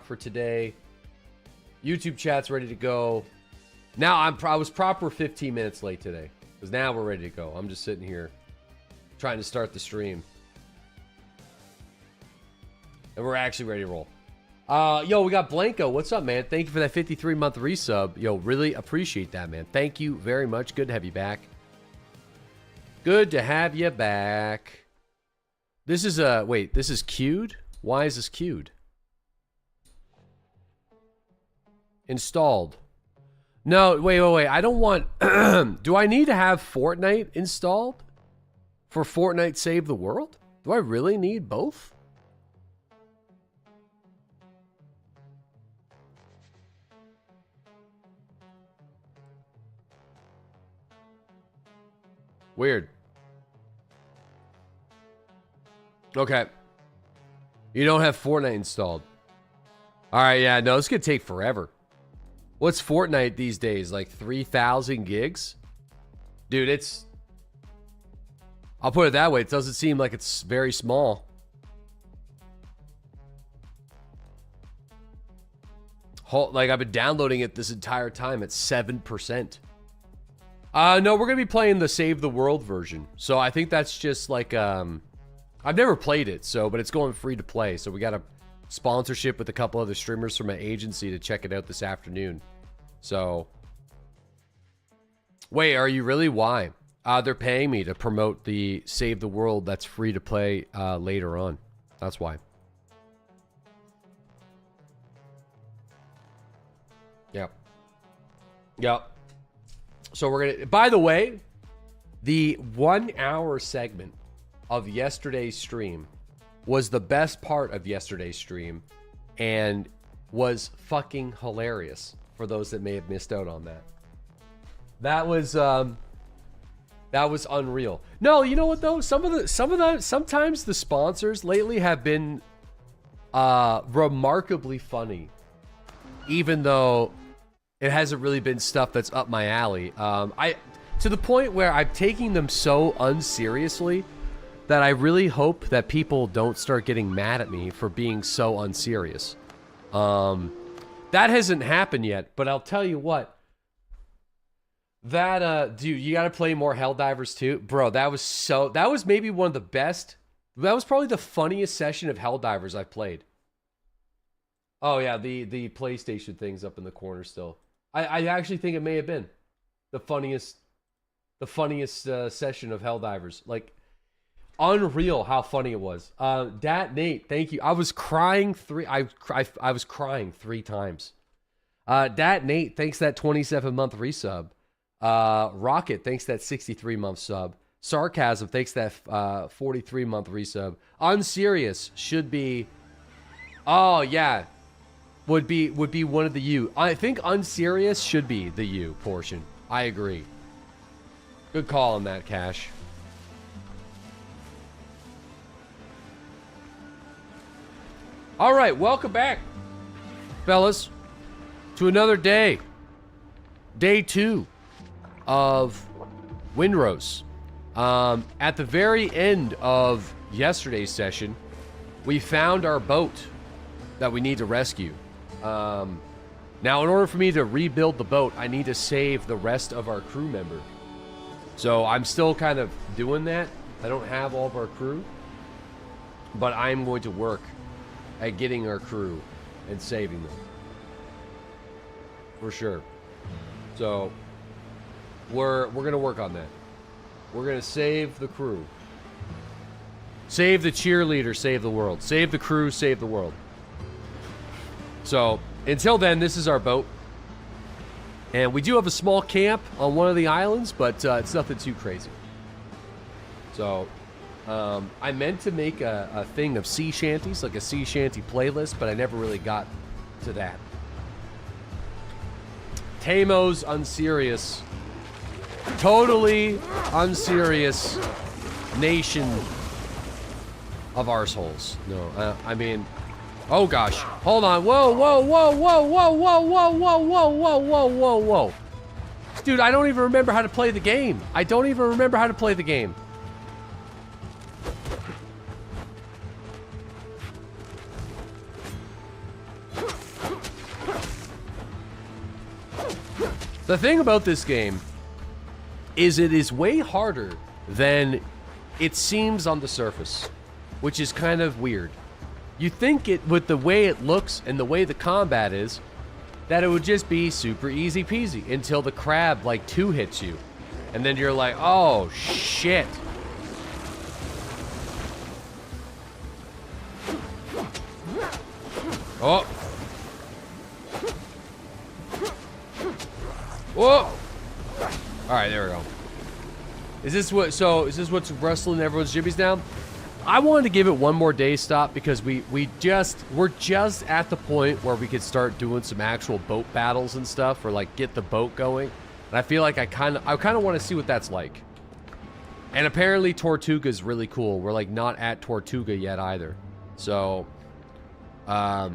for today. YouTube chat's ready to go. Now I was proper 15 minutes late today. Because now we're ready to go. I'm just sitting here trying to start the stream. And we're actually ready to roll. Yo, we got Blanco. What's up, man? Thank you for that 53-month resub. Yo, really appreciate that, man. Thank you very much. Good to have you back. Good to have you back. This is, wait, this is queued? Why is this queued? Installed. No, wait. I don't want... Do I need to have Fortnite installed for Fortnite Save the World? Do I really need both? Weird. Okay. You don't have Fortnite installed. Alright, yeah, no, it's gonna take forever. What's Fortnite these days? Like 3,000 gigs? Dude, it's... I'll put it that way. It doesn't seem like it's very small. Like, I've been downloading it this entire time at 7%. No, we're going to be playing the Save the World version. So I think that's just like... I've never played it, so but it's going free to play. So we got a sponsorship with a couple other streamers from my agency to check it out this afternoon. So... Wait, are you really? Why? They're paying me to promote the Save the World that's free to play later on. That's why. Yep. Yep. So we're gonna... By the way, the 1 hour segment of yesterday's stream was the best part of yesterday's stream and was fucking hilarious for those that may have missed out on that. That was unreal. No, you know what though? Sometimes the sponsors lately have been remarkably funny, even though it hasn't really been stuff that's up my alley. To the point where I'm taking them so unseriously that I really hope that people don't start getting mad at me for being so unserious. That hasn't happened yet, but I'll tell you what. That, dude, you gotta play more Helldivers 2. Bro, that was maybe one of the best. That was probably the funniest session of Helldivers I've played. Oh yeah, the PlayStation thing's up in the corner still. I actually think it may have been the funniest session of Helldivers. Like, unreal how funny it was. Dat Nate, thank you. I was crying I was crying 3 times. Dat Nate, thanks that 27-month resub. Rocket, thanks that 63-month sub. Sarcasm, thanks that 43-month resub. Unserious should be... Oh, yeah. Would be one of the U. I think unserious should be the U portion. I agree. Good call on that, Cash. All right, welcome back, fellas, to another day. Day 2 of Windrose. At the very end of yesterday's session, we found our boat that we need to rescue. Now, in order for me to rebuild the boat, I need to save the rest of our crew member. So I'm still kind of doing that. I don't have all of our crew, but I'm going to work at getting our crew and saving them. For sure. So we're gonna work on that. We're gonna save the crew. Save the cheerleader, save the world. Save the crew, save the world. So until then, this is our boat. And we do have a small camp on one of the islands, but it's nothing too crazy. So I meant to make a thing of sea shanties, like a sea shanty playlist, but I never really got to that. Tamo's unserious, totally unserious nation of arseholes. No, I mean, oh gosh, hold on, whoa, whoa, whoa, whoa, whoa, whoa, whoa, whoa, whoa, whoa, whoa, whoa, whoa. Dude, I don't even remember how to play the game. I don't even remember how to play the game. The thing about this game is it is way harder than it seems on the surface, which is kind of weird. You think it, with the way it looks and the way the combat is, that it would just be super easy peasy until the crab like 2 hits you. And then you're like, oh shit. Oh. Whoa. Alright, there we go. Is this what's rustling everyone's jibbies down? I wanted to give it one more day stop because we're just at the point where we could start doing some actual boat battles and stuff, or like get the boat going. And I feel like I kind of want to see what that's like. And apparently Tortuga is really cool. We're like not at Tortuga yet either. So how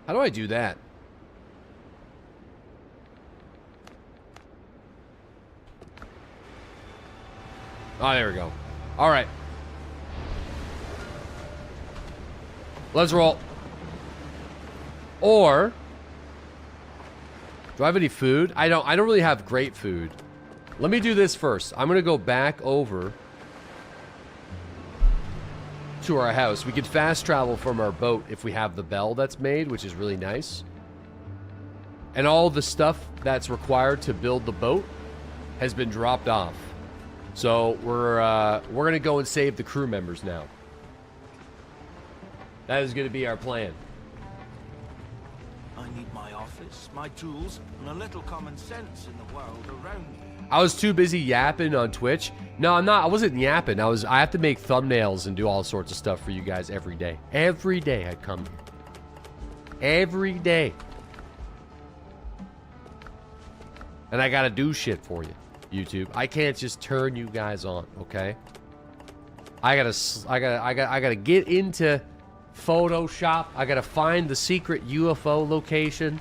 do I do that? Oh, there we go. All right. Let's roll. Or do I have any food? I don't really have great food. Let me do this first. I'm going to go back over to our house. We could fast travel from our boat if we have the bell that's made, which is really nice. And all the stuff that's required to build the boat has been dropped off. So we're gonna go and save the crew members now. That is gonna be our plan. I need my office, my tools, and a little common sense in the world around me. I was too busy yapping on Twitch. No, I'm not. I wasn't yapping. I have to make thumbnails and do all sorts of stuff for you guys every day. Every day I come here. Every day. And I gotta do shit for you, YouTube. I can't just turn you guys on, okay? I gotta get into Photoshop. I gotta find the secret UFO location.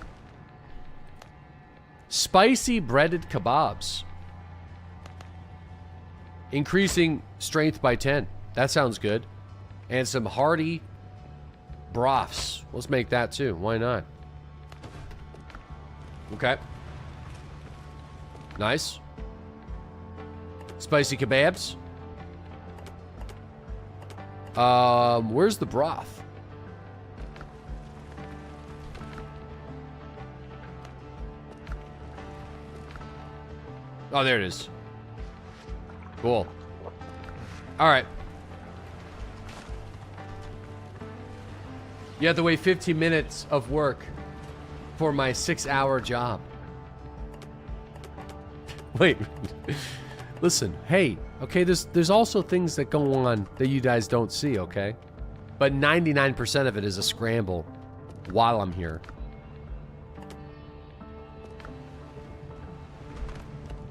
Spicy breaded kebabs. Increasing strength by 10. That sounds good. And some hearty broths. Let's make that too. Why not? Okay. Nice. Spicy kebabs. Where's the broth? Oh, there it is. Cool. All right. You have to wait 15 minutes of work for my 6-hour job. Wait. Listen, hey, okay, there's also things that go on that you guys don't see, okay? But 99% of it is a scramble while I'm here.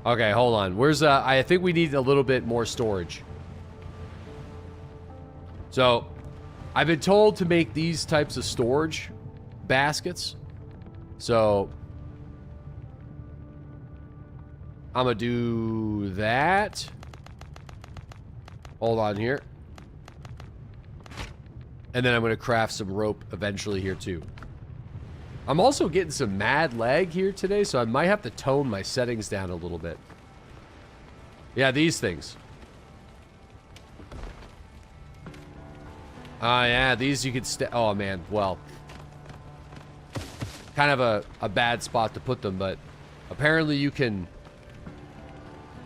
Okay, hold on. Where's I think we need a little bit more storage. So, I've been told to make these types of storage baskets. So, I'm gonna do that. Hold on here. And then I'm gonna craft some rope eventually here too. I'm also getting some mad lag here today, so I might have to tone my settings down a little bit. Yeah, these things. Yeah, these you could oh man, well. Kind of a bad spot to put them, but apparently you can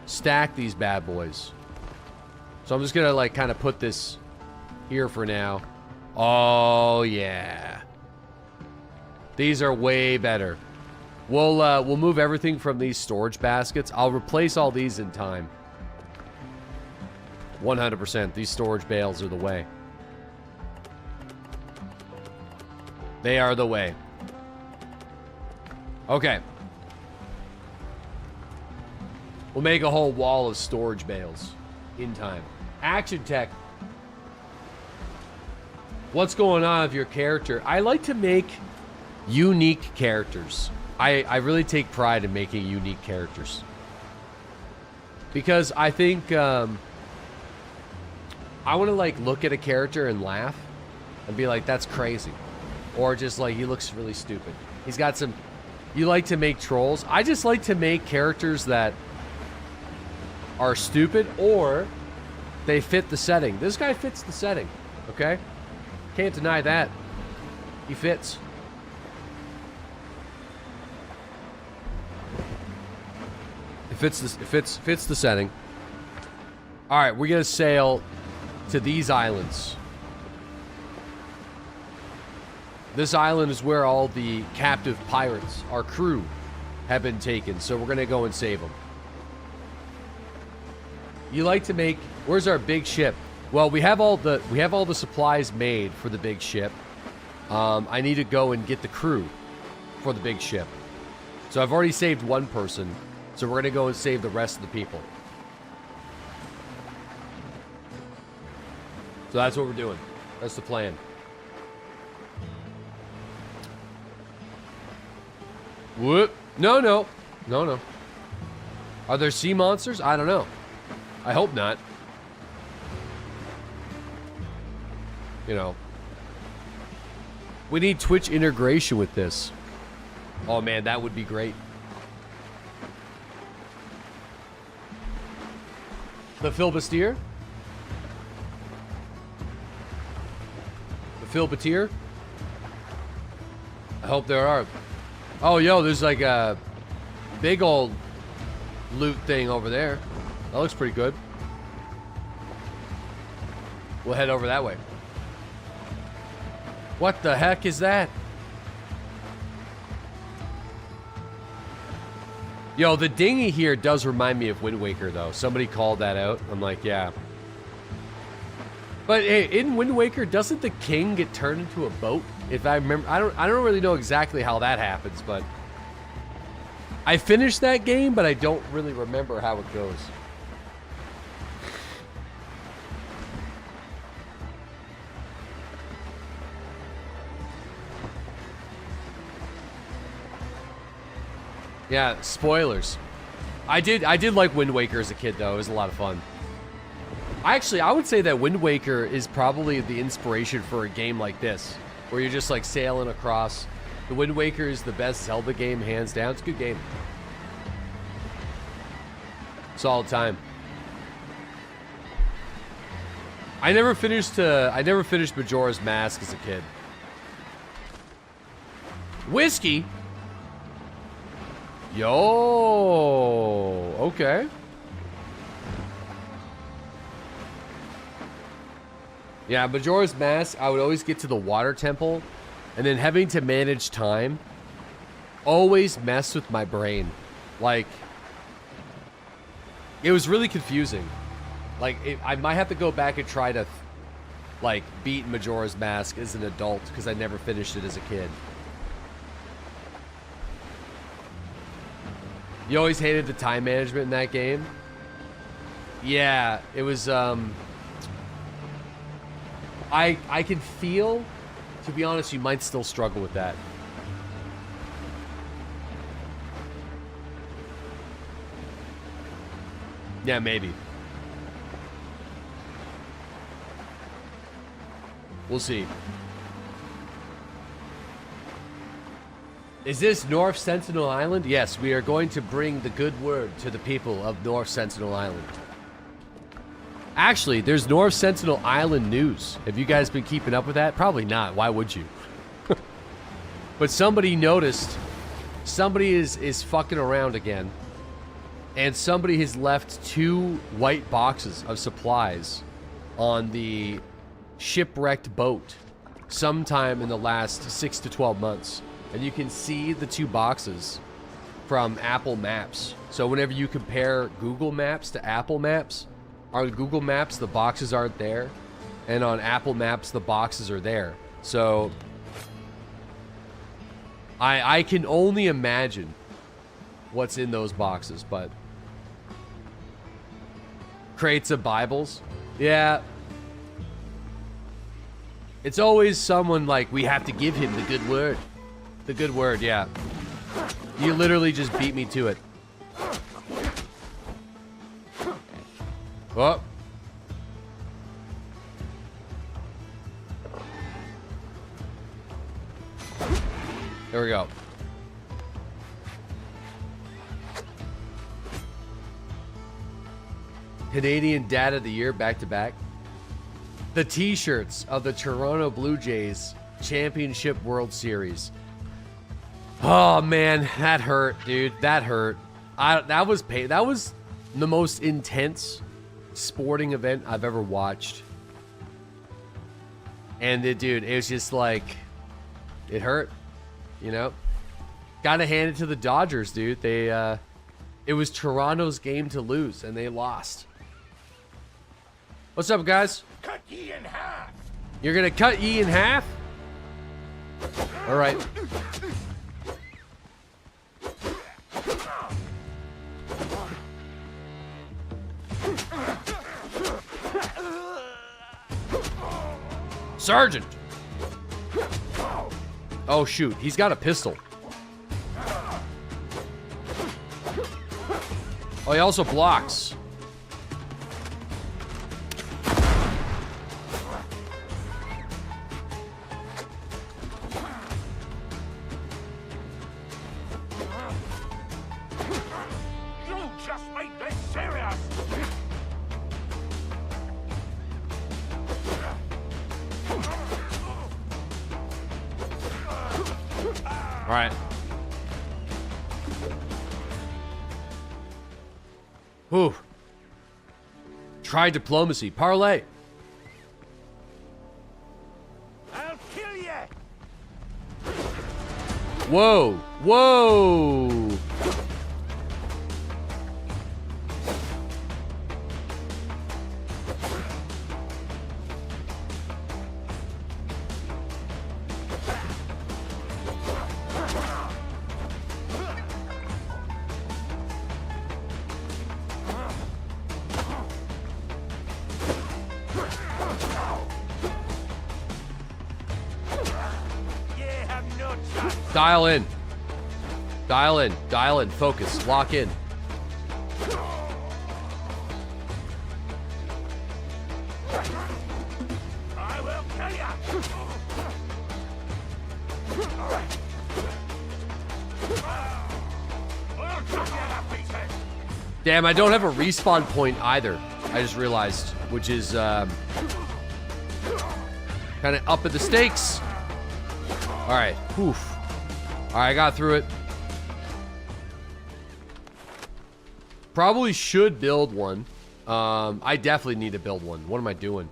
stack these bad boys. So I'm just gonna like kind of put this here for now. Oh yeah. These are way better. We'll move everything from these storage baskets. I'll replace all these in time. 100%. These storage bales are the way. They are the way. Okay. We'll make a whole wall of storage bales in time. Action Tech. What's going on with your character? I like to make unique characters. I really take pride in making unique characters. Because I think I want to like look at a character and laugh and be like, that's crazy. or just like he looks really stupid. He's got some. You like to make trolls. I just like to make characters that are stupid or they fit the setting. This guy fits the setting, okay? Can't deny that. He fits. It fits the setting. All right, we're gonna sail to these islands. This island is where all the captive pirates, our crew, have been taken. So we're gonna go and save them. You like to make. Where's our big ship? Well, we have all the supplies made for the big ship. I need to go and get the crew for the big ship. So I've already saved one person. So we're gonna go and save the rest of the people. So that's what we're doing. That's the plan. Whoop. No. Are there sea monsters? I don't know. I hope not. You know. We need Twitch integration with this. Oh man, that would be great. The Filbustier? The Filbustier? I hope there are. Oh, yo, there's like a big old loot thing over there. That looks pretty good. We'll head over that way. What the heck is that? Yo, the dinghy here does remind me of Wind Waker, though. Somebody called that out. I'm like, yeah. But hey, in Wind Waker, doesn't the king get turned into a boat? If I remember, I don't really know exactly how that happens, but I finished that game, but I don't really remember how it goes. Yeah, spoilers. I did like Wind Waker as a kid, though. It was a lot of fun. Actually, I would say that Wind Waker is probably the inspiration for a game like this, where you're just like sailing across. The Wind Waker is the best Zelda game, hands down. It's a good game. Solid time. I never finished Majora's Mask as a kid. Whiskey? Yo, okay. Yeah, Majora's Mask, I would always get to the water temple, and then having to manage time always messed with my brain. Like, it was really confusing. Like, I might have to go back and try to, like, beat Majora's Mask as an adult, because I never finished it as a kid. You always hated the time management in that game? Yeah, it was, I can feel, to be honest, you might still struggle with that. Yeah, maybe. We'll see. Is this North Sentinel Island? Yes, we are going to bring the good word to the people of North Sentinel Island. Actually, there's North Sentinel Island news. Have you guys been keeping up with that? Probably not. Why would you? But somebody noticed. Somebody is fucking around again. And somebody has left 2 white boxes of supplies on the shipwrecked boat sometime in the last 6 to 12 months. And you can see the 2 boxes from Apple Maps. So whenever you compare Google Maps to Apple Maps, on Google Maps, the boxes aren't there. And on Apple Maps, the boxes are there. So I can only imagine what's in those boxes, but crates of Bibles. Yeah. It's always someone like, we have to give him the good word. The good word, yeah. You literally just beat me to it. Oh. There we go. Canadian Dad of the Year back to back. The t-shirts of the Toronto Blue Jays Championship World Series. Oh man, that hurt, dude. That hurt. That was the most intense sporting event I've ever watched. And dude, it was just like, it hurt, you know? Gotta hand it to the Dodgers, dude. It was Toronto's game to lose, and they lost. What's up, guys? Cut ye in half. You're gonna cut ye in half? All right. Sergeant! Oh shoot, he's got a pistol. Oh, he also blocks. You just made this serious. All right. Whew. Try diplomacy. Parlay. I'll kill you. Whoa. Whoa. Dial in. Dial in. Dial in. Focus. Lock in. I will kill you. I'll chop you to pieces. Damn, I don't have a respawn point either. I just realized, which is kind of up at the stakes. All right. Oof. All right, I got through it. Probably should build one. I definitely need to build one. What am I doing?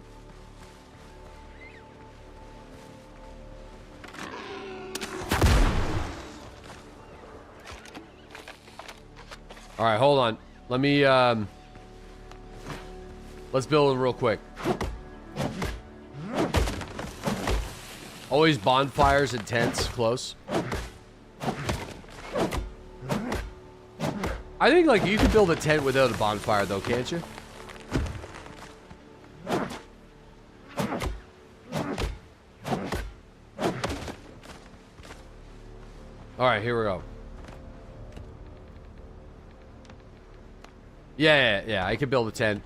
All right, hold on. Let me, let's build it real quick. Always bonfires and tents close. I think, like, you can build a tent without a bonfire, though, can't you? Alright, here we go. Yeah, I can build a tent.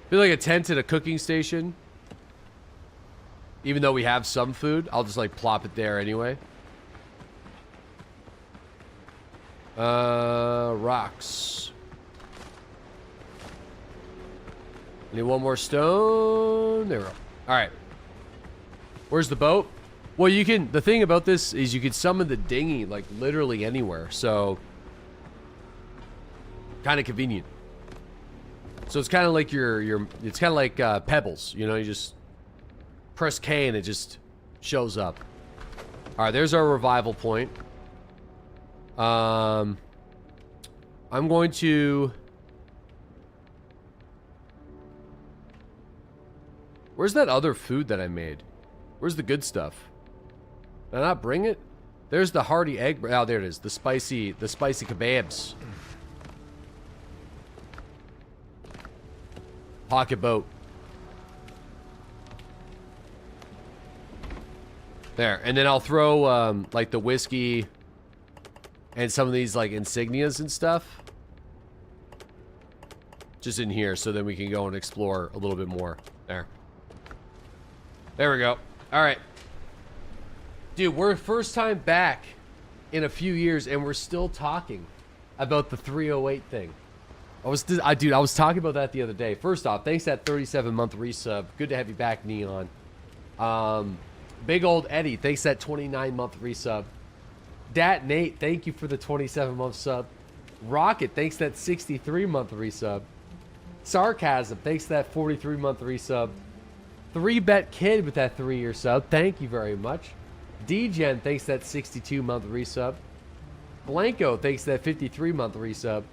Feel like a tent at a cooking station. Even though we have some food, I'll just, like, plop it there anyway. Rocks. Need one more stone. There we go. Alright. Where's the boat? Well, you can... The thing about this is you can summon the dinghy, like, literally anywhere. So... Kind of convenient. So it's kind of like your... It's kind of like Pebbles. You know, you just... Press K and it just shows up. Alright, there's our revival point. I'm going to... Where's that other food that I made? Where's the good stuff? Did I not bring it? There's the hearty egg... Oh, there it is. The spicy kebabs. Pocket boat. There. And then I'll throw, like, the whiskey... And some of these, like, insignias and stuff. Just in here, so then we can go and explore a little bit more. There. There we go. Alright. Dude, we're first time back in a few years, and we're still talking about the 308 thing. Dude, I was talking about that the other day. First off, thanks that 37-month resub. Good to have you back, Neon. Big old Eddie, thanks that 29-month resub. Dat Nate, thank you for the 27-month sub. Rocket, thanks that 63-month resub. Sarcasm, thanks that 43-month resub. 3Bet Kid with that 3-year sub, thank you very much. DGen, thanks that 62-month resub. Blanco, thanks that 53-month resub.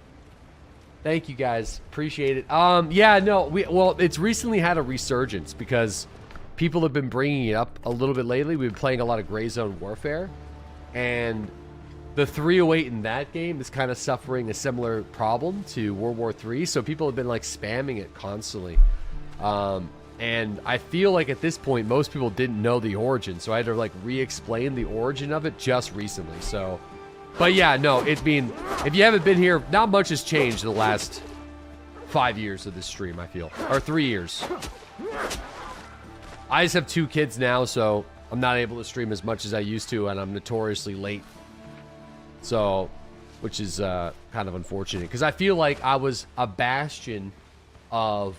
Thank you guys, appreciate it. Yeah, no, well, it's recently had a resurgence because people have been bringing it up a little bit lately. We've been playing a lot of Gray Zone Warfare, and the 308 in that game is kind of suffering a similar problem to World War III, so people have been like spamming it constantly. And I feel like at this point, most people didn't know the origin, so I had to like re-explain the origin of it just recently. So, but yeah, no, if you haven't been here, not much has changed in the last 5 years of this stream, I feel, or 3 years. I just have 2 kids now, so I'm not able to stream as much as I used to, and I'm notoriously late. So, which is kind of unfortunate, because I feel like I was a bastion of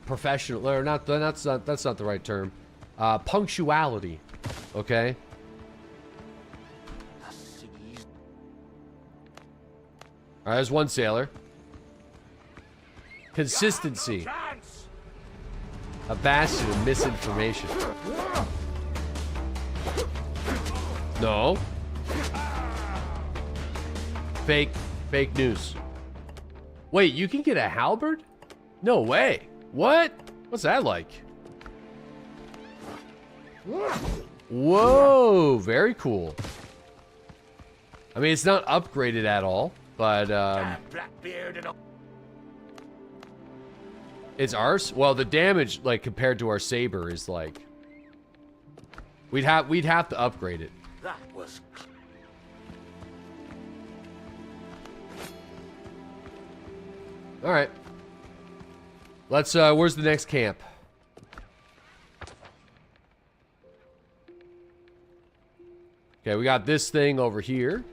professional, or not, that's not the right term. Punctuality, okay? All right, there's one sailor. Consistency. A bastion of misinformation. No. Fake news. Wait, you can get a halberd? No way. What? What's that like? Whoa, very cool. I mean, it's not upgraded at all, but it's ours. Well, the damage, like compared to our saber, is like we'd have to upgrade it. That was. All right. Let's, where's the next camp? Okay, we got this thing over here.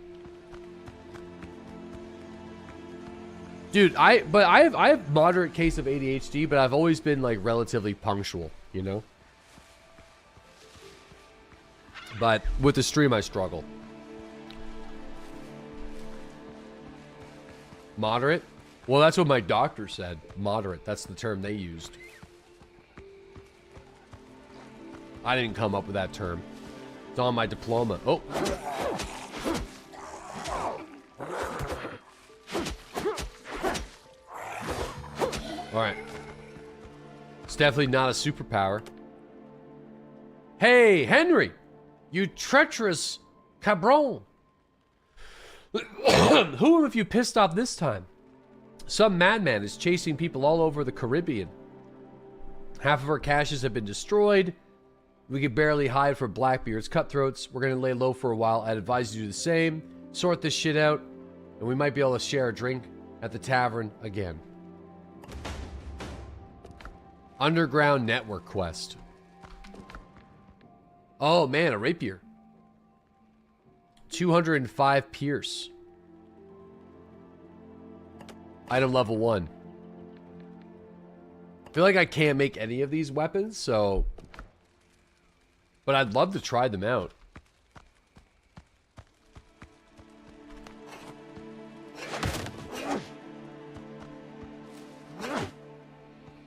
Dude, I have moderate case of ADHD, but I've always been like relatively punctual, you know? But with the stream, I struggle. Moderate? Well, that's what my doctor said. Moderate. That's the term they used. I didn't come up with that term. It's on my diploma. Oh. Alright. It's definitely not a superpower. Hey, Henry! You treacherous cabron! Who have you pissed off this time? Some madman is chasing people all over the Caribbean. Half of our caches have been destroyed. We can barely hide from Blackbeard's cutthroats. We're going to lay low for a while. I'd advise you to do the same. Sort this shit out, and we might be able to share a drink at the tavern again. Underground network quest. Oh man, a rapier. 205 pierce. Item level 1. I feel like I can't make any of these weapons, so... But I'd love to try them out.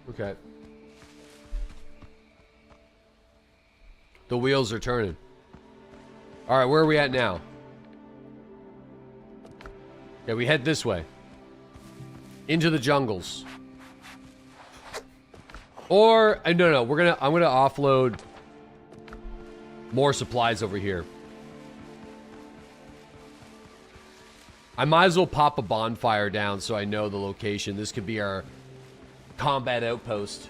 Okay. The wheels are turning. Alright, where are we at now? Okay, we head this way. Into the jungles. Or no, I'm gonna offload more supplies over here. I might as well pop a bonfire down so I know the location. This could be our combat outpost.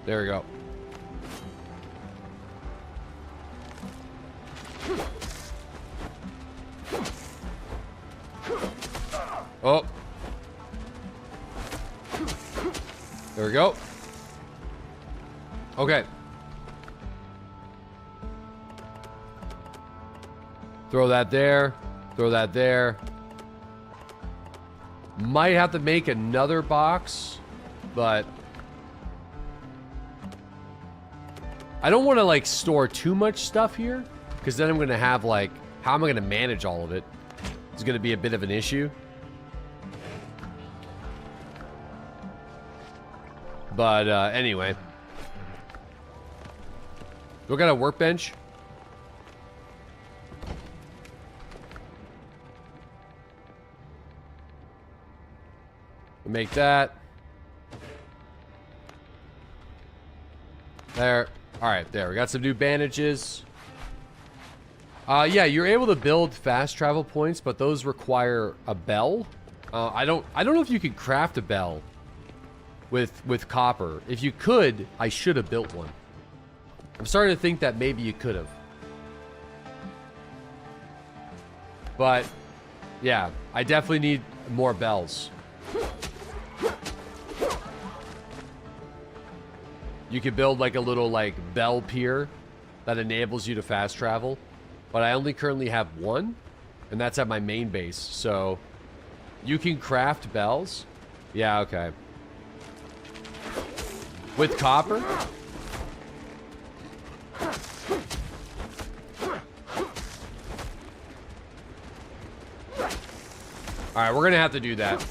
There we go. Oh. There we go. Okay. Throw that there. Throw that there. Might have to make another box, but I don't want to like store too much stuff here, because then I'm going to have like, how am I going to manage all of it? It's going to be a bit of an issue. But anyway. We got a workbench. Make that. There. Alright, there. We got some new bandages. Yeah, you're able to build fast travel points, but those require a bell. I don't know if you can craft a bell with copper. If you could, I should have built one. I'm starting to think that maybe you could have. But yeah, I definitely need more bells. You could build like a little like bell pier that enables you to fast travel. But I only currently have one, and that's at my main base. So you can craft bells. Yeah, okay. With copper? Alright, we're gonna have to do that.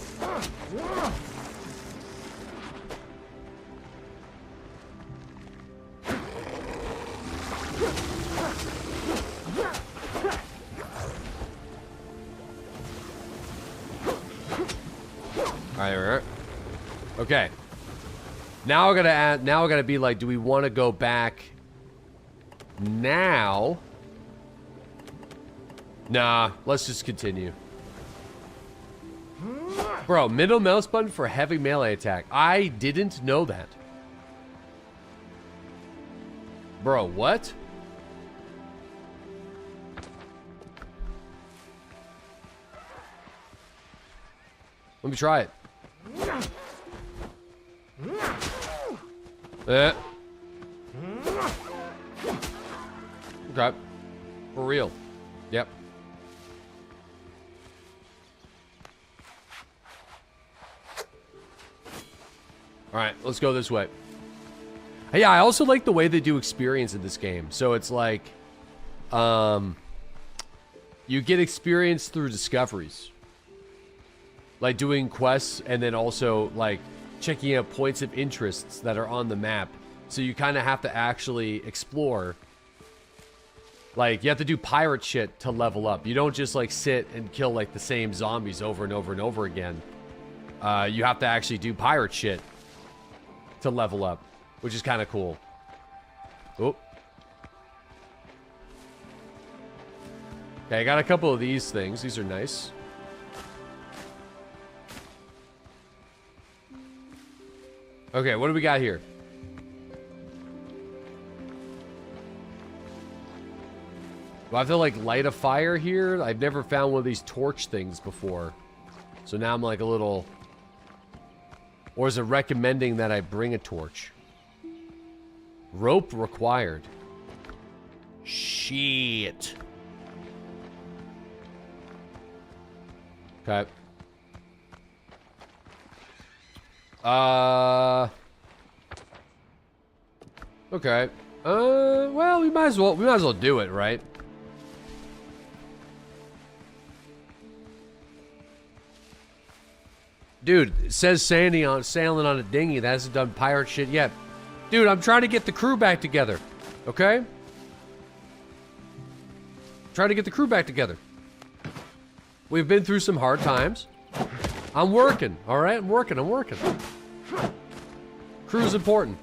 Alright. Okay. Now I gotta add. Now I gotta be like, do we want to go back now? Nah. Let's just continue. Bro, middle mouse button for heavy melee attack. I didn't know that. Bro, what? Let me try it. Okay. For real. Yep. Alright, let's go this way. Yeah, I also like the way they do experience in this game. So it's like, you get experience through discoveries. Like doing quests and then also like checking out points of interests that are on the map. So you kind of have to actually explore. Like, you have to do pirate shit to level up. You don't just like sit and kill like the same zombies over and over and over again. You have to actually do pirate shit to level up, which is kind of cool. Oh. Okay, I got a couple of these things. These are nice. Okay, what do we got here? Do I have to like light a fire here? I've never found one of these torch things before. So now I'm like a little... Or is it recommending that I bring a torch? Rope required. Shit. Okay. Okay. Well, we might as well do it, right? Dude, it says sailing on a dinghy that hasn't done pirate shit yet. Dude, I'm trying to get the crew back together. Okay? Trying to get the crew back together. We've been through some hard times. I'm working, alright? I'm working. Crew's important.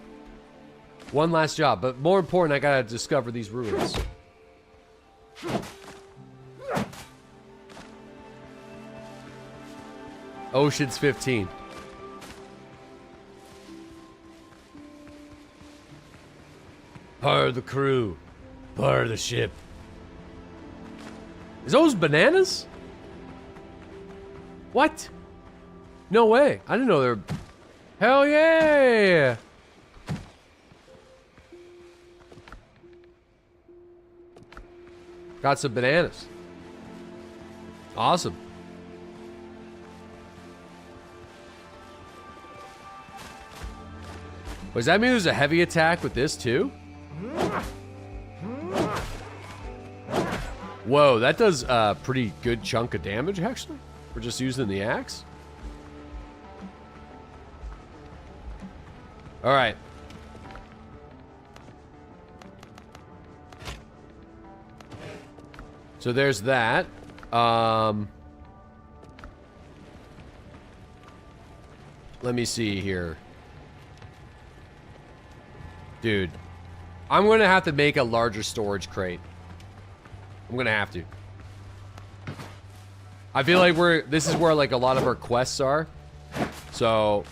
One last job, but more important, I gotta discover these ruins. Ocean's 15. Part of the crew. Part of the ship. Is those bananas? What? No way. I didn't know they're... Hell yeah! Got some bananas. Awesome. Does that mean there's a heavy attack with this too? Whoa, that does a pretty good chunk of damage actually. We're just using the axe. All right. So there's that. Let me see here. Dude, I'm going to have to make a larger storage crate. I'm going to have to. I feel like this is where like a lot of our quests are. So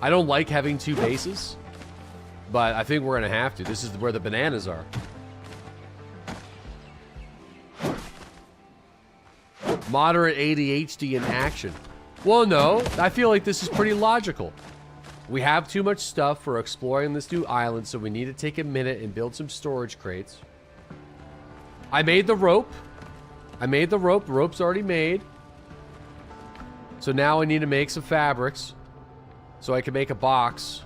I don't like having two bases, but I think we're going to have to. This is where the bananas are. Moderate ADHD in action. Well, no, I feel like this is pretty logical. We have too much stuff for exploring this new island, so we need to take a minute and build some storage crates. I made the rope. The rope's already made. So now I need to make some fabrics so I can make a box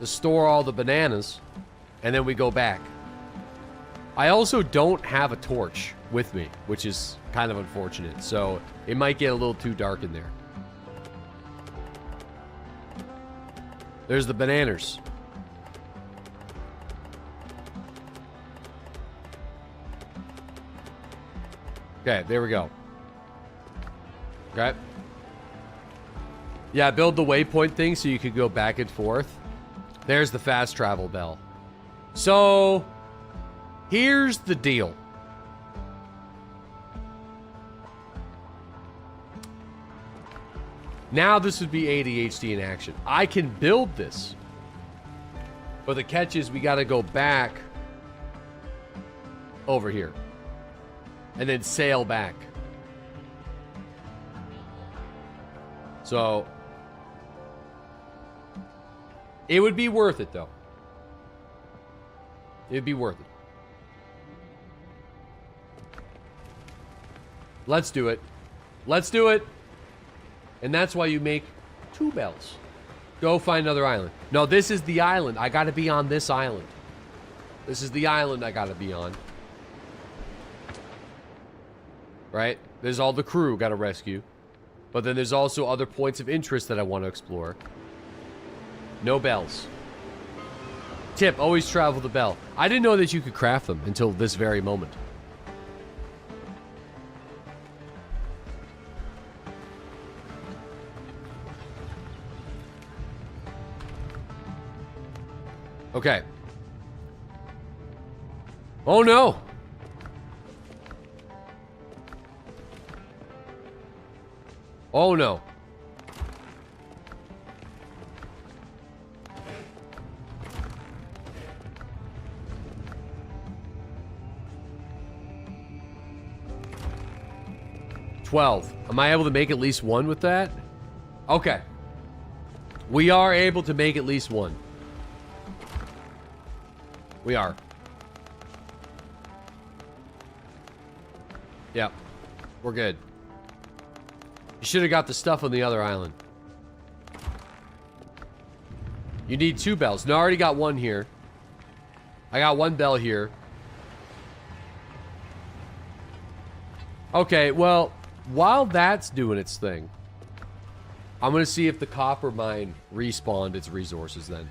to store all the bananas, and then we go back. I also don't have a torch with me, which is kind of unfortunate, so it might get a little too dark in there. There's the bananas. Okay, there we go. Okay. Yeah, build the waypoint thing so you could go back and forth. There's the fast travel bell. So, here's the deal. Now this would be ADHD in action. I can build this. But the catch is we gotta go back over here. And then sail back. So it would be worth it though. It'd be worth it. Let's do it. Let's do it. And that's why you make 2 bells. Go find another island. No, this is the island. I gotta be on this island. This is the island I gotta be on. Right? There's all the crew gotta rescue. But then there's also other points of interest that I want to explore. No bells. Tip, always travel the bell. I didn't know that you could craft them until this very moment. Okay. Oh no! Oh no. $12. Am I able to make at least one with that? Okay. We are able to make at least one. We are. Yep. We're good. You should have got the stuff on the other island. You need 2 bells. No, I already got one here. I got 1 bell here. Okay, well, while that's doing its thing, I'm going to see if the copper mine respawned its resources then.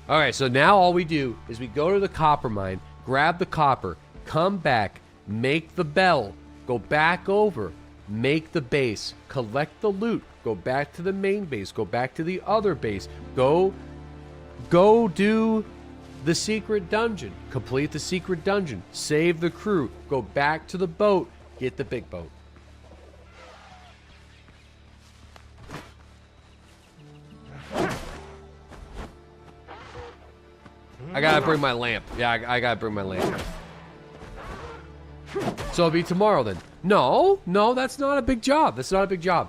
Alright, so now all we do is we go to the copper mine, grab the copper, come back, make the bell, go back over, make the base, collect the loot, go back to the main base, go back to the other base, go do the secret dungeon, complete the secret dungeon, save the crew, go back to the boat, get the big boat. I gotta bring my lamp. Yeah, I gotta bring my lamp. So it'll be tomorrow then. No, that's not a big job. That's not a big job.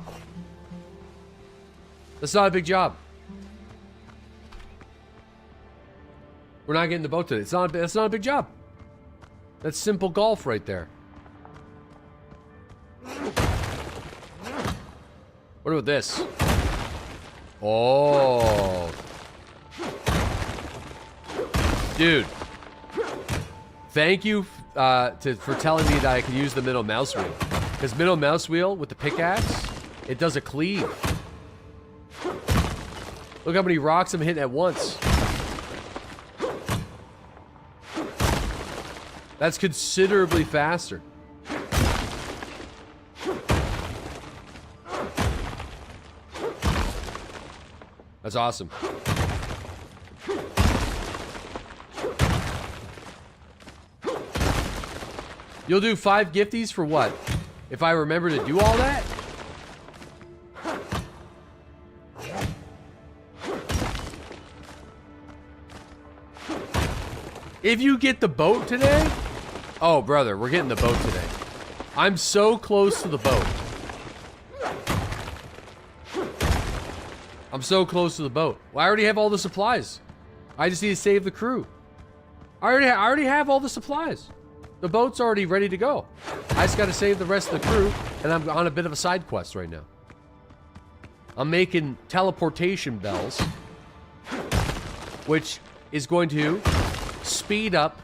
That's not a big job. We're not getting the boat today. That's not a big job. That's simple golf right there. What about this? Oh. Dude. Thank you for telling me that I can use the middle mouse wheel. Because middle mouse wheel with the pickaxe, it does a cleave. Look how many rocks I'm hitting at once. That's considerably faster. That's awesome. You'll do 5 gifties for what? If I remember to do all that? If you get the boat today? Oh, brother, we're getting the boat today. I'm so close to the boat. I'm so close to the boat. Well, I already have all the supplies. I just need to save the crew. I already have all the supplies. The boat's already ready to go. I just got to save the rest of the crew, and I'm on a bit of a side quest right now. I'm making teleportation bells, which is going to speed up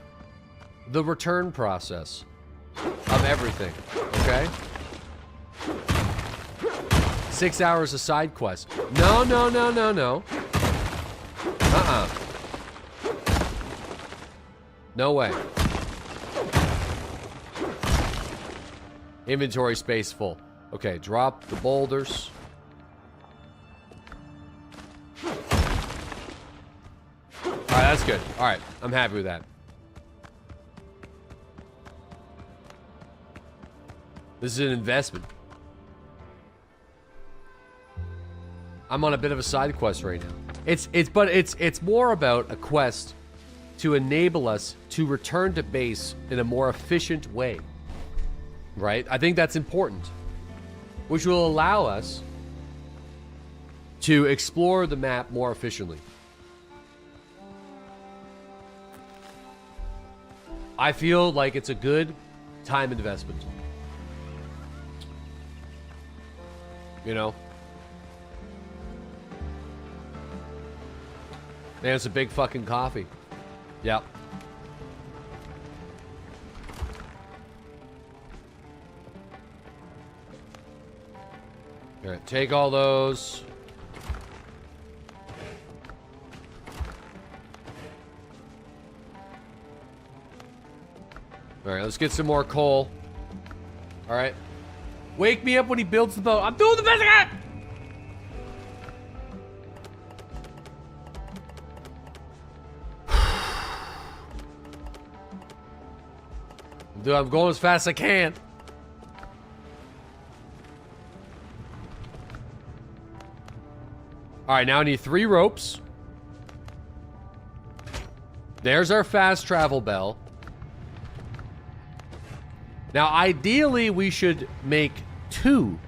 the return process of everything, okay? 6 hours of side quest. No. No way. Inventory space full. Okay, drop the boulders. Alright, that's good. Alright, I'm happy with that. This is an investment. I'm on a bit of a side quest right now. It's more about a quest to enable us to return to base in a more efficient way. Right? I think that's important. Which will allow us to explore the map more efficiently. I feel like it's a good time investment. You know? Man, it's a big fucking coffee. Yep. Alright, take all those. Alright, let's get some more coal. Alright. Wake me up when he builds the boat. I'm doing the best I can! Dude, I'm going as fast as I can. Alright, now I need 3 ropes. There's our fast travel bell. Now, ideally, we should make 2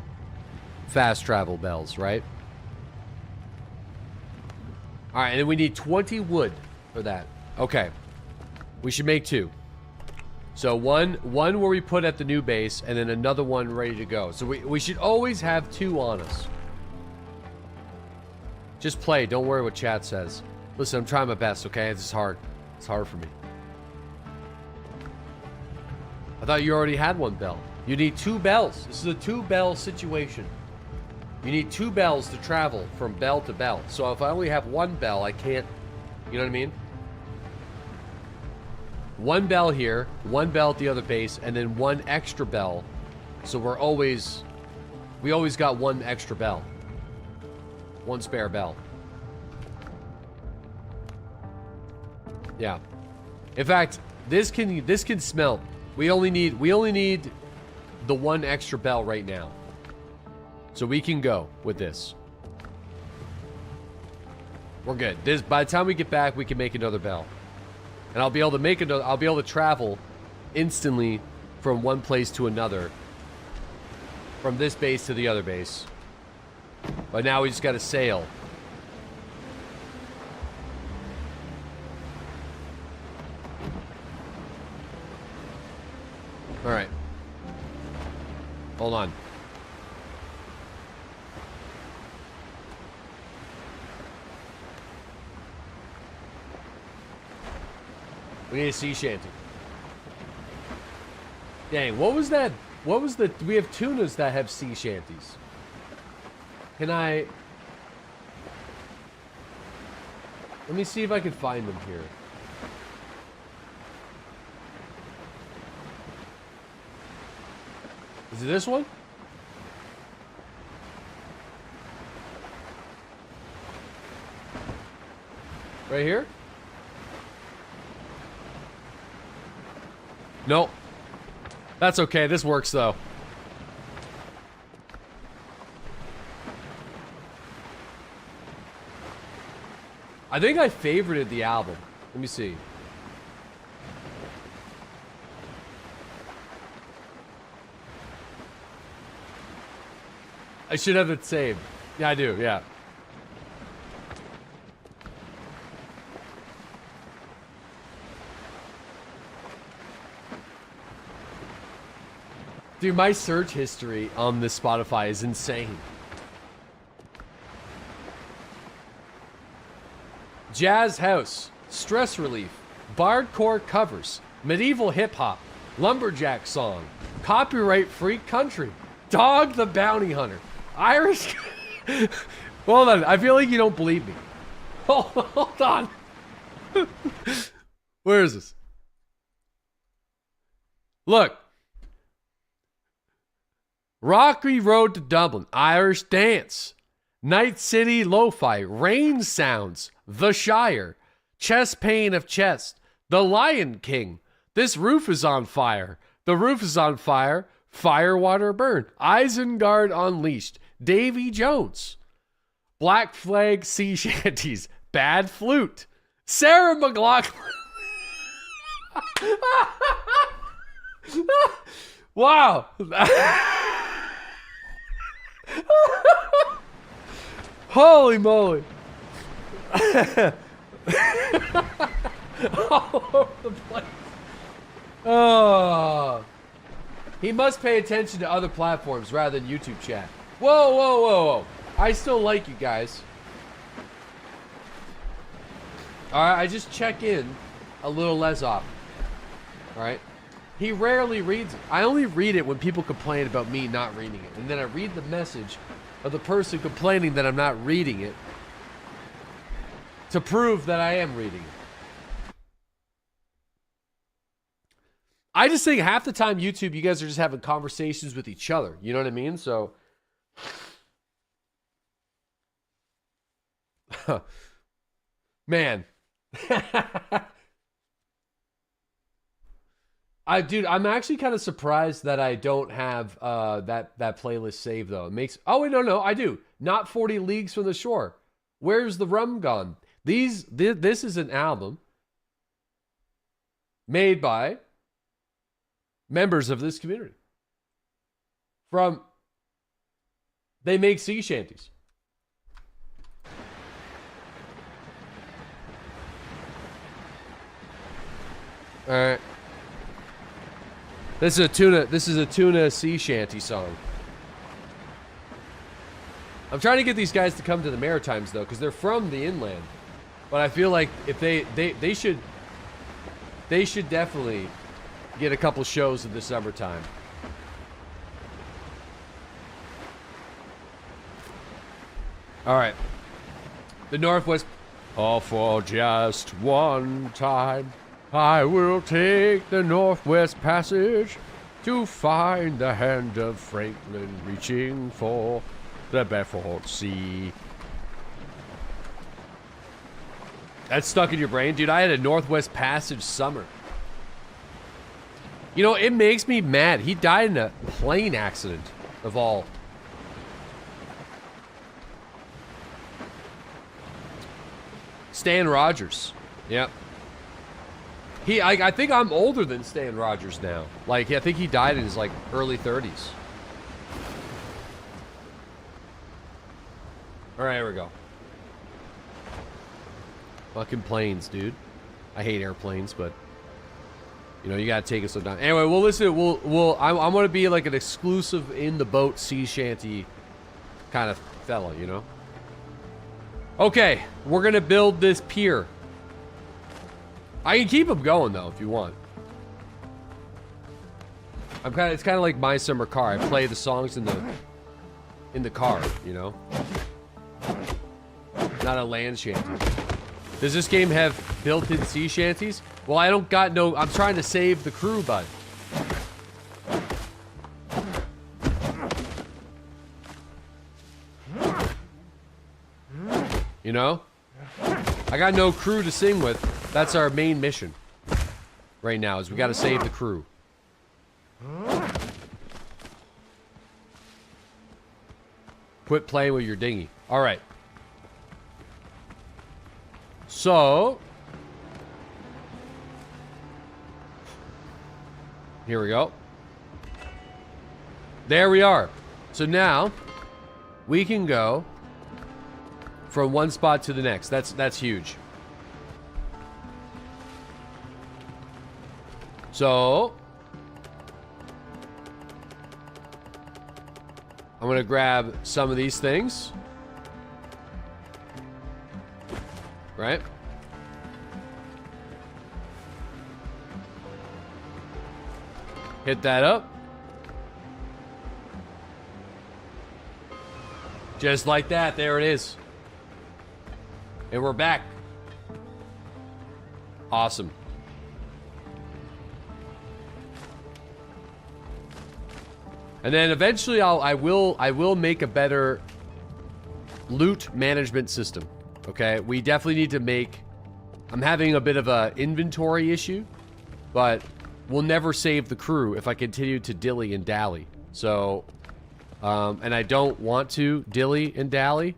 fast travel bells, right? Alright, and then we need 20 wood for that. Okay. We should make 2. So one where we put at the new base, and then another one ready to go. So we should always have 2 on us. Just play. Don't worry what chat says. Listen, I'm trying my best, okay? It's hard. It's hard for me. I thought you already had 1 bell. You need 2 bells. This is a 2-bell situation. You need 2 bells to travel from bell to bell. So if I only have 1 bell, I can't... You know what I mean? 1 bell here, 1 bell at the other base, and then 1 extra bell. So we always got 1 extra bell. 1 spare bell. Yeah. In fact, this can smelt. We only need the 1 extra bell right now. So we can go with this. We're good. By the time we get back, we can make another bell. And I'll be able to make it. I'll be able to travel instantly from one place to another. From this base to the other base. But now we just gotta sail. Alright. Hold on. We need a sea shanty. Dang, what was that? What was the... We have tunas that have sea shanties. Can I... Let me see if I can find them here. Is it this one? Right here? Nope. That's okay. This works, though. I think I favorited the album. Let me see. I should have it saved. Yeah, I do. Yeah. Dude, my search history on this Spotify is insane. Jazz house, stress relief, bardcore covers, medieval hip hop, lumberjack song, copyright free country, Dog the Bounty Hunter, Irish. Hold on, I feel like you don't believe me. Hold on. Where is this? Look. Rocky Road to Dublin, Irish Dance, Night City Lo-Fi, Rain Sounds, The Shire, Chest Pain of Chest, The Lion King, This Roof is on Fire, The Roof is on Fire, Firewater Burn, Isengard Unleashed, Davy Jones, Black Flag Sea Shanties, Bad Flute, Sarah McLachlan. Wow. Holy moly. All over the place. Oh. He must pay attention to other platforms rather than YouTube chat. Whoa, whoa, whoa, whoa. I still like you guys. Alright, I just check in a little less often. Alright? He rarely reads it. I only read it when people complain about me not reading it. And then I read the message of the person complaining that I'm not reading it to prove that I am reading it. I just think half the time YouTube, you guys are just having conversations with each other. You know what I mean? So, man. Dude, I'm actually kind of surprised that I don't have that playlist saved though. It makes... Oh, wait, no, I do. Not 40 Leagues from the Shore. Where's the Rum Gone? This is an album made by members of this community. They make sea shanties. All right. This is a tuna sea shanty song. I'm trying to get these guys to come to the Maritimes though, because they're from the inland. But I feel like if they should definitely get a couple shows in the summertime. All right. The Northwest. Oh, for just one time, I will take the Northwest Passage to find the hand of Franklin reaching for the Beaufort Sea. That's stuck in your brain? Dude, I had a Northwest Passage summer. You know, it makes me mad. He died in a plane accident, of all. Stan Rogers. Yep. I think I'm older than Stan Rogers now. Like, I think he died in his, like, early 30s. Alright, here we go. Fucking planes, dude. I hate airplanes, but... You know, you gotta take it so down. Anyway, well, listen, I'm gonna be, like, an exclusive in-the-boat sea shanty kind of fella, you know? Okay, we're gonna build this pier. I can keep them going though if you want. It's kind of like My Summer Car. I play the songs in the car, you know. Not a land shanty. Does this game have built-in sea shanties? Well, I don't got no. I'm trying to save the crew, bud. You know? I got no crew to sing with. That's our main mission right now, is we gotta save the crew. Quit playing with your dinghy. Alright. So... Here we go. There we are. So now, we can go from one spot to the next. That's huge. So, I'm gonna grab some of these things. Right? Hit that up. Just like that, there it is. And we're back. Awesome. And then eventually I will make a better loot management system. Okay? We definitely need to make... I'm having a bit of a inventory issue, but we'll never save the crew if I continue to dilly and dally. So, and I don't want to dilly and dally.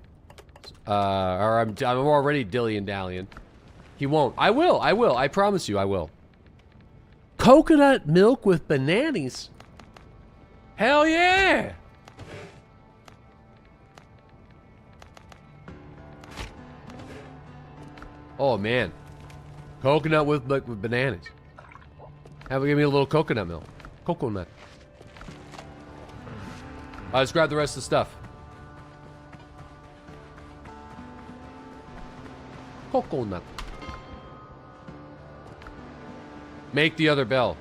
Or I'm already dilly and dallying. He won't. I will. I promise you I will. Coconut milk with bananas. Hell yeah! Oh man, coconut with bananas. Give me a little coconut milk. Coconut. Let's grab the rest of the stuff. Coconut. Make the other bell.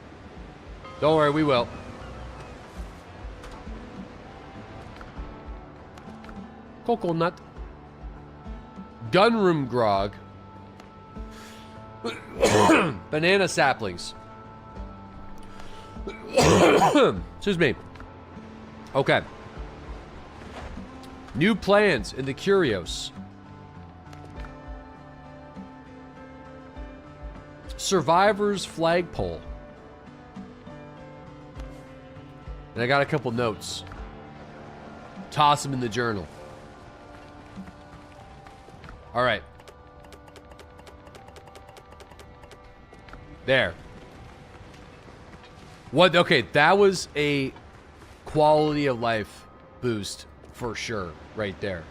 Don't worry, we will. Coconut. Gunroom grog. Banana saplings. Excuse me. Okay. New plans in the Curios. Survivor's flagpole. And I got a couple notes. Toss them in the journal. All right. There. What? Okay, that was a quality of life boost for sure, right there.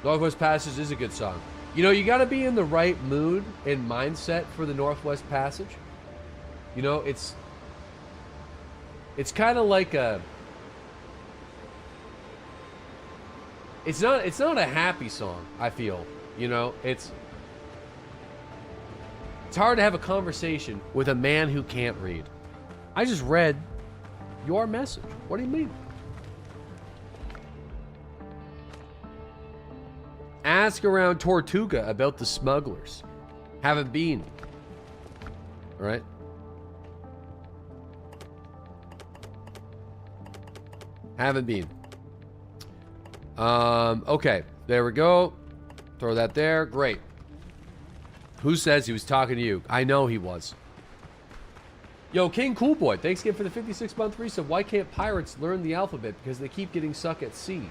Northwest Passage is a good song. You know, you got to be in the right mood and mindset for the Northwest Passage. You know, it's kind of like a... It's not a happy song, I feel. You know, it's hard to have a conversation with a man who can't read. I just read your message. What do you mean? Ask around Tortuga about the smugglers. Haven't been. All right. Haven't been. Okay. There we go. Throw that there. Great. Who says he was talking to you? I know he was. Yo, King Cool Boy, thanks again for the 56-month resub. Why can't pirates learn the alphabet? Because they keep getting stuck at sea.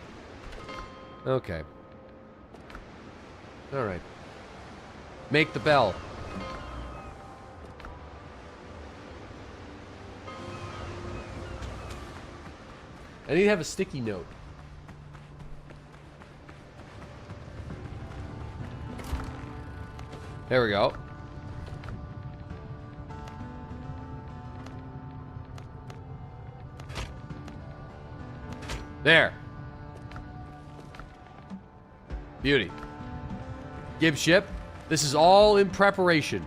Okay. Alright. Make the bell. I need to have a sticky note. There we go. There. Beauty. Gib ship. This is all in preparation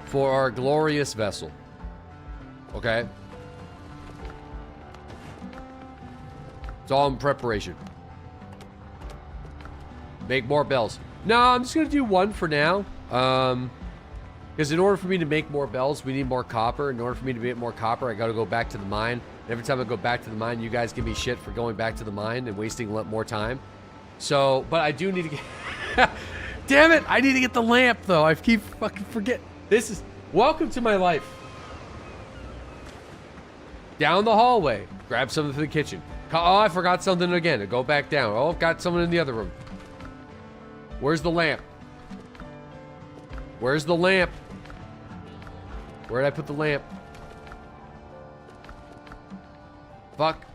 for our glorious vessel. Okay? It's all in preparation. Make more bells. No, I'm just going to do one for now. Because in order for me to make more bells, we need more copper. In order for me to get more copper, I got to go back to the mine. And every time I go back to the mine, you guys give me shit for going back to the mine and wasting more time. So, but I do need to get... Damn it! I need to get the lamp, though. I keep fucking forgetting. This is... Welcome to my life. Down the hallway. Grab something from the kitchen. Oh, I forgot something again. Go back down. Oh, I've got someone in the other room. Where's the lamp? Where's the lamp? Where did I put the lamp? Fuck.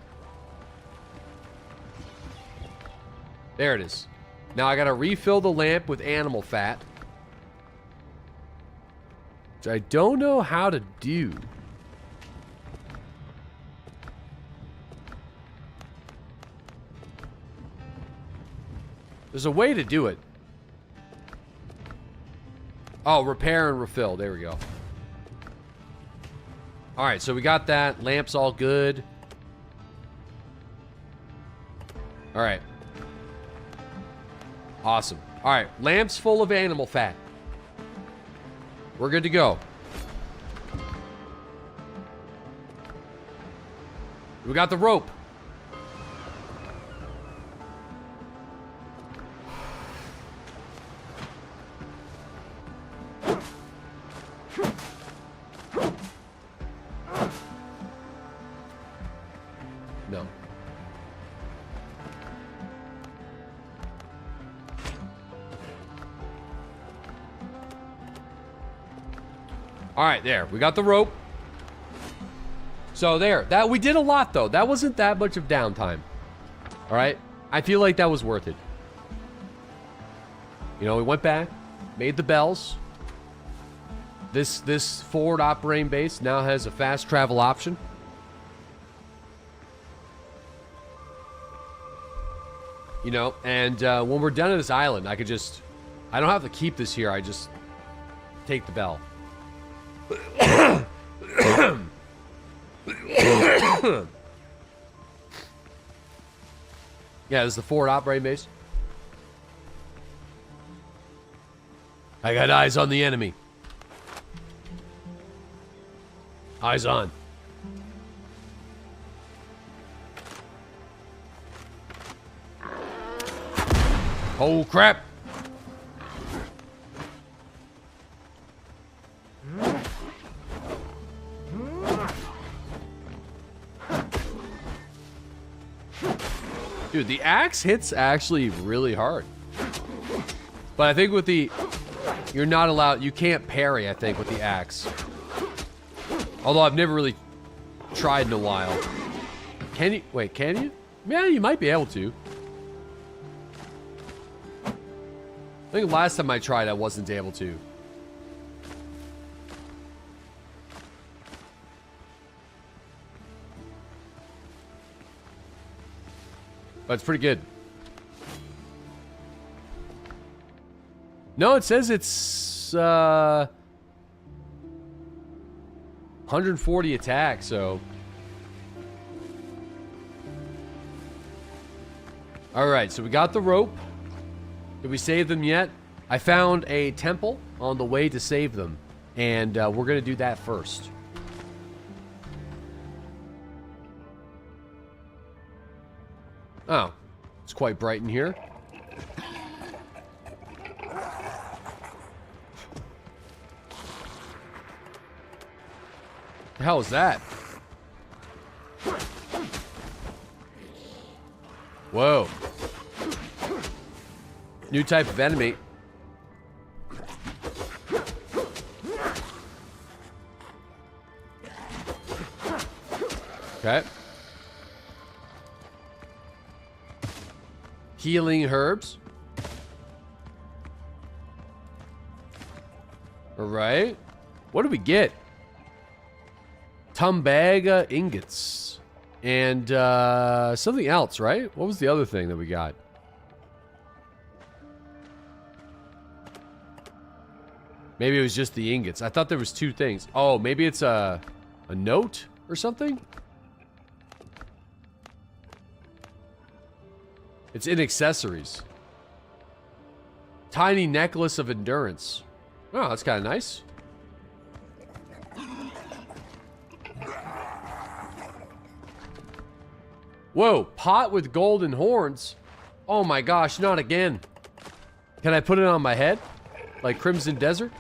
There it is. Now I gotta refill the lamp with animal fat. Which I don't know how to do. There's a way to do it. Oh, repair and refill. There we go. Alright, so we got that. Lamp's all good. Alright. Awesome. Alright, lamp's full of animal fat. We're good to go. We got the rope. No. All right, there. We got the rope. So there. That we did a lot though. That wasn't that much of downtime. All right? I feel like that was worth it. You know, we went back, made the bells. This forward operating base now has a fast travel option. You know, and when we're done at this island, I don't have to keep this here. I just take the bell. Yeah, this is the forward operating base. I got eyes on the enemy. Eyes on. Oh, crap. Dude, the axe hits actually really hard. But I think with the... You're not allowed... You can't parry, I think, with the axe. Although I've never really tried in a while. Can you... Wait, can you? Yeah, you might be able to. I think last time I tried, I wasn't able to. But it's pretty good. No, it says it's 140 attack, so. Alright, so we got the rope. Did we save them yet? I found a temple on the way to save them. And we're going to do that first. Oh, it's quite bright in here. The hell is that? Whoa. New type of enemy. Okay. Healing herbs. All right. What do we get? Tumbaga ingots. And something else, right? What was the other thing that we got? Maybe it was just the ingots. I thought there was two things. Oh, maybe it's a note or something? It's in accessories. Tiny necklace of endurance. Oh, that's kind of nice. Whoa, pot with golden horns. Oh my gosh, not again. Can I put it on my head? Like Crimson Desert?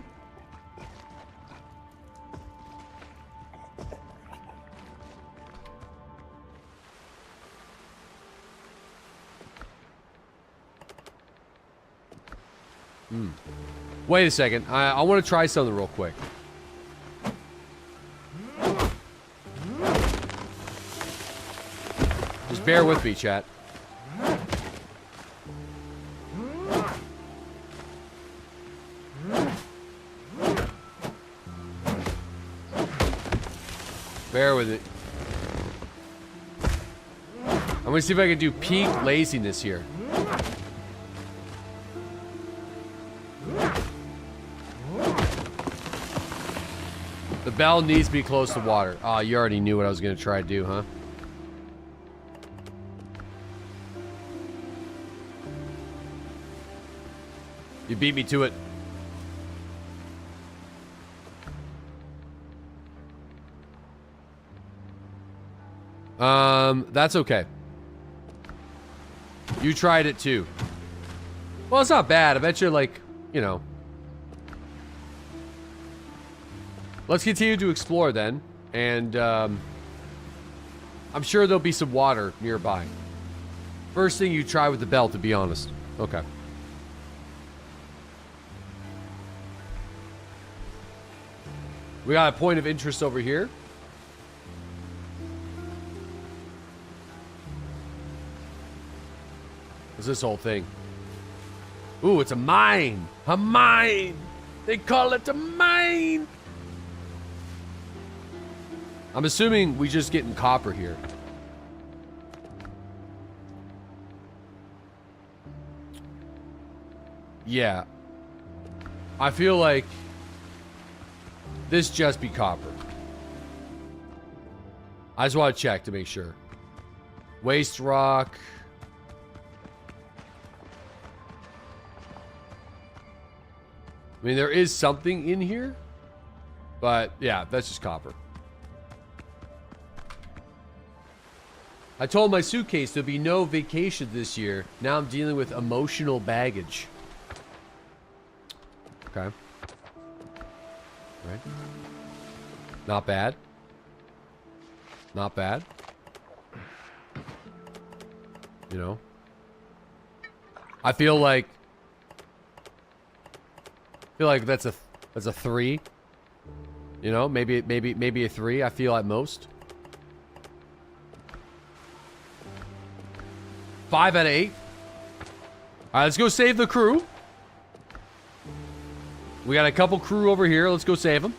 Wait a second. I want to try something real quick. Just bear with me, chat. Bear with it. I'm gonna see if I can do peak laziness here. The bell needs to be close to water. Oh, you already knew what I was gonna try to do, huh? You beat me to it. That's okay. You tried it too. Well, it's not bad. I bet you're like, you know. Let's continue to explore then. And, I'm sure there'll be some water nearby. First thing you try with the bell, to be honest. Okay. We got a point of interest over here. What's this whole thing? Ooh, it's a mine! A mine! They call it a mine! I'm assuming we just getting copper here. Yeah. I feel like this just be copper. I just want to check to make sure. Waste rock. I mean, there is something in here. But, yeah, that's just copper. I told my suitcase there'll be no vacation this year. Now I'm dealing with emotional baggage. Okay. Right. Not bad. Not bad. You know. I feel like that's a 3. You know, maybe a 3. I feel at most. 5 out of 8. All right, let's go save the crew. We got a couple crew over here. Let's go save them.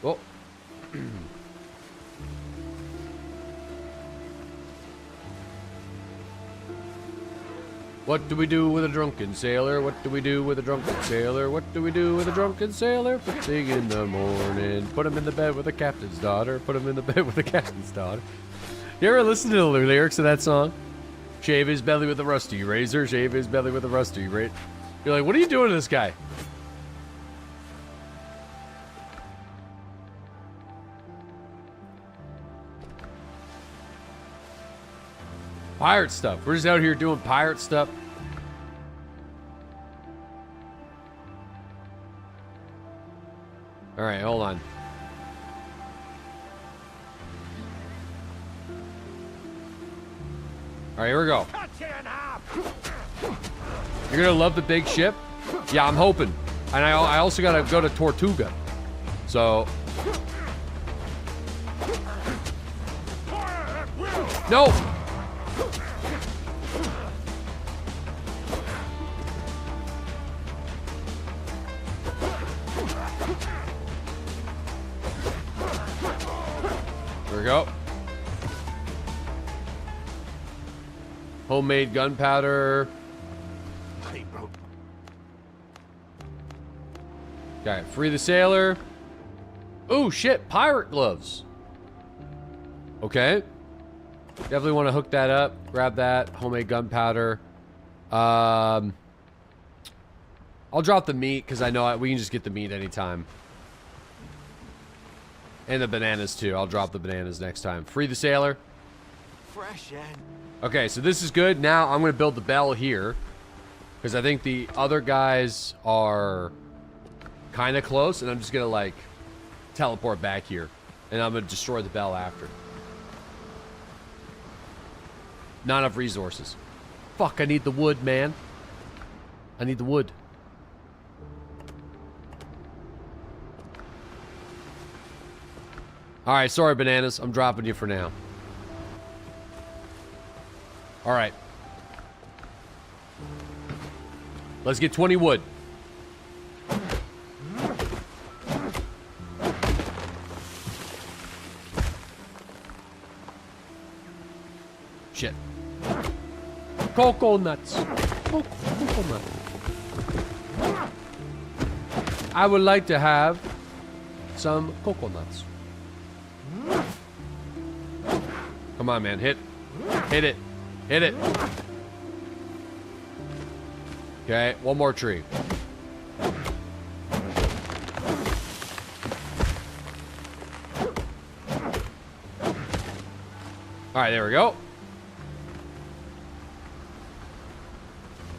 Oh. What do we do with a drunken sailor? What do we do with a drunken sailor? What do we do with a drunken sailor? First thing in the morning. Put him in the bed with the captain's daughter. Put him in the bed with the captain's daughter. You ever listen to the lyrics of that song? Shave his belly with a rusty razor. Shave his belly with a rusty razor. You're like, what are you doing to this guy? Pirate stuff. We're just out here doing pirate stuff. All right, hold on. All right, here we go. You're gonna love the big ship? Yeah, I'm hoping. And I also gotta go to Tortuga. So. No! There we go. Homemade gunpowder. Hey, bro. Okay, free the sailor. Oh shit, pirate gloves. Okay. Definitely want to hook that up. Grab that. Homemade gunpowder. I'll drop the meat because I know we can just get the meat anytime. And the bananas too. I'll drop the bananas next time. Free the sailor. Fresh air. Okay, so this is good. Now I'm going to build the bell here. Because I think the other guys are kind of close. And I'm just going to like teleport back here. And I'm going to destroy the bell after. Not enough resources. Fuck, I need the wood, man. I need the wood. Alright, sorry, bananas. I'm dropping you for now. Alright. Let's get 20 wood. Shit. Coconuts. Coconut. I would like to have some coconuts. Come on, man. Hit. Hit it. Hit it. Okay, one more tree. Alright, there we go.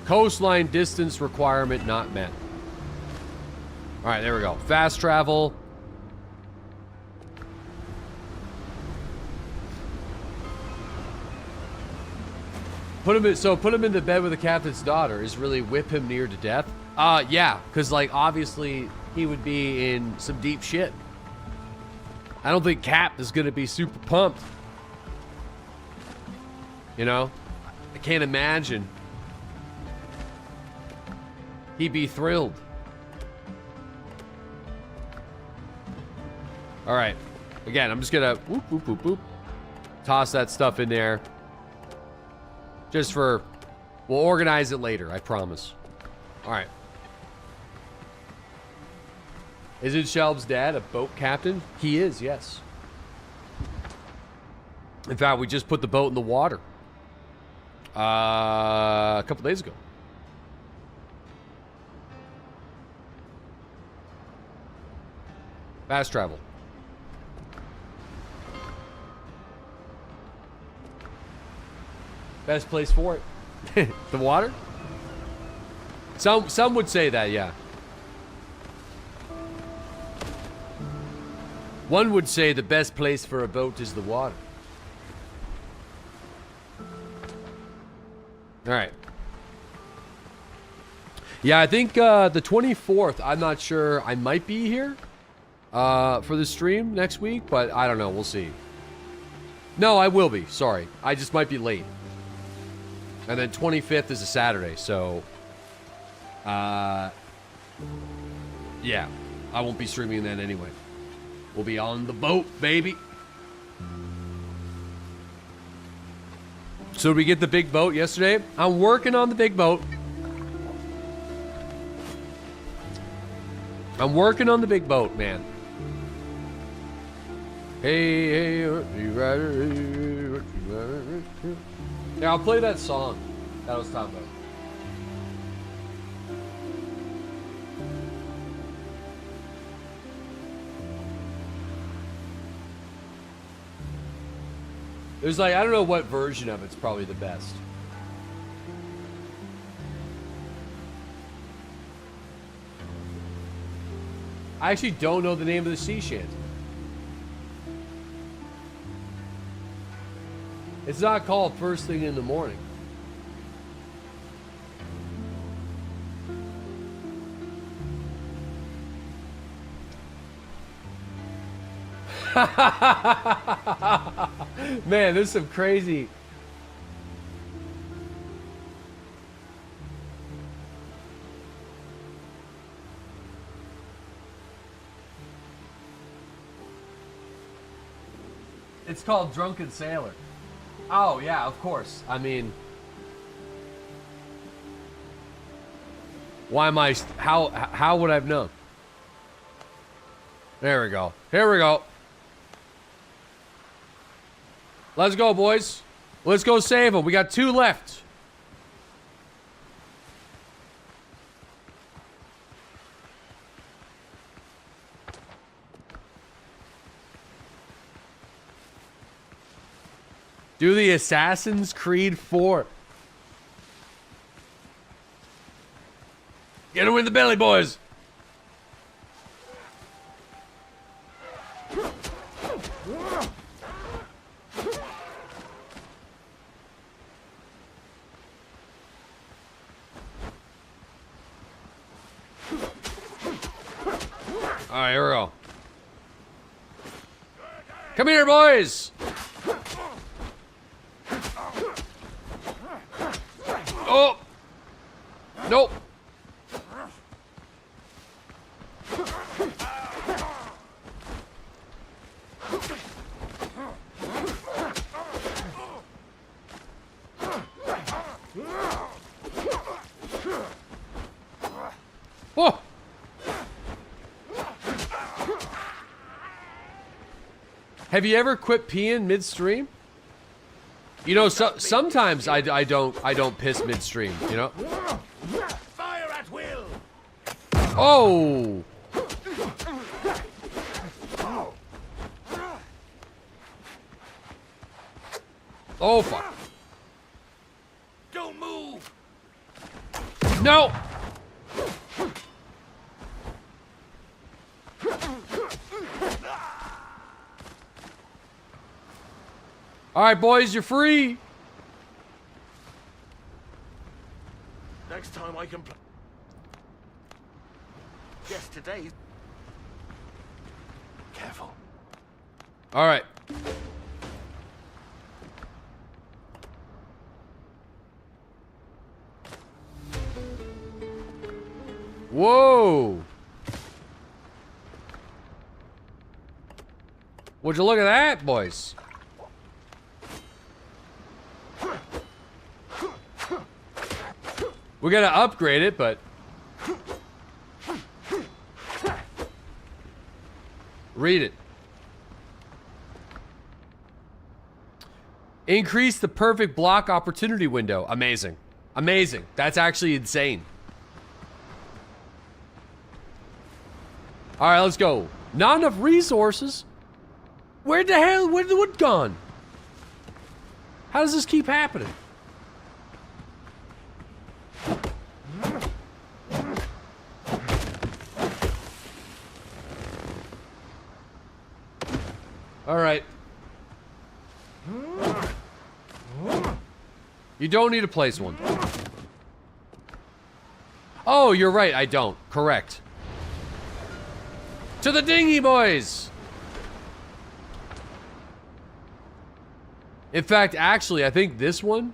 Coastline distance requirement not met. Alright, there we go. Fast travel. Put him in the bed with the captain's daughter is really whip him near to death. Yeah, because like obviously he would be in some deep shit. I don't think Cap is gonna be super pumped. You know? I can't imagine. He'd be thrilled. Alright. Again, I'm just gonna whoop, whoop, whoop, whoop. Toss that stuff in there. Just for... We'll organize it later, I promise. Alright. Isn't Shelb's dad a boat captain? He is, yes. In fact, we just put the boat in the water. A couple days ago. Fast travel. Best place for it. The water? Some would say that, yeah. One would say the best place for a boat is the water. Alright. Yeah, I think the 24th, I'm not sure. I might be here for the stream next week, but I don't know. We'll see. No, I will be. Sorry. I just might be late. And then 25th is a Saturday, so... yeah. I won't be streaming then anyway. We'll be on the boat, baby. So did we get the big boat yesterday? I'm working on the big boat. I'm working on the big boat, man. Hey, hey, you rider. Yeah, I'll play that song that I was talking about. There's like, I don't know what version of it's probably the best. I actually don't know the name of the sea shanty. It's not called First Thing in the Morning. Man, there's some crazy. It's called Drunken Sailor. Oh, yeah, of course. I mean, why am I... How would I have known? There we go. Here we go. Let's go, boys. Let's go save them. We got 2 left. Do the Assassin's Creed 4. Get him in the belly, boys. All right, here we go. Come here, boys. Oh! Nope. Oh! Have you ever quit peeing midstream? You know, sometimes I don't piss midstream, you know? Fire at will! Oh! Oh, fuck. Don't move! No! All right, boys, you're free. Next time I can play. Yes, today. Careful. All right. Whoa. Would you look at that, boys? We're gonna upgrade it, but read it. Increase the perfect block opportunity window. Amazing. Amazing. That's actually insane. All right, let's go. Not enough resources. Where'd the wood gone? How does this keep happening? All right. You don't need to place one. Oh, you're right, I don't. Correct. To the dinghy, boys! In fact, actually, I think this one...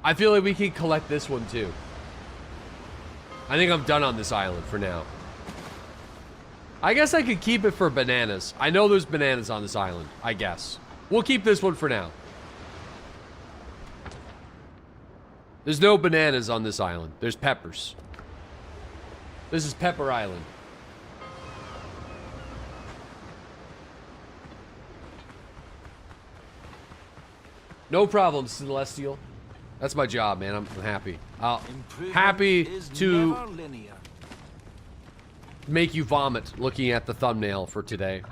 I feel like we can collect this one, too. I think I'm done on this island for now. I guess I could keep it for bananas. I know there's bananas on this island, I guess. We'll keep this one for now. There's no bananas on this island. There's peppers. This is Pepper Island. No problem, Celestial. That's my job, man. I'm happy. Happy to make you vomit looking at the thumbnail for today.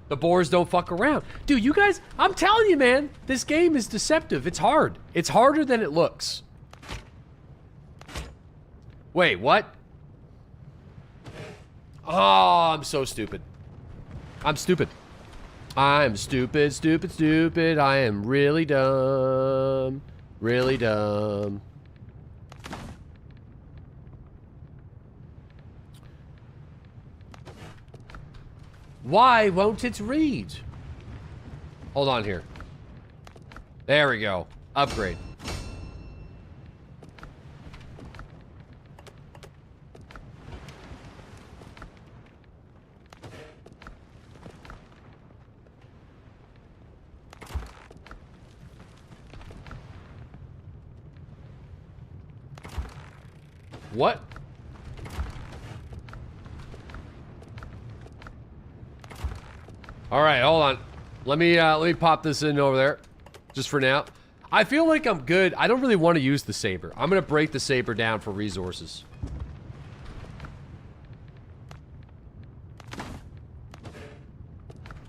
The boars don't fuck around. Dude, you guys, I'm telling you, man, this game is deceptive. It's hard. It's harder than it looks. Wait, what? Oh, I'm so stupid. I'm stupid. I'm stupid, stupid, stupid. I am really dumb. Really dumb. Why won't it read? Hold on here. There we go. Upgrade. What? All right, hold on. Let me pop this in over there, just for now. I feel like I'm good. I don't really want to use the saber. I'm gonna break the saber down for resources.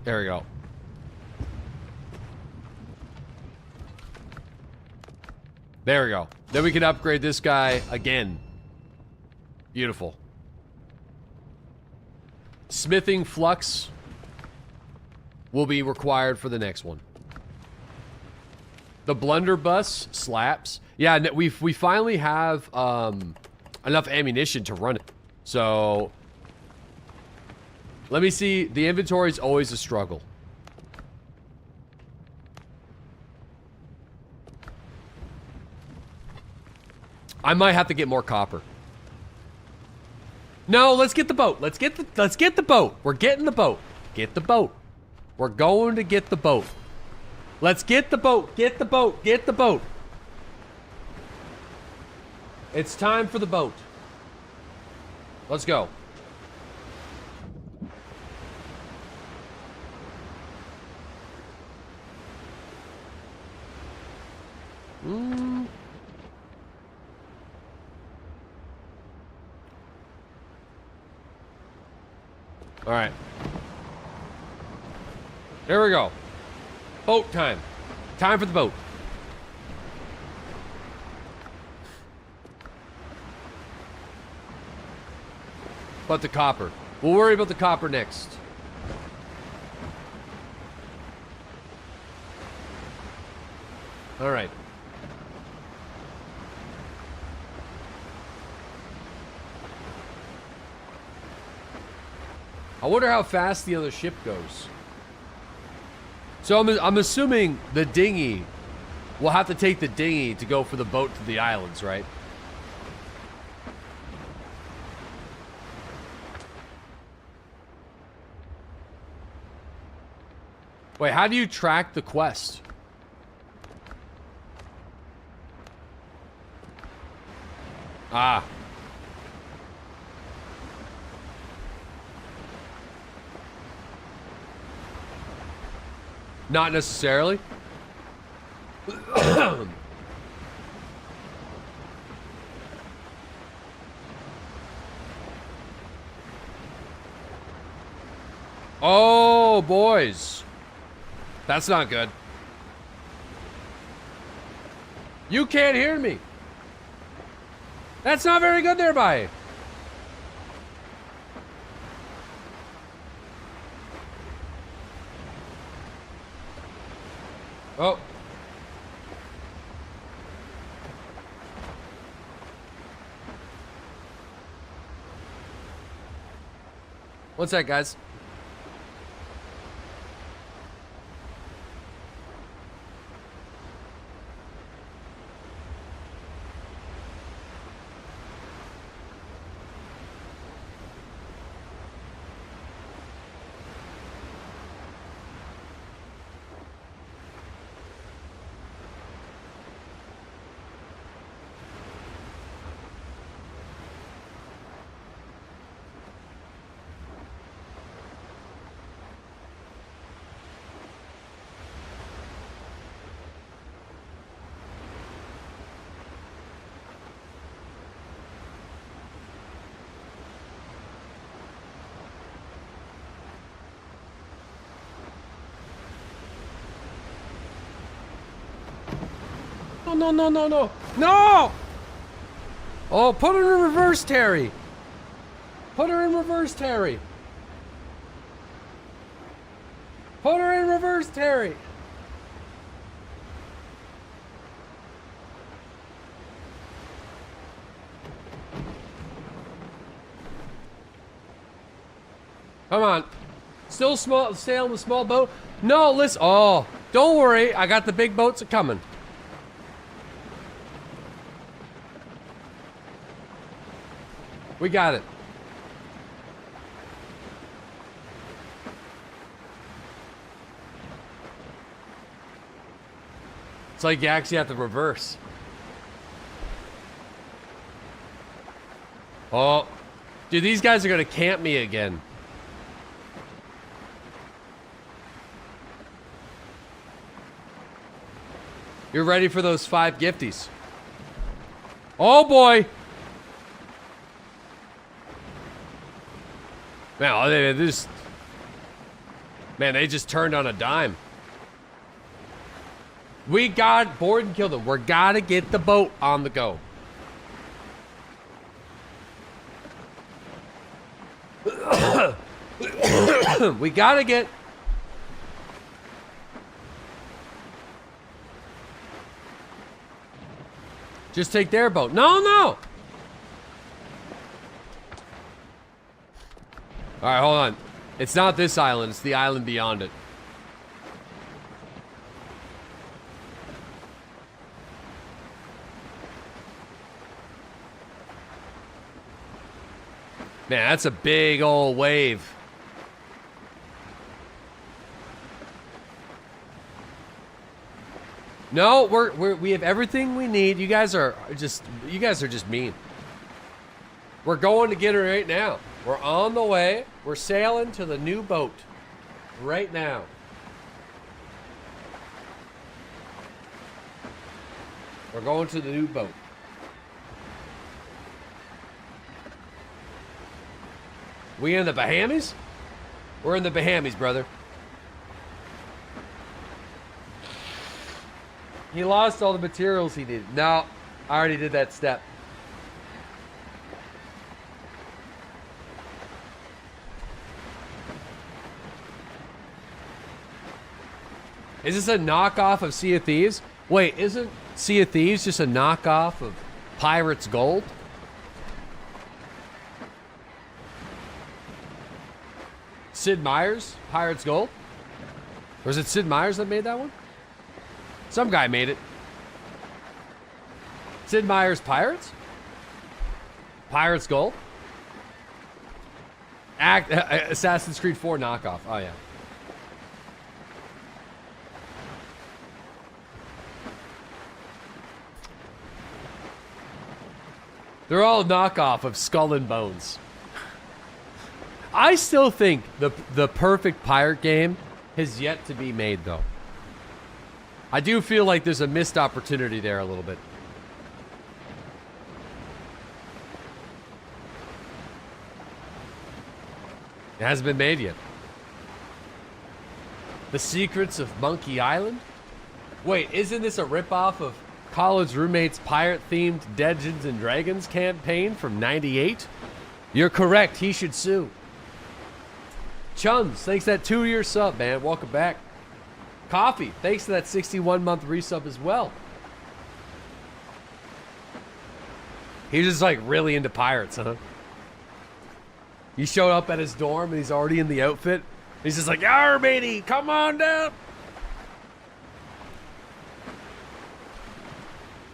There we go. There we go. Then we can upgrade this guy again. Beautiful. Smithing flux will be required for the next one. The blunderbuss slaps. Yeah, we finally have enough ammunition to run it. So let me see. The inventory is always a struggle. I might have to get more copper. No, let's get the boat. Let's get the boat. We're getting the boat. Get the boat. We're going to get the boat. Let's get the boat. Get the boat. Get the boat. It's time for the boat. Let's go. All right. There we go. Boat time. Time for the boat. But the copper. We'll worry about the copper next. All right. I wonder how fast the other ship goes. So I'm assuming the dinghy, we'll have to take the dinghy to go for the boat to the islands, right? Wait, how do you track the quest? Ah. Not necessarily. Oh, boys. That's not good. You can't hear me. That's not very good there, bye. Oh. What's that, guys? No, no, no, no. No! Oh, put her in reverse, Terry. Put her in reverse, Terry. Put her in reverse, Terry. Come on. Still small, sailing the small boat? No, listen. Oh, don't worry. I got the big boats coming. We got it. It's like you actually have to reverse. Oh, dude, these guys are gonna camp me again. You're ready for those 5 gifties. Oh boy. Man, they just turned on a dime. We got board and killed them. We're gotta get the boat on the go. We gotta get. Just take their boat. No, no. All right, hold on. It's not this island. It's the island beyond it. Man, that's a big old wave. No, we have everything we need. You guys are just mean. We're going to get her right now. We're on the way. We're sailing to the new boat right now. We're going to the new boat. We in the Bahamas? We're in the Bahamas, brother. He lost all the materials he needed. No, I already did that step. Is this a knockoff of Sea of Thieves? Wait, isn't Sea of Thieves just a knockoff of Pirate's Gold? Sid Meier's Pirate's Gold? Or is it Sid Meier's that made that one? Some guy made it. Sid Meier's Pirates? Pirate's Gold? Assassin's Creed 4 knockoff. Oh, yeah. They're all knockoff of Skull and Bones. I still think the perfect pirate game has yet to be made, though. I do feel like there's a missed opportunity there a little bit. It hasn't been made yet. The Secrets of Monkey Island? Wait, isn't this a ripoff of college roommates pirate-themed Dungeons and Dragons campaign from '98? You're correct. He should sue. Chuns, thanks for that 2-year sub, man. Welcome back. Coffee, thanks for that 61-month resub as well. He's just like really into pirates, huh? You showed up at his dorm and he's already in the outfit. He's just like, "Arr, matey, come on down."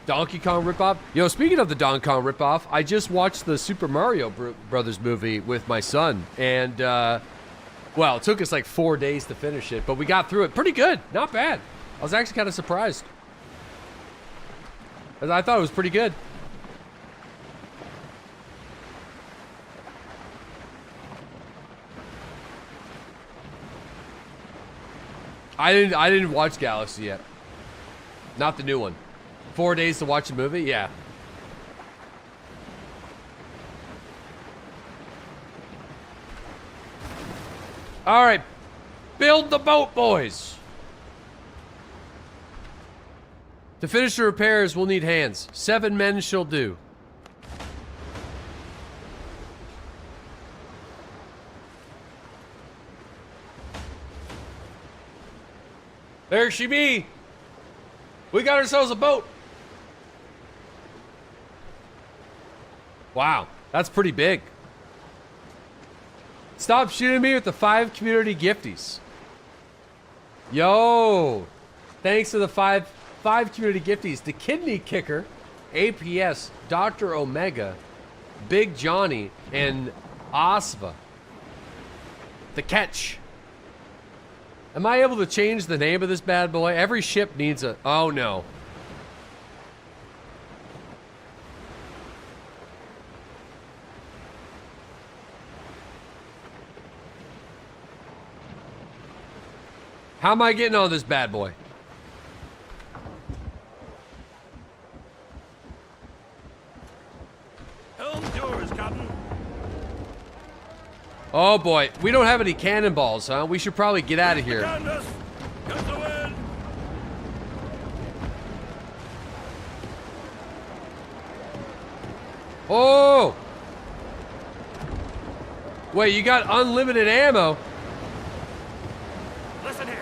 Donkey Kong ripoff? Yo, speaking of the Donkey Kong ripoff, I just watched the Super Mario Brothers movie with my son, and well, it took us like 4 days to finish it, but we got through it pretty good. Not bad. I was actually kind of surprised. I thought it was pretty good. I didn't watch Galaxy yet. Not the new one. 4 days to watch the movie? Yeah. All right. Build the boat, boys. To finish the repairs, we'll need hands. 7 men shall do. There she be. We got ourselves a boat. Wow, that's pretty big. Stop shooting me with the 5 community gifties. Yo, thanks to the five community gifties. The Kidney Kicker, APS, Dr. Omega, Big Johnny, and Asva. The Catch. Am I able to change the name of this bad boy? Every ship needs a... Oh, no. How am I getting on this bad boy? Helm's yours, Captain. Oh boy, we don't have any cannonballs, huh? We should probably get out of here. Canvas. Get the wind. Oh! Wait, you got unlimited ammo? Listen here.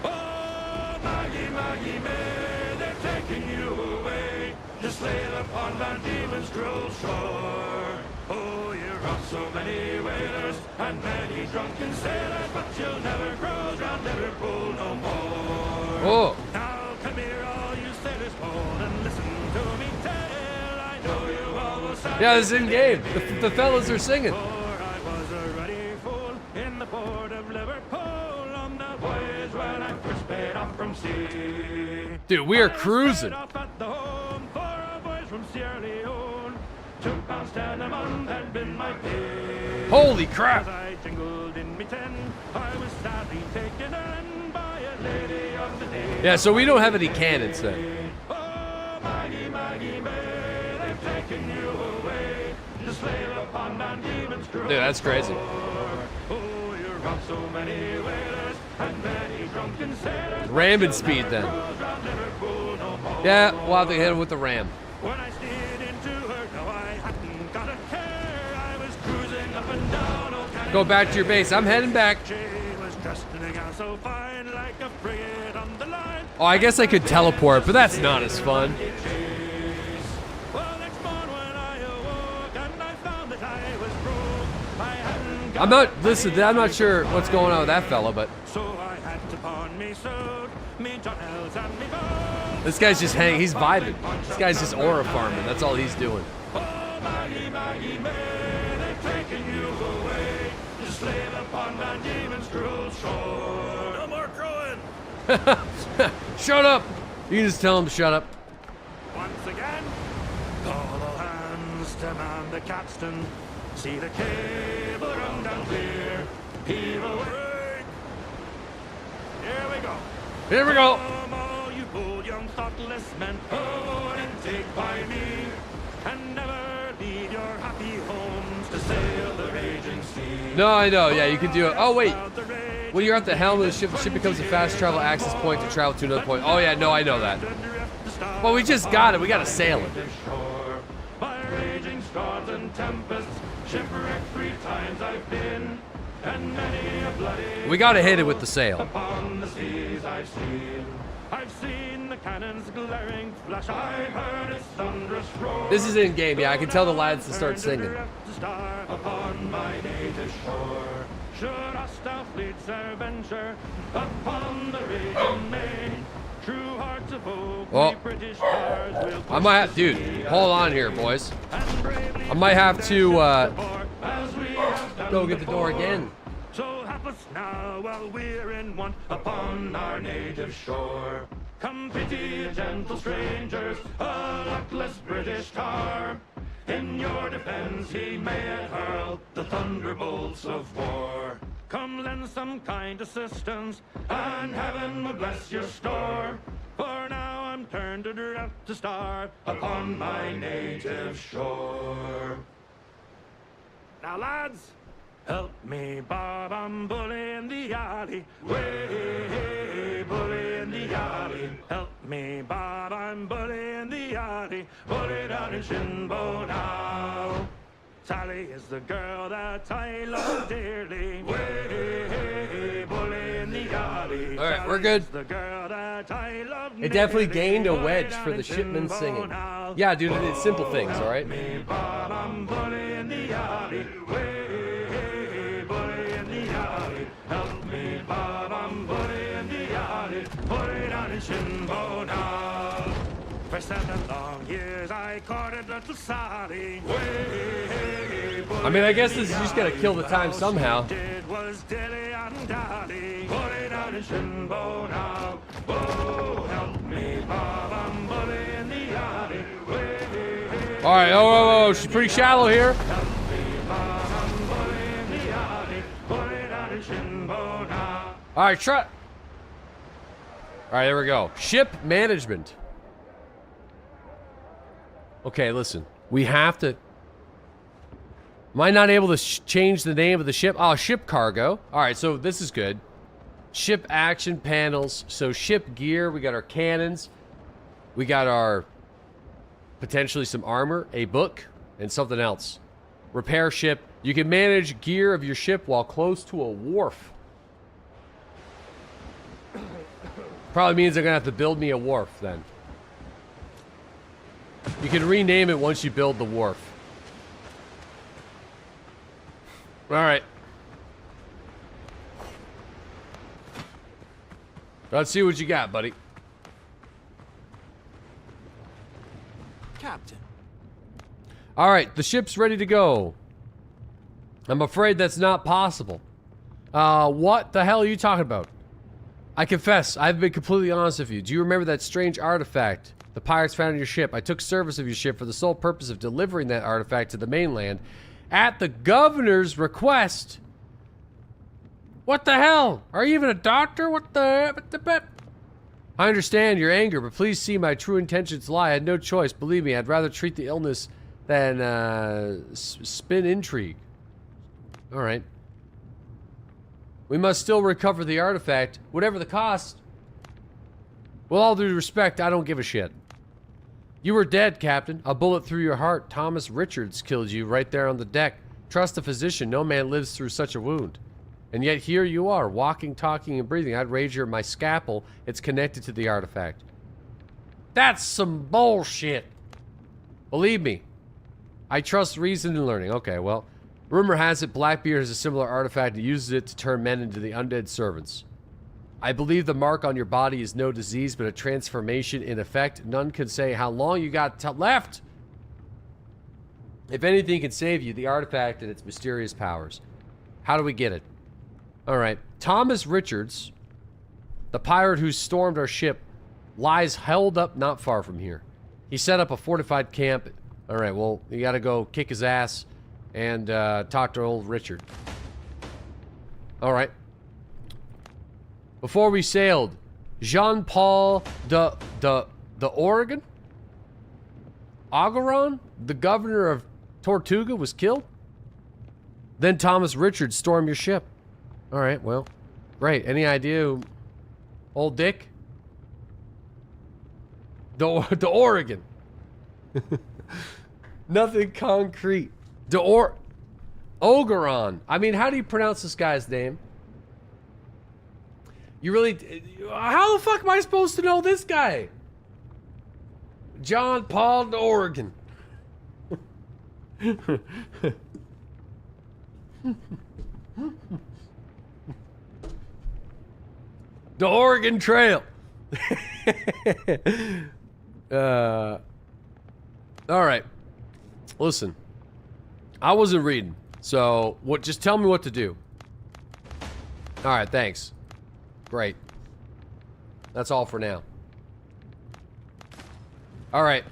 Oh, Maggie, Maggie, May, they're taking you away. Just sail upon Van Diemen's cruel shore. Oh, you're off so many whalers and many drunken sailors, but you'll never cruise round Liverpool no more. Oh. Now come here, all you sailors, hold and listen to me tell. I know you all will sigh. Yeah, this is in game. The fellas are singing. For I was a ruddy fool in the port of Liverpool on the voyage when I first paid off from sea. Dude, we are cruising. Off at the home for a voyage from Sierra Leone. £2.10 a month had been my pay. Holy As crap. I jingled in me ten, I was sadly taken in by a lady of the day. Yeah, so we don't have any cannons then. Oh, Maggie, Maggie, May, they've taken you away to sail upon Van Diemen's cruel Dude, that's crazy. Oh, you're off so many whalers and many drunken sailors. Ramming speed then. Yeah, we'll have to hit him with the ram. When I steered into her, no, I hadn't got a care. I was cruising up and down Old Cannon Go back to your base. I'm heading back. She was dressed in a gown so fine, like a frigate on the line. Oh, I guess I could teleport, but that's not as fun. Well, next morning when I awoke and I found that I was broke, I hadn't got I'm not, listen, I'm not sure what's going on with that fella, but so I had to pawn me sword, me Johnels and me bow. this guy's just hanging, he's vibing. This guy's just aura farming, that's all he's doing. Oh, Maggie, Maggie, May, they've taken you away to slave upon Van Diemen's cruel shore. No more crowing. Shut up! You can just tell him to shut up. Once again, call all hands to man the capstan. See the cable run down clear. Heave away. Here we go. Here we go. Come all you bold young thoughtless men, oh, and take by me, and never leave your happy homes to sail the raging sea. No, I know, yeah, you can do it. Oh, wait. When you're at the helm of the ship becomes a fast travel access point to travel to another point. Oh, yeah, no, I know that. Well, we just got it. We got to sail it. By raging storms and tempests, shipwrecked 3 times I've been, and many a bloody We got to hit it with the sail. upon the seas I've seen the cannons glaring flash, I've heard its thunderous roar. This is in game, yeah. I can tell the lads to start singing. Star upon my native shore. Should hostile fleets e'er venture upon the raging main, true hearts of oak, Oh. we British stars will I might have, dude, hold on here, boys. I might have to go get the door again. So help us now while we're in want upon our native shore. Come pity gentle strangers, a luckless British tar. In your defense he may hurl the thunderbolts of war. Come lend some kind assistance, and heaven will bless your store. For now I'm turned adrift to starve upon my native shore. Now lads, help me, Bob, I'm bully in the alley. Way, bully in the alley. Help me, Bob, I'm bully in the alley. Bully down in Shinbo now. Sally is the girl that I love dearly. Way, bully in the alley. All right, we're good. The girl that I love It definitely dearly. gained a Bully wedge down for in the shipmen Shinbo singing. now. Yeah, dude, it's simple things, all right? Me, Bob, I'm bully in the alley. Way, and shinbone now. For 7 long years I courted little Sally. I mean, I guess this is just gonna kill the time somehow. Did was dilly and dally. Bully down in shinbone now. Oh, help me, Bob, I'm bully in the alley. All right, oh, she's pretty shallow here. Help me, Bob, I'm bully in the alley. Bully down in shinbone now. All right, All right, there we go. Ship management. Okay, listen. We have to... Am I not able to change the name of the ship? Oh, ship cargo. All right, so this is good. Ship action panels. So ship gear. We got our cannons. We got our... potentially some armor, a book, and something else. Repair ship. You can manage gear of your ship while close to a wharf. Probably means they're gonna have to build me a wharf then. You can rename it once you build the wharf. Alright. Let's see what you got, buddy. Captain. Alright, the ship's ready to go. I'm afraid that's not possible. What the hell are you talking about? I confess, I've been completely honest with you. Do you remember that strange artifact the pirates found in your ship? I took service of your ship for the sole purpose of delivering that artifact to the mainland at the governor's request. What the hell? Are you even a doctor? What the... I understand your anger, but please see my true intentions lie. I had no choice. Believe me, I'd rather treat the illness than spin intrigue. All right. We must still recover the artifact, whatever the cost. With all due respect, I don't give a shit. You were dead, Captain. A bullet through your heart. Thomas Richards killed you right there on the deck. Trust the physician. No man lives through such a wound. And yet here you are, walking, talking, and breathing. I'd wager my scalpel it's connected to the artifact. That's some bullshit. Believe me. I trust reason and learning. Okay, well, rumor has it Blackbeard has a similar artifact and uses it to turn men into the undead servants. I believe the mark on your body is no disease, but a transformation in effect. None can say how long you got left. If anything can save you, the artifact and its mysterious powers. How do we get it? All right. Thomas Richards, the pirate who stormed our ship, lies held up not far from here. He set up a fortified camp. All right, well, you got to go kick his ass and talk to old Richard. All right. Before we sailed, Jean-Paul de Oregon? Augeron, the governor of Tortuga, was killed? Then Thomas Richards stormed your ship. All right, well, great. Any idea who old Dick? De Oregon. Nothing concrete. Ogeron. I mean, how do you pronounce this guy's name? You really... How the fuck am I supposed to know this guy? John Paul de Oregon. The Oregon Trail. All right. Listen. I wasn't reading. So, just tell me what to do. All right, thanks. Great. That's all for now. All right.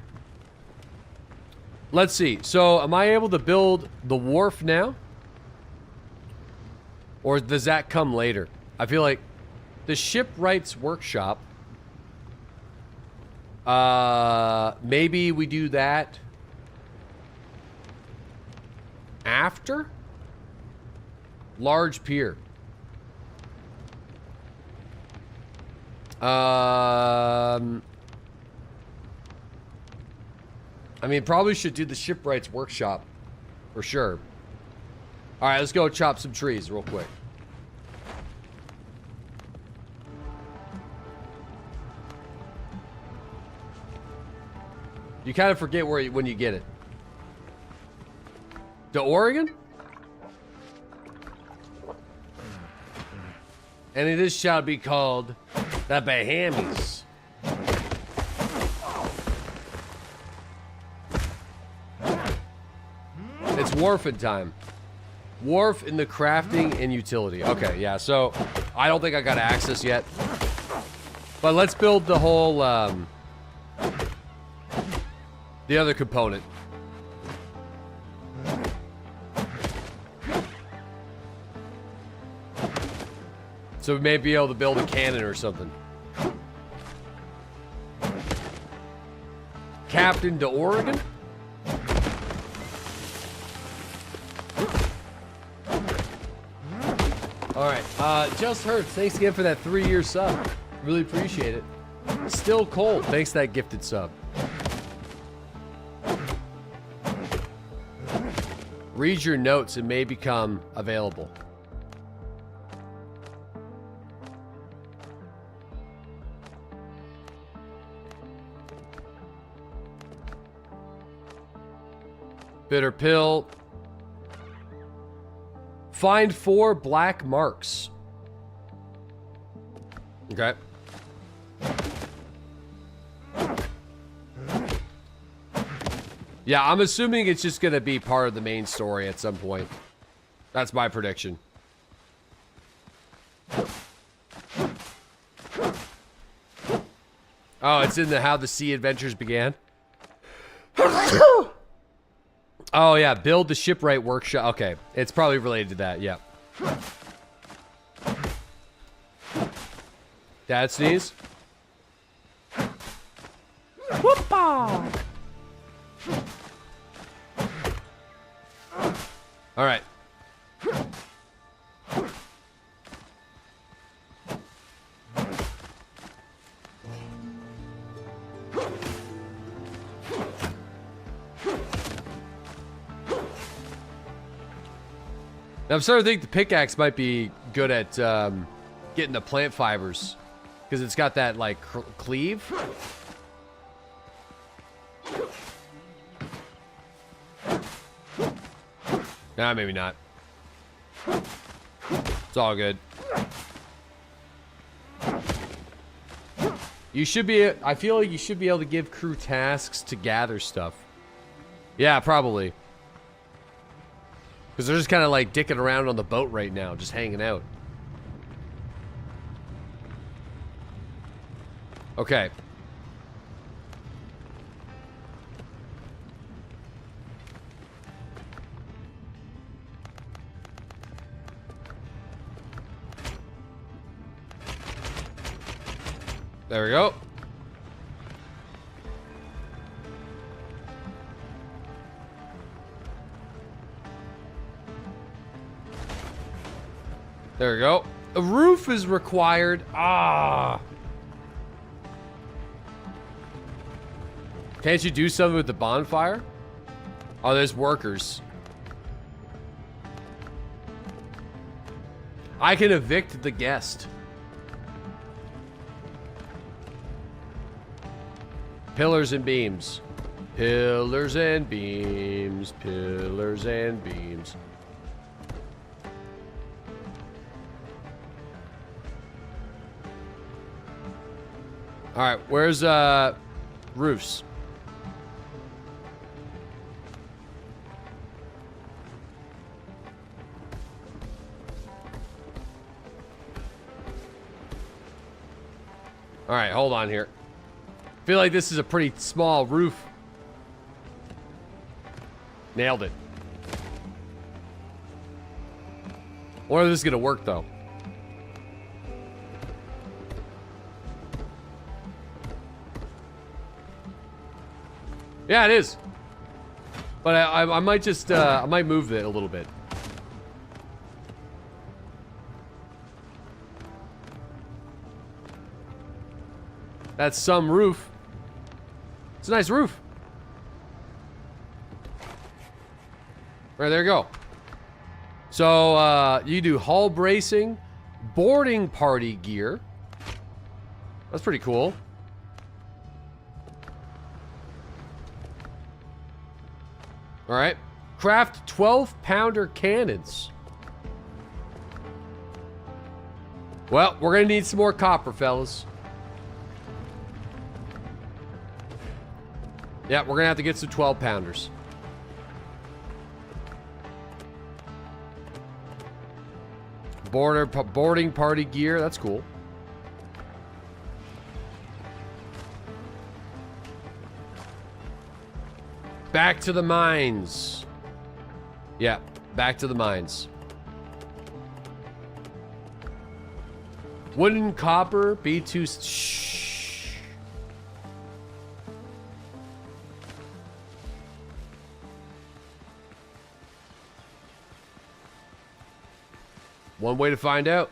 Let's see. So, am I able to build the wharf now? Or does that come later? I feel like the shipwright's workshop. Maybe we do that after large pier. I mean, probably should do the shipwright's workshop for sure. All right, let's go chop some trees real quick. You kind of forget when you get it. To Oregon? And it shall be called the Bahamas. Wharfing time. Wharf in the crafting and utility. Okay, yeah, so I don't think I got access yet. But let's build the whole, the other component. So we may be able to build a cannon or something. Captain to Oregon? Alright, Just Hurts, thanks again for that 3-year sub. Really appreciate it. Still Cold, thanks for that gifted sub. Read your notes, it may become available. Bitter Pill. Find 4 black marks. Okay. Yeah, I'm assuming it's just gonna be part of the main story at some point. That's my prediction. Oh, it's in the How the Sea Adventures Began. Oh yeah, build the shipwright workshop. Okay, it's probably related to that. Yeah. Dad sneeze. Whoopah! All right. Now, I'm starting to think the pickaxe might be good at getting the plant fibers. Because it's got that, like, cleave. Nah, maybe not. It's all good. You should be... I feel like you should be able to give crew tasks to gather stuff. Yeah, probably. Because they're just kind of like dicking around on the boat right now, just hanging out. Okay. There we go. There we go. A roof is required. Ah. Can't you do something with the bonfire? Oh, there's workers. I can evict the guest. Pillars and beams. Pillars and beams. Pillars and beams. All right, where's roofs? All right, hold on here. I feel like this is a pretty small roof. Nailed it. Wonder if this is gonna work though. Yeah, it is. But I might just, I might move it a little bit. That's some roof. It's a nice roof. Right, there you go. So, you do hull bracing, boarding party gear. That's pretty cool. All right. Craft 12-pounder cannons. Well, we're going to need some more copper, fellas. Yeah, we're going to have to get some 12-pounders. Boarding party gear. That's cool. Back to the mines. Yeah, back to the mines. Wooden copper, B2... Shh. One way to find out.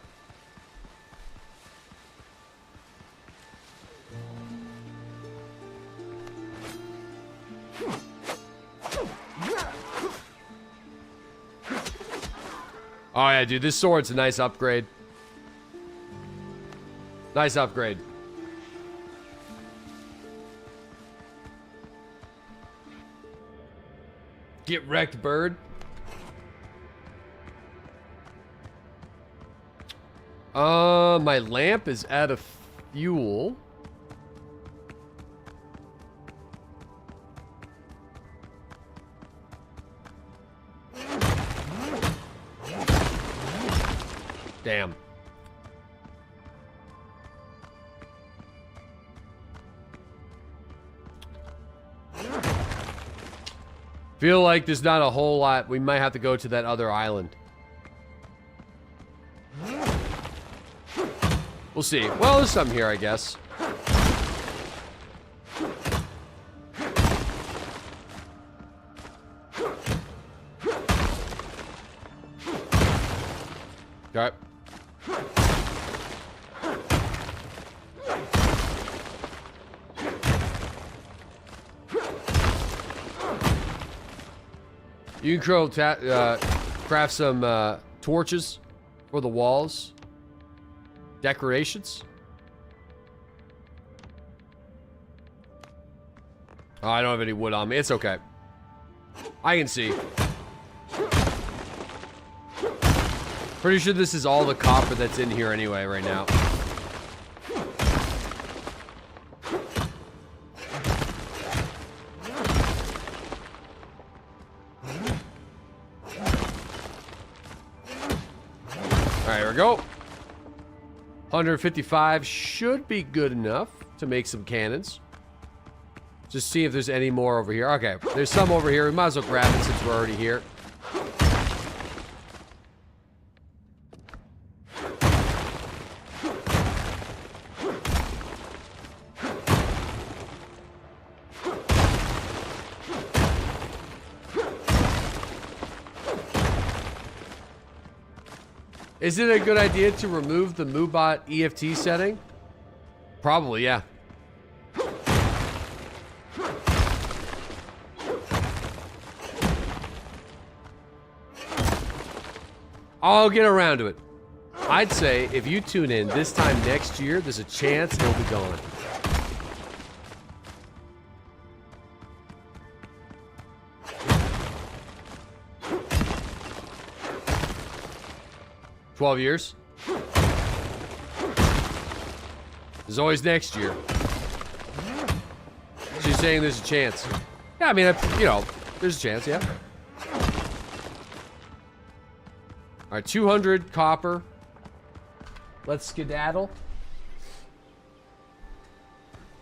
Oh yeah, dude, this sword's a nice upgrade. Nice upgrade. Get wrecked, bird. My lamp is out of fuel. Damn. Feel like there's not a whole lot. We might have to go to that other island. We'll see. Well, there's some here, I guess. Okay. You can craft some torches for the walls. Decorations. Oh, I don't have any wood on me. It's okay. I can see. Pretty sure this is all the copper that's in here anyway right now. Alright, here we go. 155 should be good enough to make some cannons. Just see if there's any more over here. Okay, there's some over here. We might as well grab it since we're already here. Is it a good idea to remove the MooBot EFT setting? Probably, yeah. I'll get around to it. I'd say if you tune in this time next year, there's a chance it'll be gone. $12 years. There's always next year. She's saying there's a chance. Yeah, I mean, you know, there's a chance, yeah. All right, 200 copper. Let's skedaddle.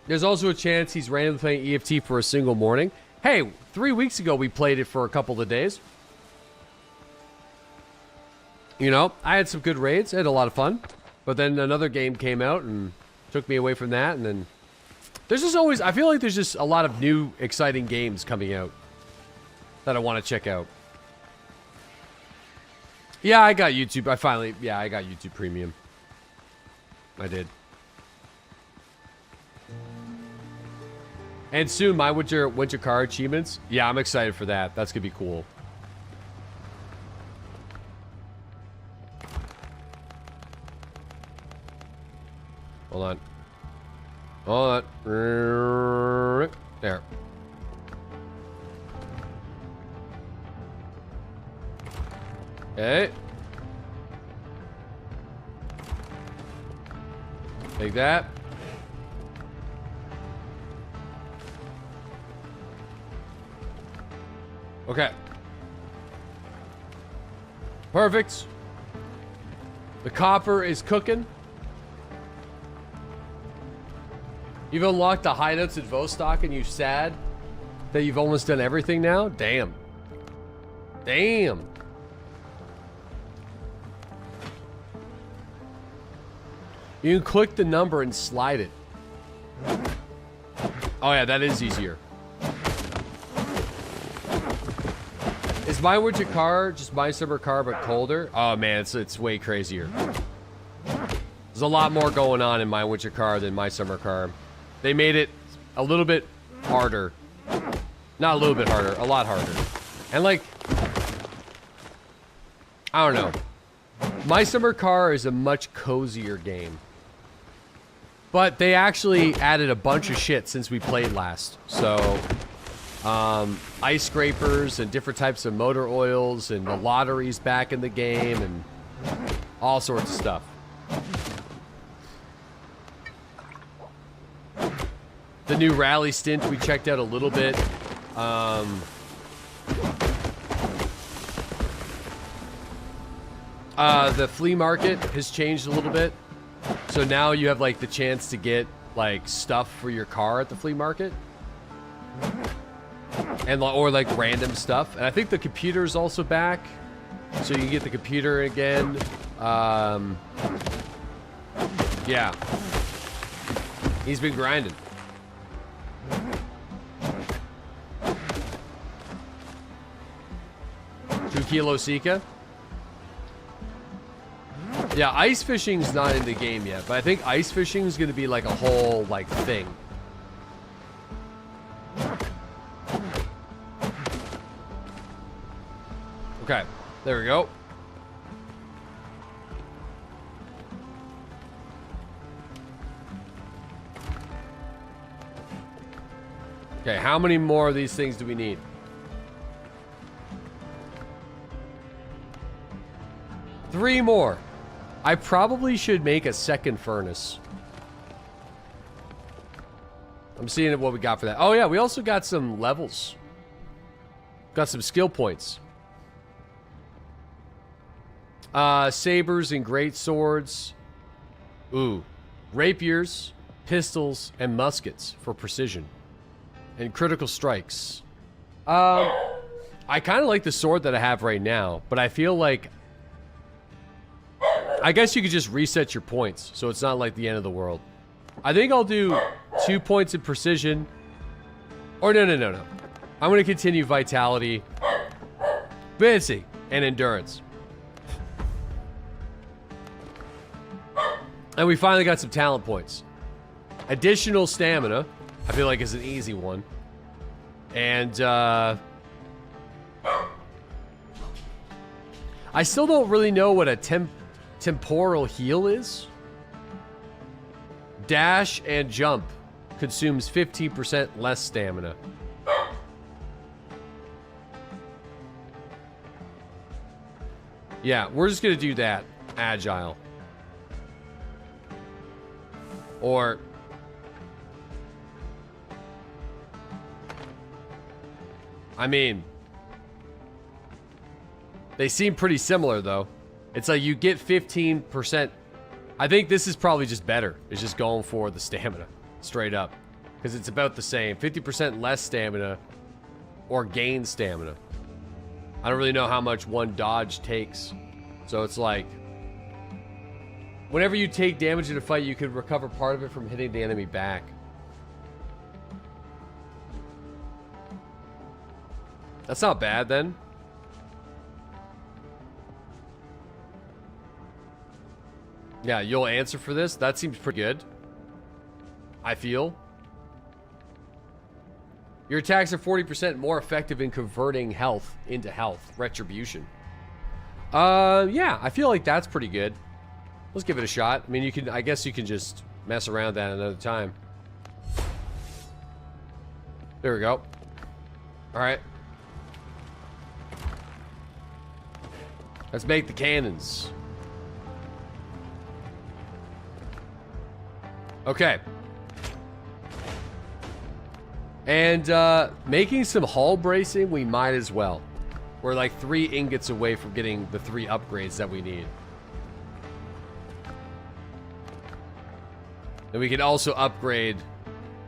There's also a chance he's randomly playing EFT for a single morning. Hey, 3 weeks ago we played it for a couple of days. You know, I had some good raids. I had a lot of fun. But then another game came out and took me away from that. And then there's just always, I feel like there's just a lot of new, exciting games coming out that I want to check out. Yeah, I got YouTube. I got YouTube Premium. I did. And soon, my winter car achievements. Yeah, I'm excited for that. That's going to be cool. Hold on. Hold on. There. Okay. Take that. Okay. Perfect. The copper is cooking. You've unlocked the hideouts at Vostok and you're sad that you've almost done everything now? Damn. Damn. You can click the number and slide it. Oh yeah, that is easier. Is my winter car just my summer car but colder? Oh man, it's way crazier. There's a lot more going on in my winter car than my summer car. They made it a little bit harder. Not a little bit harder, a lot harder. And like, I don't know. My summer car is a much cozier game. But they actually added a bunch of shit since we played last. So, ice scrapers and different types of motor oils and the lottery's back in the game and all sorts of stuff. The new rally stint we checked out a little bit. The flea market has changed a little bit. So now you have like the chance to get like stuff for your car at the flea market. And or like random stuff. And I think the computer's also back. So you can get the computer again. Yeah. He's been grinding. 2 kilo Sika. Yeah, ice fishing's not in the game yet, but I think ice fishing is going to be like a whole like thing. Okay, there we go. Okay, how many more of these things do we need? 3 more. I probably should make a second furnace. I'm seeing what we got for that. Oh yeah, we also got some levels. Got some skill points. Sabers and great swords. Ooh. Rapiers, pistols, and muskets for precision. And critical strikes. I kind of like the sword that I have right now, but I feel like I guess you could just reset your points, so it's not like the end of the world. I think I'll do 2 points in precision. Or no. I'm going to continue vitality, fancy, and endurance. And we finally got some talent points. Additional stamina, I feel like is an easy one. And, I still don't really know what a temporal heal is. Dash and jump consumes 15% less stamina. Yeah, we're just gonna do that. Agile. Or I mean, they seem pretty similar though. It's like you get 15%. I think this is probably just better. It's just going for the stamina. Straight up. Because it's about the same. 50% less stamina. Or gain stamina. I don't really know how much one dodge takes. So it's like, whenever you take damage in a fight, you could recover part of it from hitting the enemy back. That's not bad then. Yeah, you'll answer for this? That seems pretty good. I feel. Your attacks are 40% more effective in converting health into health. Retribution. Yeah, I feel like that's pretty good. Let's give it a shot. I mean, you can, I guess you can just mess around that another time. There we go. Alright. Let's make the cannons. Okay. And making some hull bracing, we might as well. We're like 3 ingots away from getting the 3 upgrades that we need. And we can also upgrade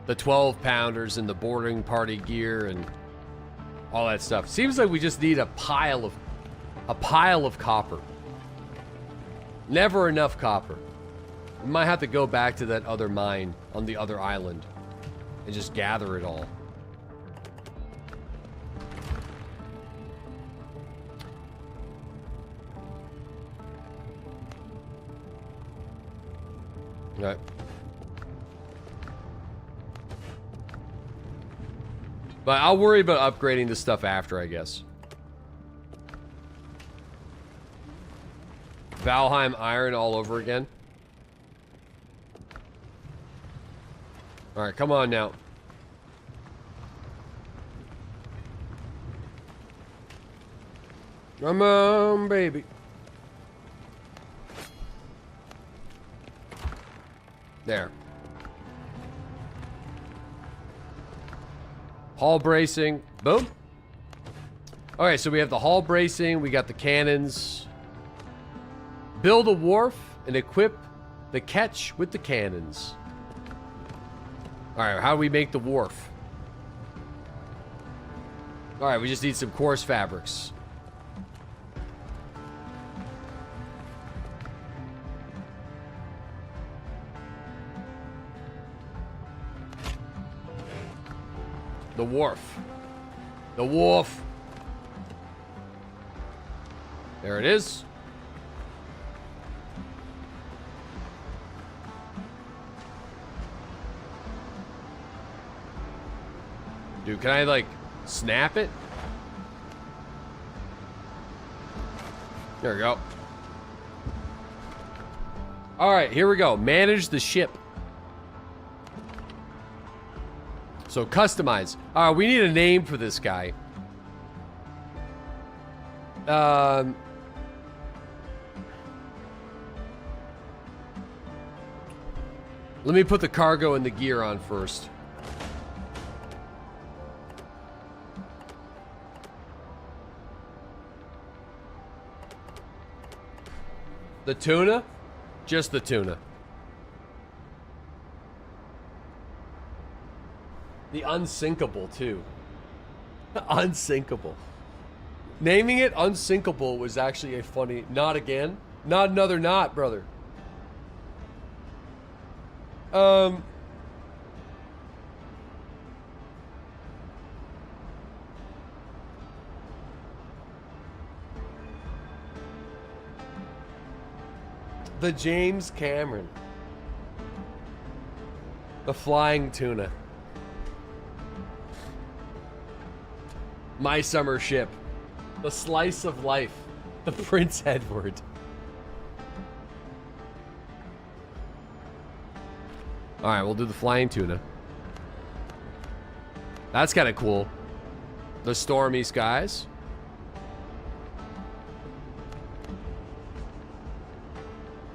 the 12-pounders and the boarding party gear and all that stuff. Seems like we just need a pile of copper. Never enough copper. We might have to go back to that other mine on the other island and just gather it all. Right. But I'll worry about upgrading this stuff after, I guess. Valheim iron all over again. Alright, come on now. Come on, baby. There. Hull bracing. Boom. Okay, so we have the hull bracing. We got the cannons. Build a wharf and equip the ketch with the cannons. Alright, how do we make the wharf? Alright, we just need some coarse fabrics. The wharf. The wharf. There it is. Dude, can I, like, snap it? There we go. Alright, here we go. Manage the ship. So, customize. Alright, we need a name for this guy. Let me put the cargo and the gear on first. The tuna? Just the tuna. The unsinkable, too. Unsinkable. Naming it unsinkable was actually a funny... Not again? Not another knot, brother. The James Cameron. The flying tuna. My summer ship. The slice of life. The Prince Edward. Alright, we'll do the flying tuna. That's kind of cool. The stormy skies.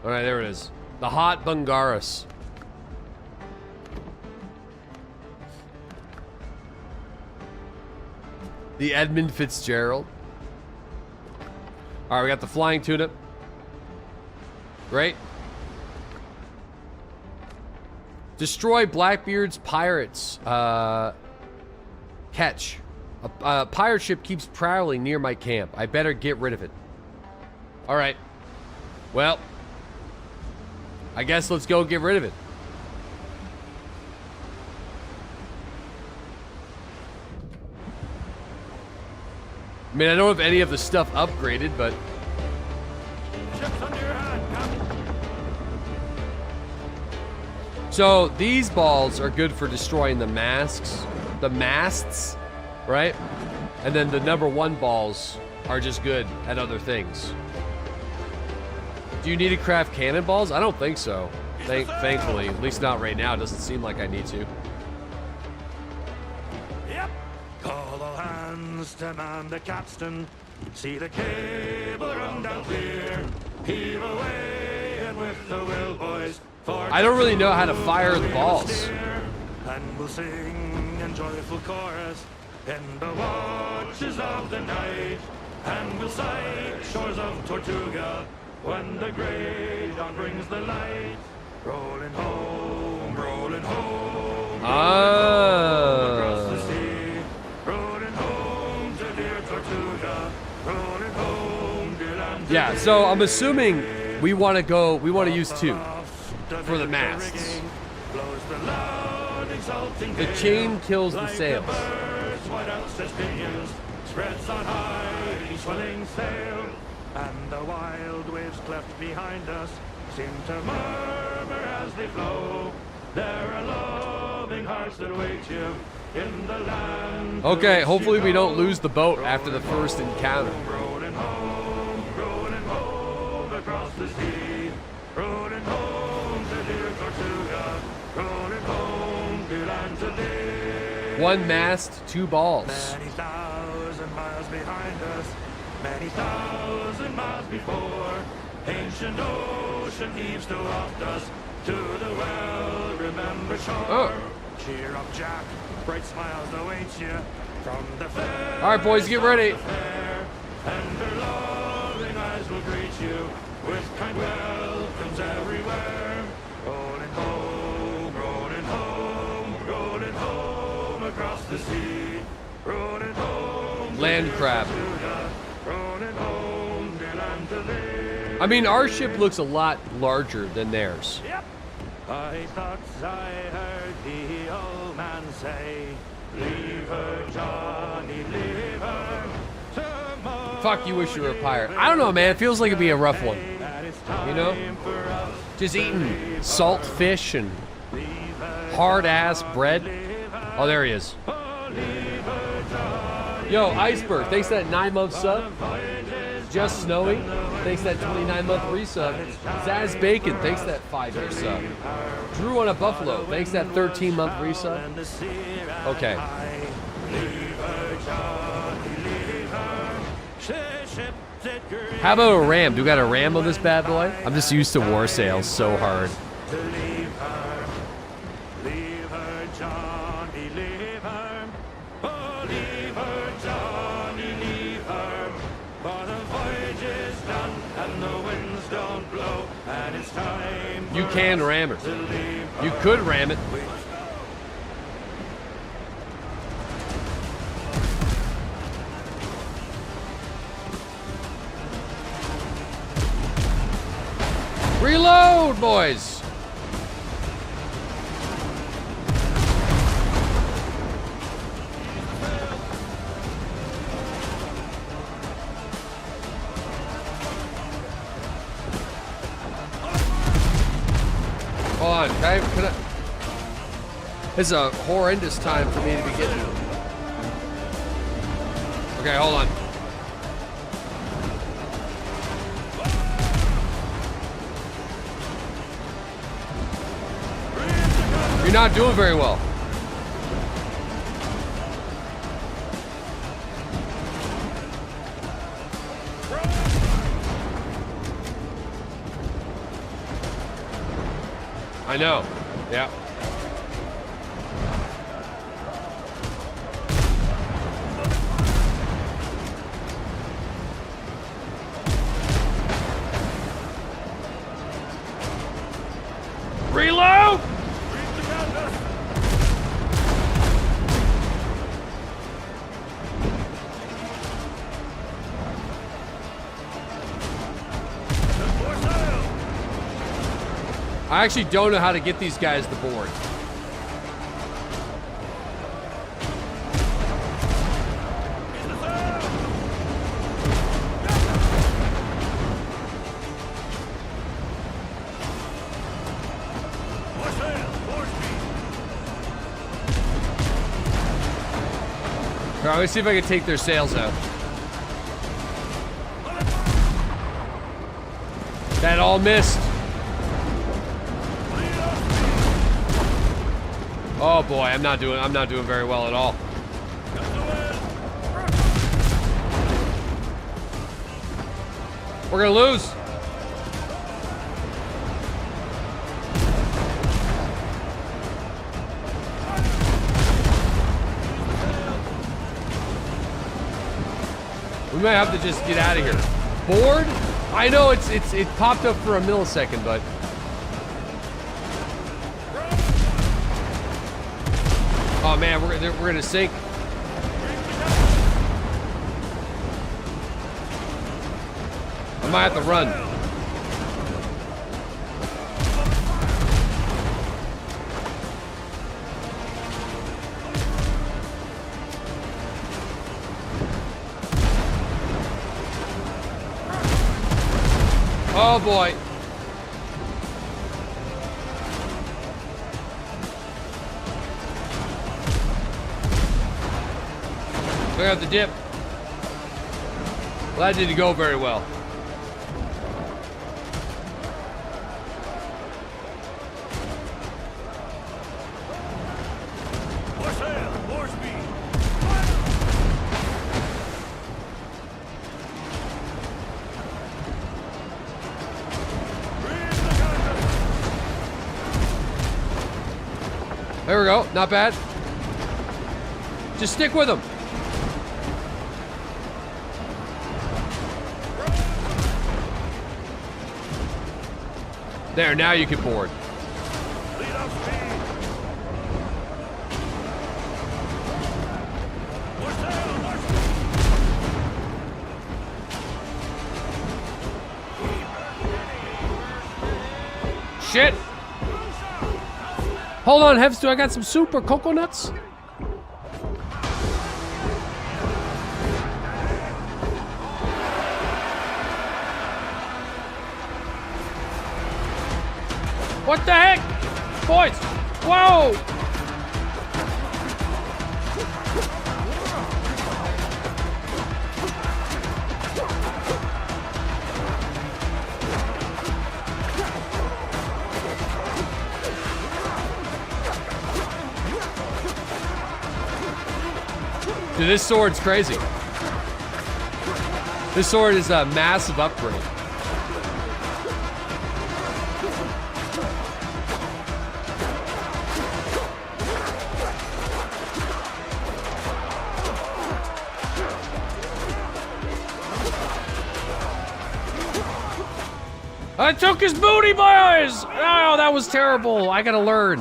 Alright, there it is. The hot Bungaris. The Edmund Fitzgerald. Alright, we got the flying tuna. Great. Destroy Blackbeard's pirates. Catch. A pirate ship keeps prowling near my camp. I better get rid of it. Alright. Well, I guess let's go get rid of it. I mean, I don't have any of the stuff upgraded, but... Ship's under your hand, Captain. So, these balls are good for destroying the masts, right? And then the #1 balls are just good at other things. Do you need to craft cannonballs? I don't think so. Thankfully, at least not right now. It doesn't seem like I need to. Yep. Call all hands to man the capstan. See the cable run down clear. Heave away and with the will, boys. For I don't really know how to fire the balls. And we'll sing in joyful chorus in the watches of the night. And we'll sight shores of Tortuga when the grey dawn brings the light. Rolling home rolling home, across the Ah. sea, rolling home to dear Tortuga, rolling home, dear land. Yeah, so I'm assuming we want to go, we want to use 2 for the masts. The chain kills the sails. What else as pinions spreads on high, swelling sail, and the wild waves cleft behind us seem to murmur as they flow. There are loving hearts that wait you in the land. Okay, hopefully we don't lose the boat after the first encounter. Rolling home across the sea, rolling home to dear Tortuga, rolling home to land today. 1 mast, 2 balls. Many thousand miles behind us, many thousand miles before, ancient ocean heaves to waft us to the well-remembered shore. Oh. Cheer up, Jack, bright smiles await you from the fair. All right, boys, get ready. Fair, and her loving eyes will greet you with kind welcomes everywhere. Rolling home, rolling home, rolling home across the sea, rolling home. Land crab. Rolling home, dear land to live. I mean, our ship looks a lot larger than theirs. Yep. I thought I heard the old man say, leave her, Johnny, leave her. Tomorrow Fuck, you wish you were a pirate. I don't know, man. It feels like it'd be a rough one. You know? Just eating salt fish and hard-ass bread. Oh, there he is. Yo, Iceberg, thanks for that 9-month sub. Just Snowy, thanks for that 29-month resub. Zaz Bacon, thanks for that 5-year sub. Drew on a Buffalo, thanks for that 13-month resub. Okay. How about a ram? Do we got a ram on this bad boy? I'm just used to war sails so hard. Leave her, Johnny, leave her. Oh, leave her, Johnny, leave her. For the voyage is done and the winds don't blow, and it's time. You can ram it. You could ram it. Reload, boys! Hold on, can I... This is a horrendous time for me to be getting... Okay, hold on. You're not doing very well. I know. Yeah. Reload! I actually don't know how to get these guys to board. All right, let's see if I can take their sails out. That all missed. Oh boy, I'm not doing very well at all. We're gonna lose. We might have to just get out of here. Board? I know it popped up for a millisecond, but Oh man, we're gonna sink. I might have to run. Oh boy. We got the dip. Well, that didn't go very well. More sail, more speed. There we go. Not bad. Just stick with them. There, now you can board. Lead up speed. More sail, more speed. Shit! Hold on, Heaves, do I got some soup or coconuts? What the heck? Boys! Whoa! Dude, this sword's crazy. This sword is a massive upgrade. I took his booty, boys! Oh, that was terrible. I gotta learn.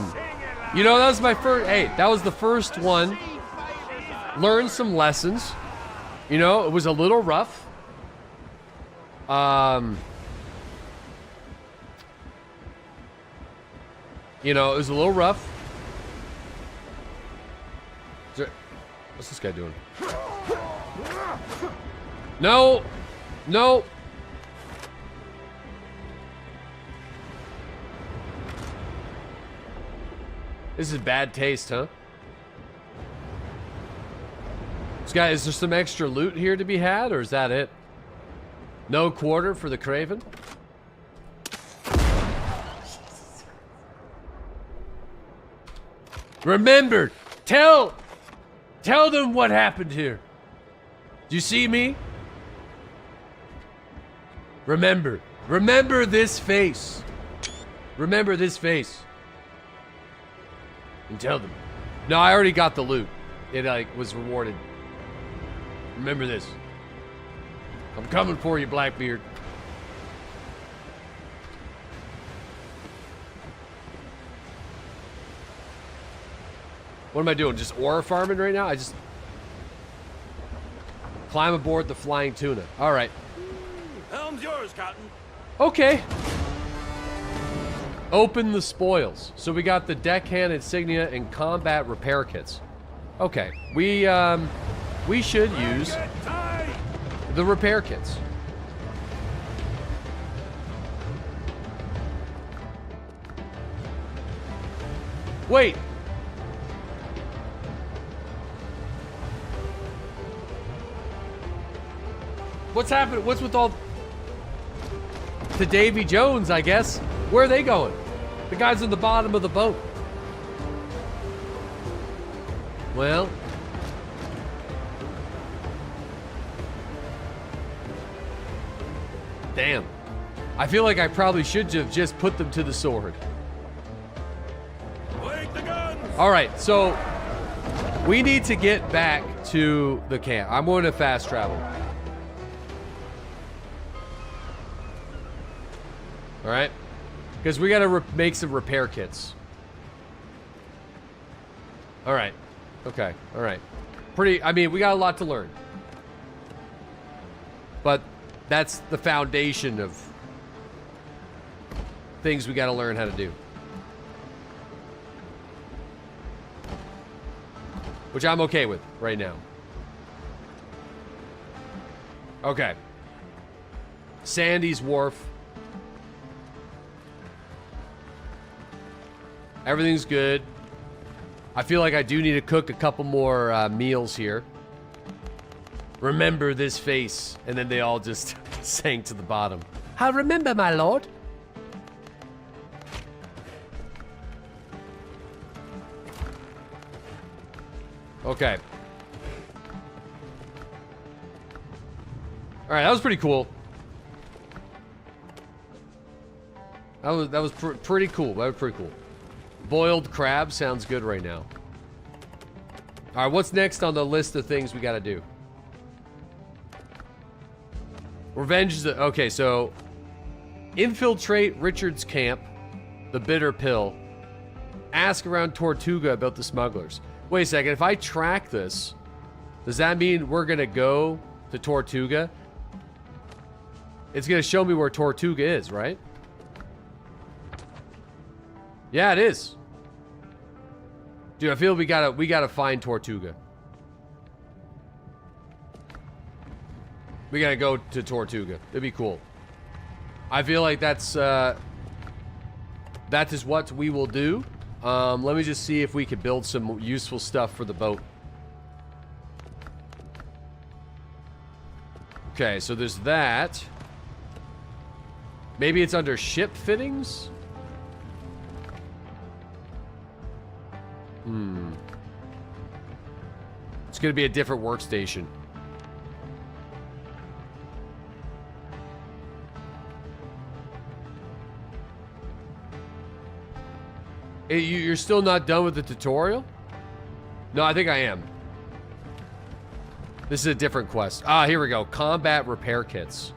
You know, that was my first... Hey, that was the first one. Learned some lessons. You know, it was a little rough. You know, it was a little rough. What's this guy doing? No! No! This is bad taste, huh? Guys, is there some extra loot here to be had, or is that it? No quarter for the Craven? Remember, tell them what happened here. Do you see me? Remember this face. Remember this face. And tell them. No, I already got the loot. It like was rewarded. Remember this. I'm coming for you, Blackbeard. What am I doing? Just ore farming right now? I just climb aboard the flying tuna. All right. Helm's yours, Cotton. Okay. Open the spoils. So we got the deckhand insignia and combat repair kits. Okay. We should use the repair kits. Wait. What's happening? What's with all to Davy Jones, I guess? Where are they going? The guy's on the bottom of the boat. Well, damn. I feel like I probably should have just put them to the sword. Wake the guns. All right, so we need to get back to the camp. I'm going to fast travel. All right, because we got to make some repair kits. All right, Okay, all right. Pretty, I mean, we got a lot to learn. But that's the foundation of things we got to learn how to do. Which I'm okay with right now. Okay. Sandy's Wharf. Everything's good. I feel like I do need to cook a couple more meals here. Remember this face. And then they all just sank to the bottom. I remember, my lord. Okay. All right, that was pretty cool. That was pretty cool. That was pretty cool. Boiled crab sounds good right now. All right, what's next on the list of things we got to do? Revenge is okay. So, infiltrate Richard's camp, the bitter pill. Ask around Tortuga about the smugglers. Wait a second. If I track this, does that mean we're gonna go to Tortuga? It's gonna show me where Tortuga is, right? Yeah, it is. Dude, I feel we gotta find Tortuga. We gotta go to Tortuga. It'd be cool. I feel like that is what we will do. Let me just see if we can build some useful stuff for the boat. Okay, so there's that. Maybe it's under ship fittings? It's gonna be a different workstation. You're still not done with the tutorial? No, I think I am. This is a different quest. Ah, here we go. Combat repair kits.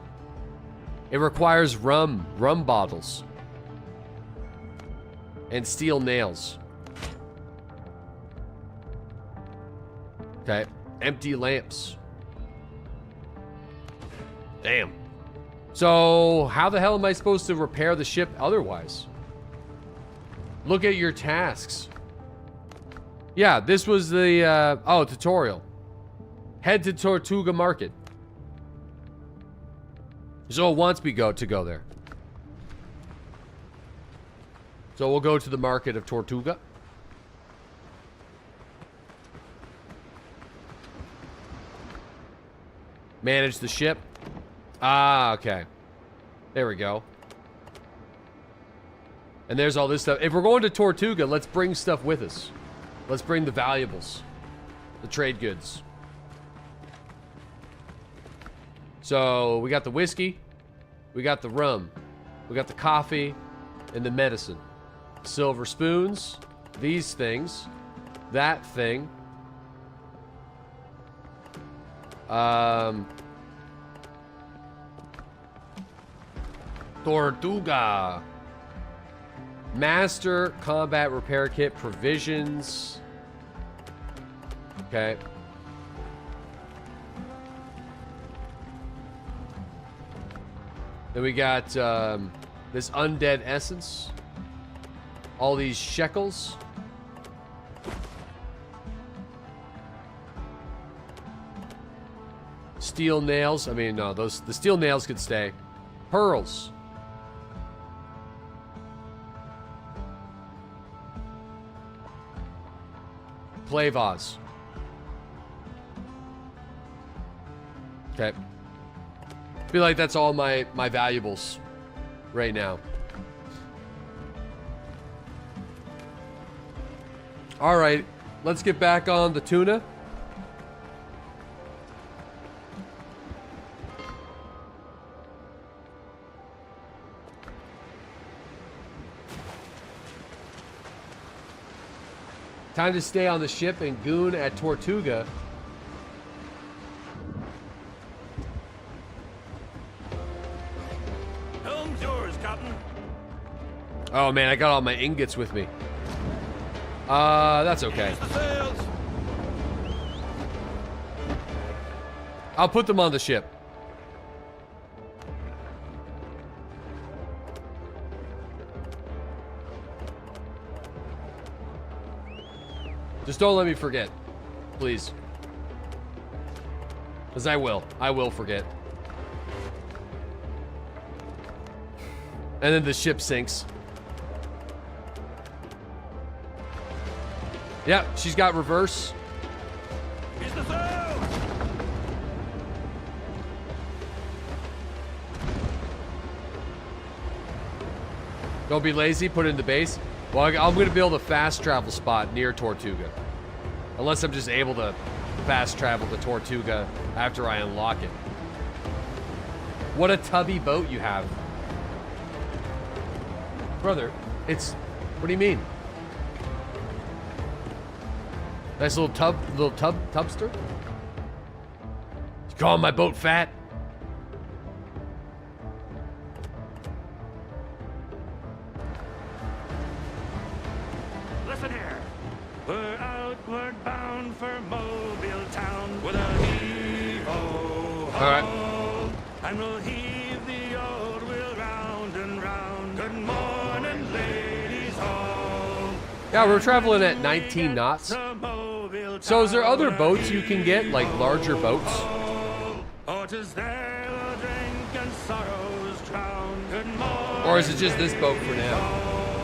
It requires rum bottles. And steel nails. Okay. Empty lamps. Damn. So, how the hell am I supposed to repair the ship otherwise? Look at your tasks. Yeah, this was the, tutorial. Head to Tortuga Market. So it wants me to go there. So we'll go to the market of Tortuga. Manage the ship. Ah, okay. There we go. And there's all this stuff. If we're going to Tortuga, let's bring stuff with us. Let's bring the valuables. The trade goods. So, we got the whiskey. We got the rum. We got the coffee. And the medicine. Silver spoons. These things. That thing. Tortuga. Master combat repair kit, provisions. Okay. Then we got this undead essence. All these shekels. Steel nails. I mean, no, the steel nails could stay. Pearls. Play vase. Okay. Feel like that's all my valuables right now. All right, let's get back on the tuna. Time to stay on the ship and goon at Tortuga. Helm's yours, Captain. Oh man, I got all my ingots with me. That's okay. Use the sails. I'll put them on the ship. Just don't let me forget, please. Because I will. I will forget. And then the ship sinks. Yeah, she's got reverse. Is the sail? Don't be lazy, put it in the base. Well, I'm going to build a fast travel spot near Tortuga. Unless I'm just able to fast travel to Tortuga after I unlock it. What a tubby boat you have. Brother, it's... What do you mean? Nice little tubster? You calling my boat fat? Listen here. We're outward bound for Mobile town with a heave-ho. All right. And we'll heave the old wheel round and round. Good morning, ladies all. Yeah, we're traveling at 19 knots. So is there other boats you can get, like larger boats? Oh, 'tis there we'll drink and sorrows drown. Good morning, Or is it just this boat for now?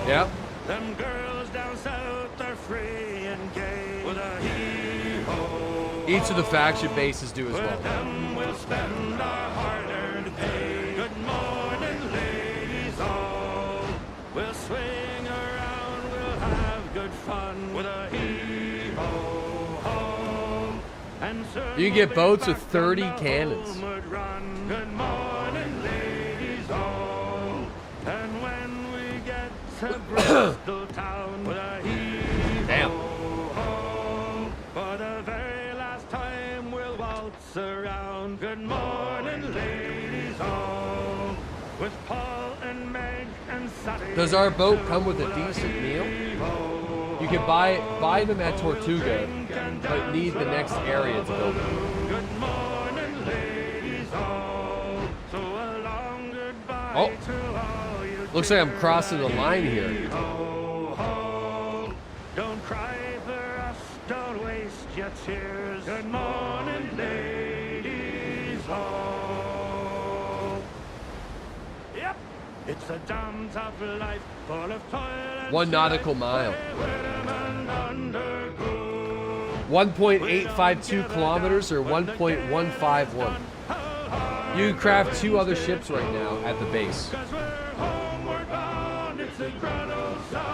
Yep. them girls down south are free and gay with a heave-ho. Each of the faction bases do as With well. them we'll spend our hard-earned pay. Good morning, ladies all. We'll swing around, we'll have good fun with a heave-ho. And soon You can get we'll be boats with back 30 on the cannons. homeward run. Good morning, ladies all. And when we get to Bristol town with a heave-ho. Damn. For the very last time we'll waltz around. Good morning, ladies all. With Paul and Meg and Sally. Does our boat come with a decent meal? You can buy them at Tortuga, but need the next area to build them. Good morning, ladies all. So a long goodbye Oh. to all you. Looks like I'm crossing the line here. Ho, ho. Don't cry for us, don't waste your tears. Good morning, ladies all. Yep, it's a damn tough life, full of toil and 1 nautical mile. 1.852 kilometers or 1.151. You can craft 2 other ships right now at the base.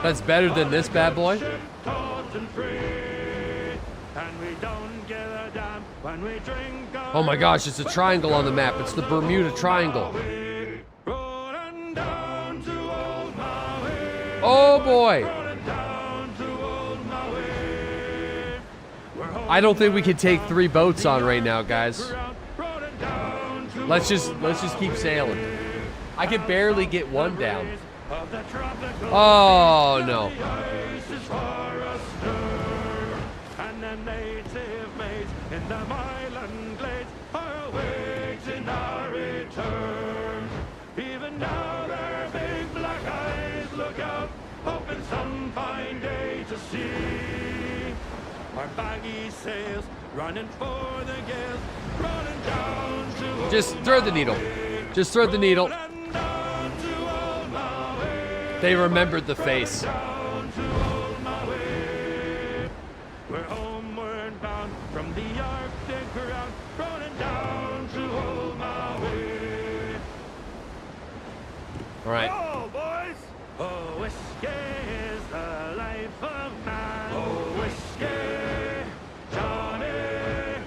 That's better than this bad boy? Oh my gosh, it's a triangle on the map. It's the Bermuda Triangle. Oh boy! I don't think we can take 3 boats on right now, guys. Let's just keep sailing. I can barely get 1 down. Oh no. And the native maids in the Milan glades are awaiting our return. Even now their big black eyes look out, hoping some fine day to see our baggy sails running for the gales, running down to Just thread the needle. Just thread the needle. They remembered the face. We're homeward bound from the Arctic ground, running down to old Maui. All right. Oh, boys! Oh, whiskey is the life of man. Oh, whiskey, Johnny.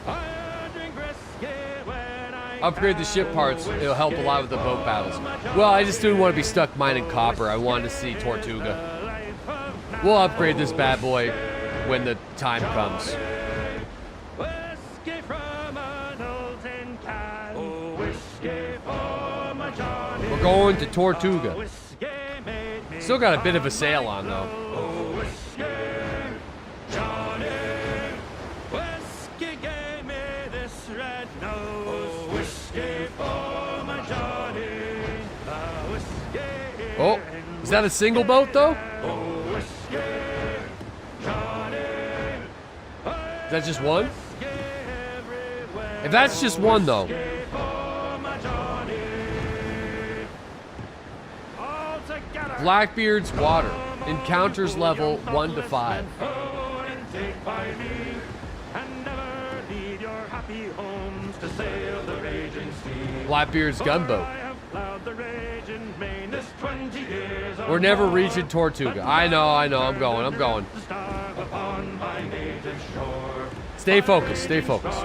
I drink whiskey when I Upgrade the ship parts. It'll help a lot with the boat battles. Well, I just didn't want to be stuck mining copper. I wanted to see Tortuga. We'll upgrade this bad boy when the time comes. Whiskey from an old tin can. Oh, whiskey for my Johnny. We're going to Tortuga. Whiskey made me Still got a bit of a sail on though. Oh, whiskey, Johnny. Whiskey gave me this red nose. Oh, is that a single boat though? Is that just one? If that's just one though. Blackbeard's water. Encounters level 1 to 5. Blackbeard's gunboat. We're never reaching Tortuga. I know, I'm going. Stay focused, stay focused.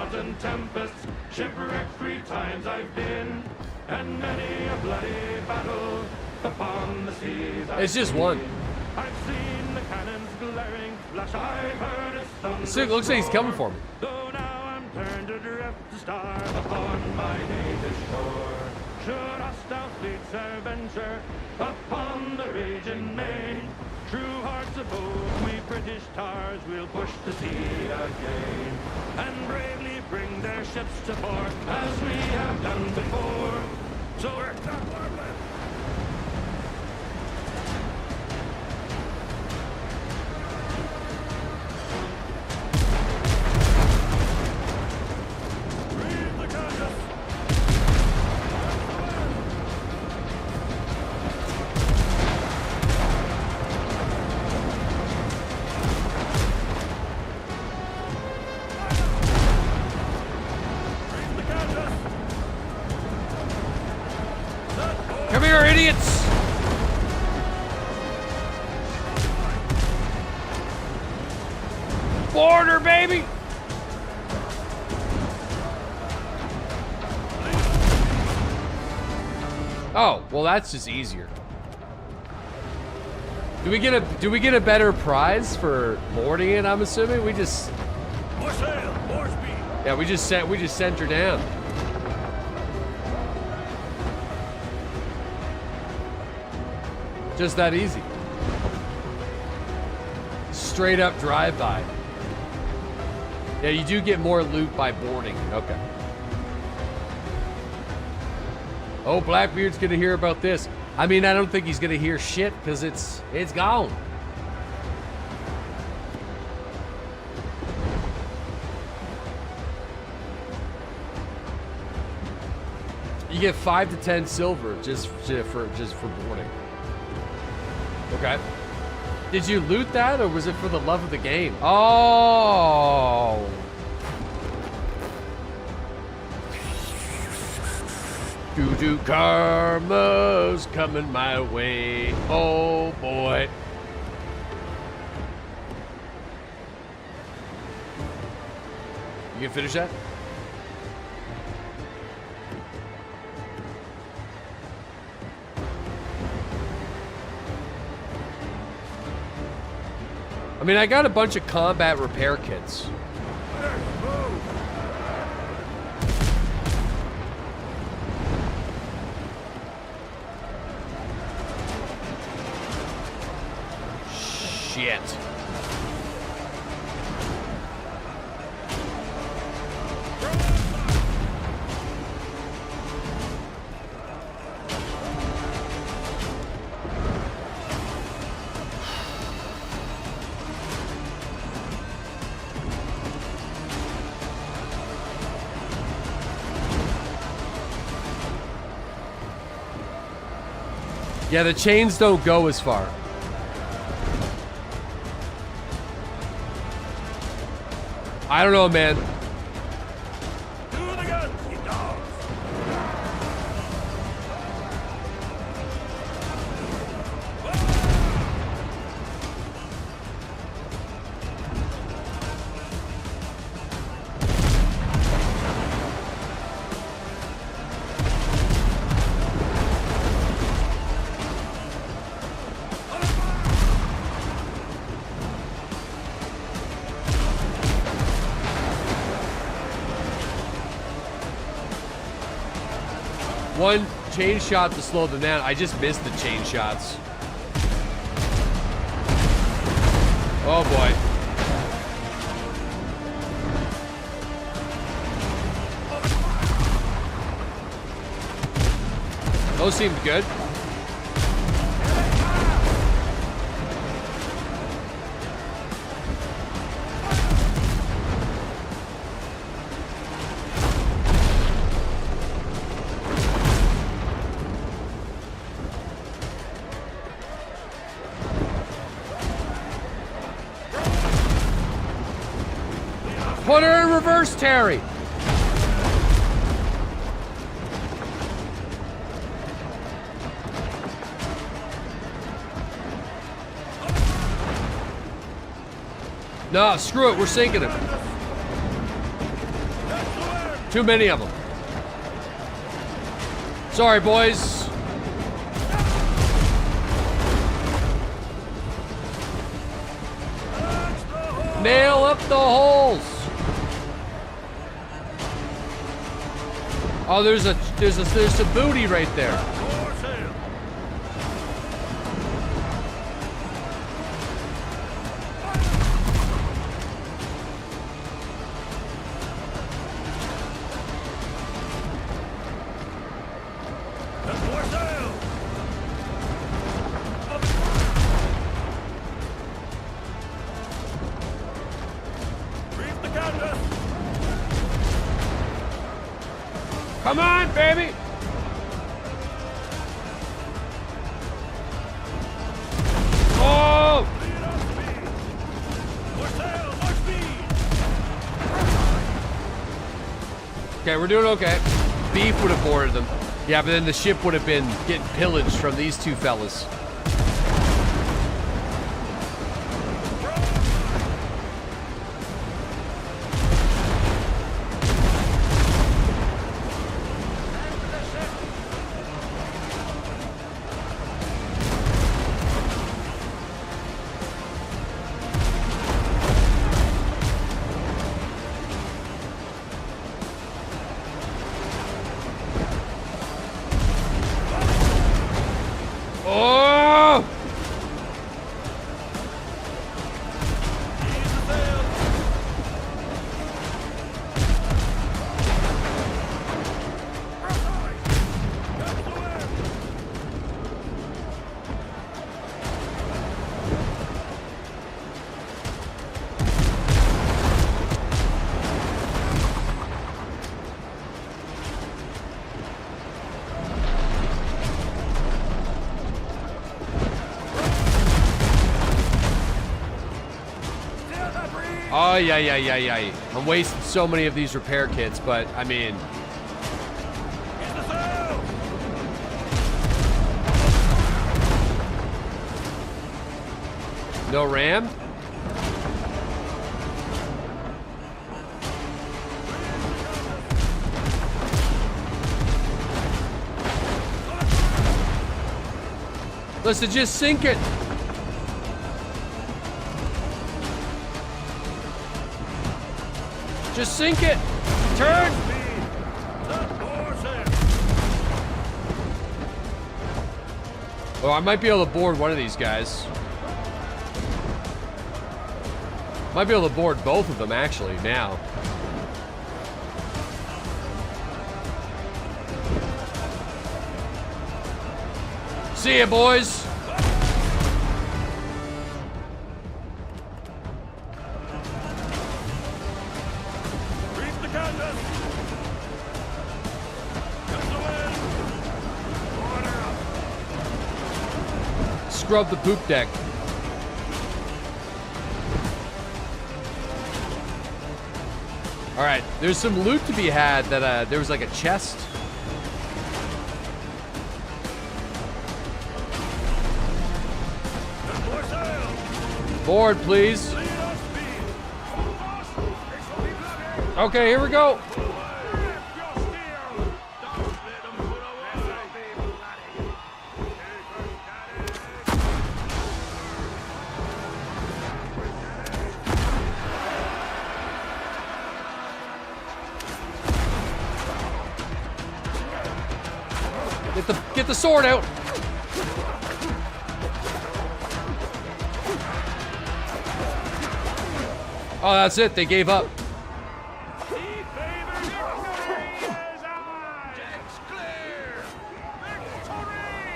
Shipwrecked 3 times I've been, and many a bloody battle upon the seas. It's just one. I've seen the cannons glaring flash, I've heard its thunder. It looks like he's coming for me. Though now I'm turned adrift to starve upon my native shore. Should hostile fleets adventure upon the raging main, true hearts above, we British tars will push the sea again, and bravely bring their ships to port, as we have done before. So we're not marvelous. Come here, idiots! Border, baby! Oh, well that's just easier. Do we get a better prize for boarding it? I'm assuming we just. More sail, more speed. Yeah, we just sent her down. Just that easy. Straight up drive-by. Yeah, you do get more loot by boarding. Okay. Oh, Blackbeard's gonna hear about this. I mean, I don't think he's gonna hear shit because it's gone. You get 5 to 10 silver just for boarding. Okay. Did you loot that, or was it for the love of the game? Oh. Doo-doo karma's coming my way. Oh, boy. You can finish that? I mean, I got a bunch of combat repair kits. Shit. Yeah, the chains don't go as far. I don't know, man. To the guns, you dogs. One chain shot to slow them down. I just missed the chain shots. Oh boy. Those seemed good. Put her in reverse, Terry. No, screw it. We're sinking him. Too many of them. Sorry, boys. Nail up the holes. Oh, there's a booty right there. Come on, baby! Oh! Okay, we're doing okay. Beef would have boarded them. Yeah, but then the ship would have been getting pillaged from these two fellas. Oh, yeah. I'm wasting so many of these repair kits, but, I mean... No ram? Listen, just sink it. Just sink it. Turn. Oh, I might be able to board one of these guys. Might be able to board both of them, actually, now. See ya, boys. Scrub the poop deck. All right, there's some loot to be had. That there was like a chest. Board, please. Okay, here we go. Get the sword out. Oh, that's it. They gave up.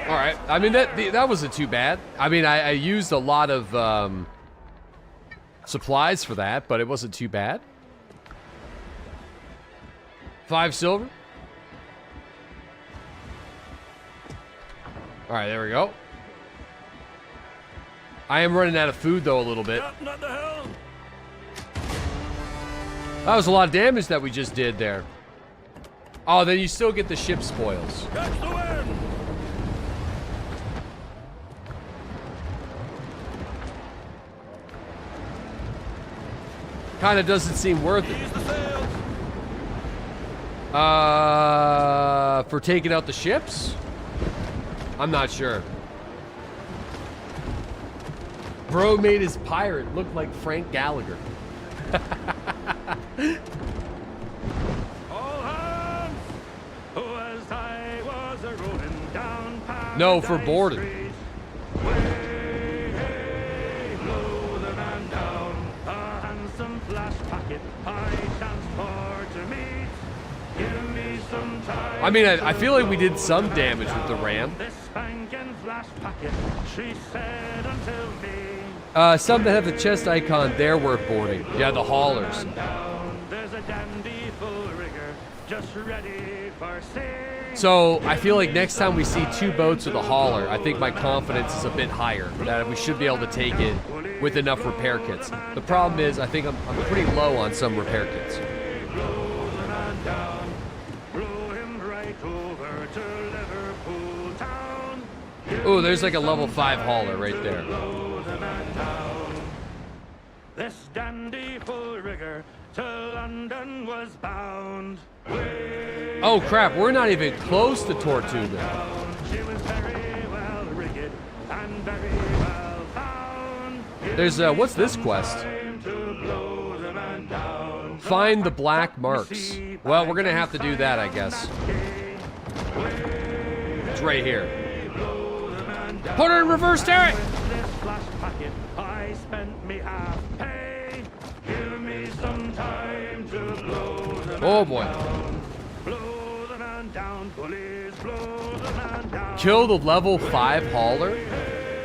All right. I mean, that wasn't too bad. I mean, I used a lot of supplies for that, but it wasn't too bad. 5 silver. All right, there we go. I am running out of food, though, a little bit. That was a lot of damage that we just did there. Oh, then you still get the ship spoils. Catch the wind! Kind of doesn't seem worth it. Ease the sails! For taking out the ships? I'm not sure. Bro made his pirate look like Frank Gallagher. All hands! As I was a-rolling down No, for Paradise boarding. Street. Way, hey, blow the man down. A handsome flash packet, high chance for to meet. Give me some time. I mean, I feel like we did some damage with the ram. This spanking flash packet, she said until me. Some that have the chest icon, they're worth boarding. Yeah, the haulers. There's a dandy full rigger just ready for sea. So I feel like next time we see two boats with a hauler, I think my confidence is a bit higher that we should be able to take it with enough repair kits. The problem is I think I'm pretty low on some repair kits. Blow the man down, blow him right over to Liverpool town. Oh, there's like a level 5 hauler right there. Blow the man down. This dandy full rigger to London was bound. Way Oh crap, we're not even close to Tortuga. down, she was very well rigged and very well found. There's what's this quest? Time to blow the man down. Find the black marks. Well, we're gonna have to do that, I guess. It's right here. Put her in reverse, Derek! With this flash packet, I spent me half pay. Give me some time to blow the man Oh boy. down. Blow the man down, police, blow the man down. Kill the level 5 hauler?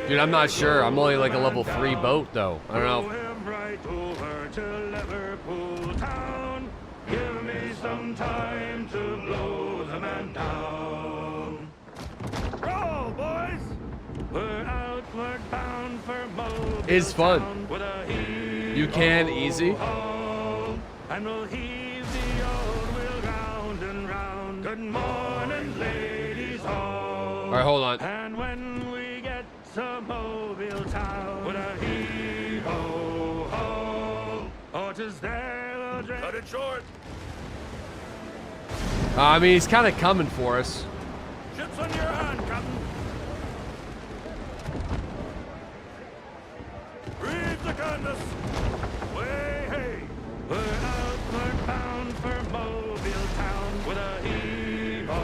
Dude, I'm not sure. I'm only like a level 3 boat though. I don't Blow know. him right over to Liverpool town. Give me some time to blow the man down. Roll, boys! We're outward bound for Mobile. It's fun. town with a heave You can easy. ho, and we'll heave the old wheel round and round. Good morning, ladies all. Alright, hold on. And when we get to Mobile town, with a heave ho ho, oh, 'tis there we'll drink. Cut it short! I mean, he's kind of coming for us. Ships on your hand, Captain! Reef the canvas! Way, hey, we're outward bound for Mobile town with a heave ho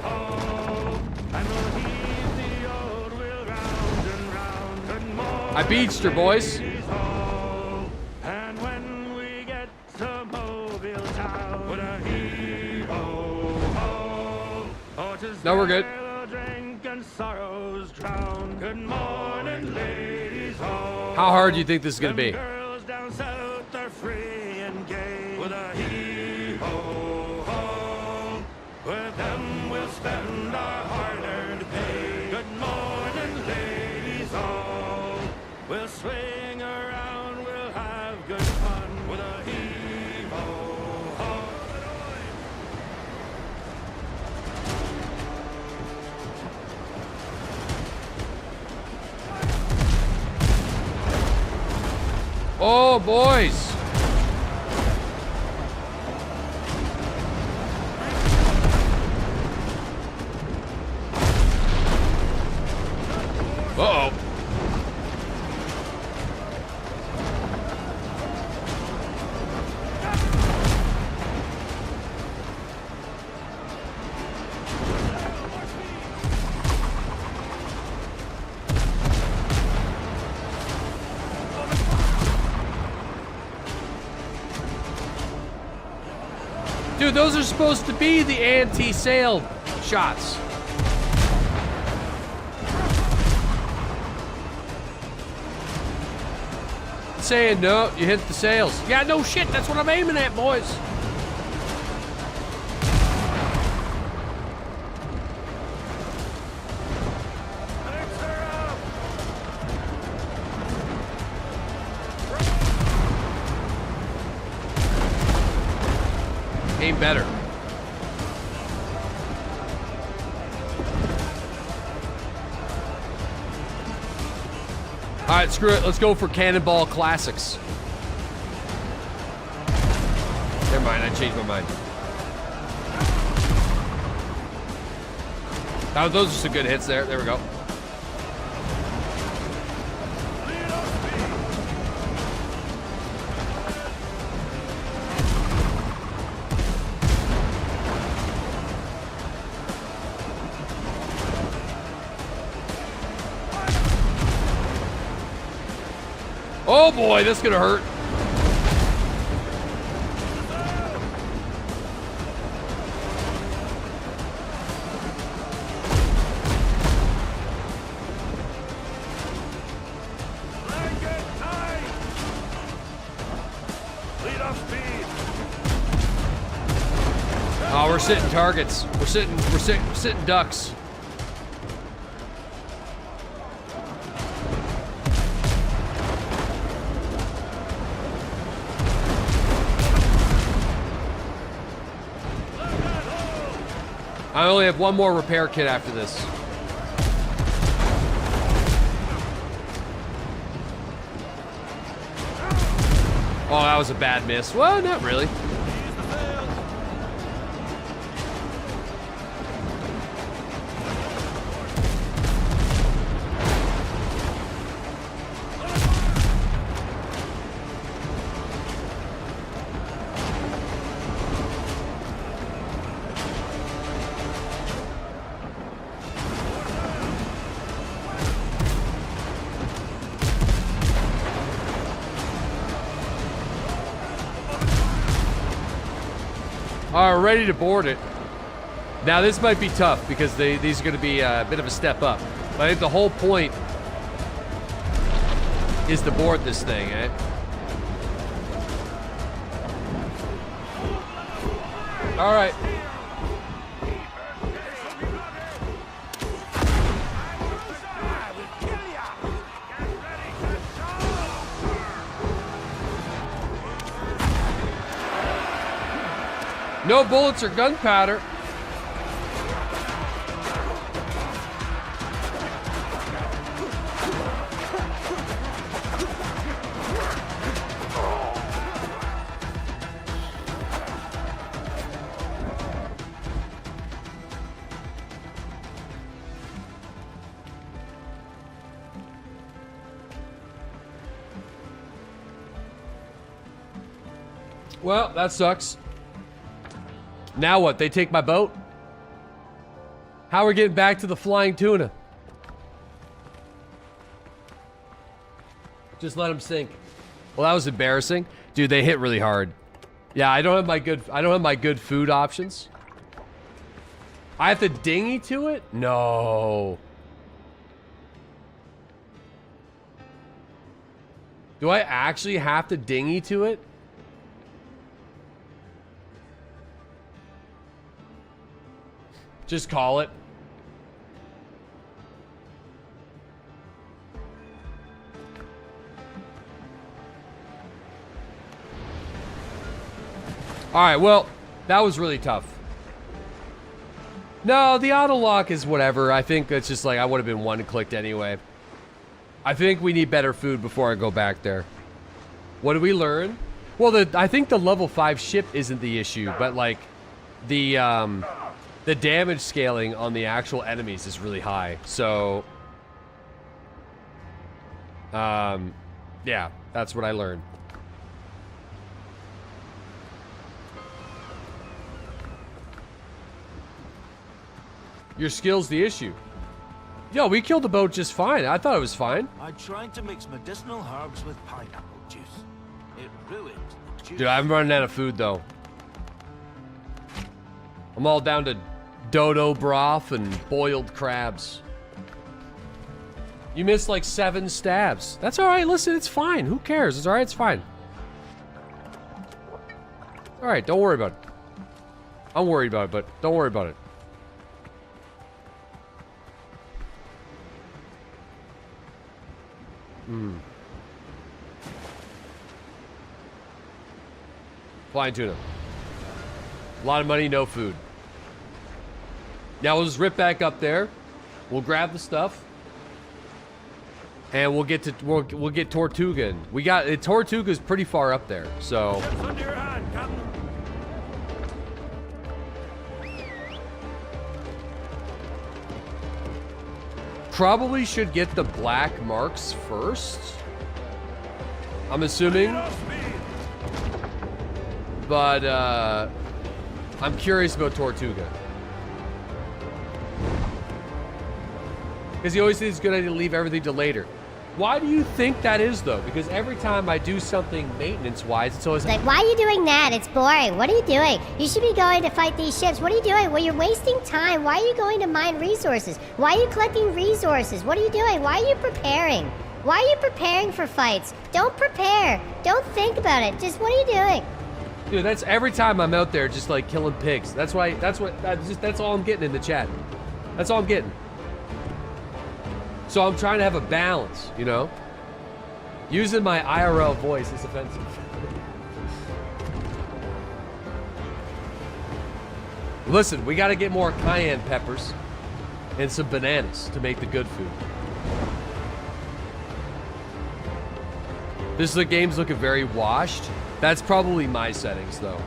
ho, and we'll heave the old wheel round and round. Good morning, I beached her, boys. ladies all. And when we get to Mobile town with a heave ho ho, oh, 'tis No, we're good. there we'll drink and sorrows drown. Good morning, ladies all. How hard do you think this is gonna be? Girls down south are free and gay with a hee-ho-ho. With them we'll spend our hard-earned pay. Good morning, ladies all. We'll swing around, we'll have good fun with a hee-ho-ho. Oh, boys. Uh-oh. Dude, those are supposed to be the anti-sail shots. Saying no, you hit the sails. Yeah, no shit, that's what I'm aiming at, boys. Thanks, Sarah! Aim better. Alright, screw it. Let's go for Cannonball Classics. Never mind, I changed my mind. Oh, those are some good hits there. There we go. Oh boy, this is gonna hurt. Oh, we're sitting targets. We're sitting ducks. I only have one more repair kit after this. Oh, that was a bad miss. Well, not really. Are ready to board it. Now this might be tough because these are going to be a bit of a step up. But I think the whole point is to board this thing, eh? All right. No bullets or gunpowder. Well, that sucks. Now what? They take my boat? How are we getting back to the flying tuna? Just let them sink. Well, that was embarrassing. Dude, they hit really hard. Yeah, I don't have my good food options. I have to dinghy to it? No. Do I actually have to dinghy to it? Just call it. Alright, well, that was really tough. No, the auto lock is whatever. I think it's just like I would have been one-clicked anyway. I think we need better food before I go back there. What did we learn? Well, I think the level 5 ship isn't the issue, but like the damage scaling on the actual enemies is really high. So, yeah, that's what I learned. Your skill's the issue. Yo, we killed the boat just fine. I thought it was fine. I tried to mix medicinal herbs with pineapple juice. It ruined the juice. Dude, I'm running out of food though. I'm all down to dodo broth and boiled crabs. You missed like 7 stabs. That's all right. Listen, it's fine. Who cares? It's all right. It's fine. All right. Don't worry about it. I'm worried about it, but don't worry about it. Flying tuna. A lot of money, no food. Now we'll just rip back up there. We'll grab the stuff. And we'll get to we'll get Tortuga in. We got Tortuga's pretty far up there, so Ships under your hand, Captain. probably should get the black marks first. I'm assuming. But I'm curious about Tortuga. Because he always thinks it's a good idea to leave everything to later. Why do you think that is, though? Because every time I do something maintenance-wise, it's always Like, why are you doing that? It's boring. What are you doing? You should be going to fight these ships. What are you doing? Well, you're wasting time. Why are you going to mine resources? Why are you collecting resources? What are you doing? Why are you preparing? Why are you preparing for fights? Don't prepare. Don't think about it. Just what are you doing? Dude, that's every time I'm out there just like killing pigs. That's all I'm getting in the chat. That's all I'm getting. So I'm trying to have a balance, you know? Using my IRL voice is offensive. Listen, we gotta get more cayenne peppers and some bananas to make the good food. The game's looking very washed. That's probably my settings, though.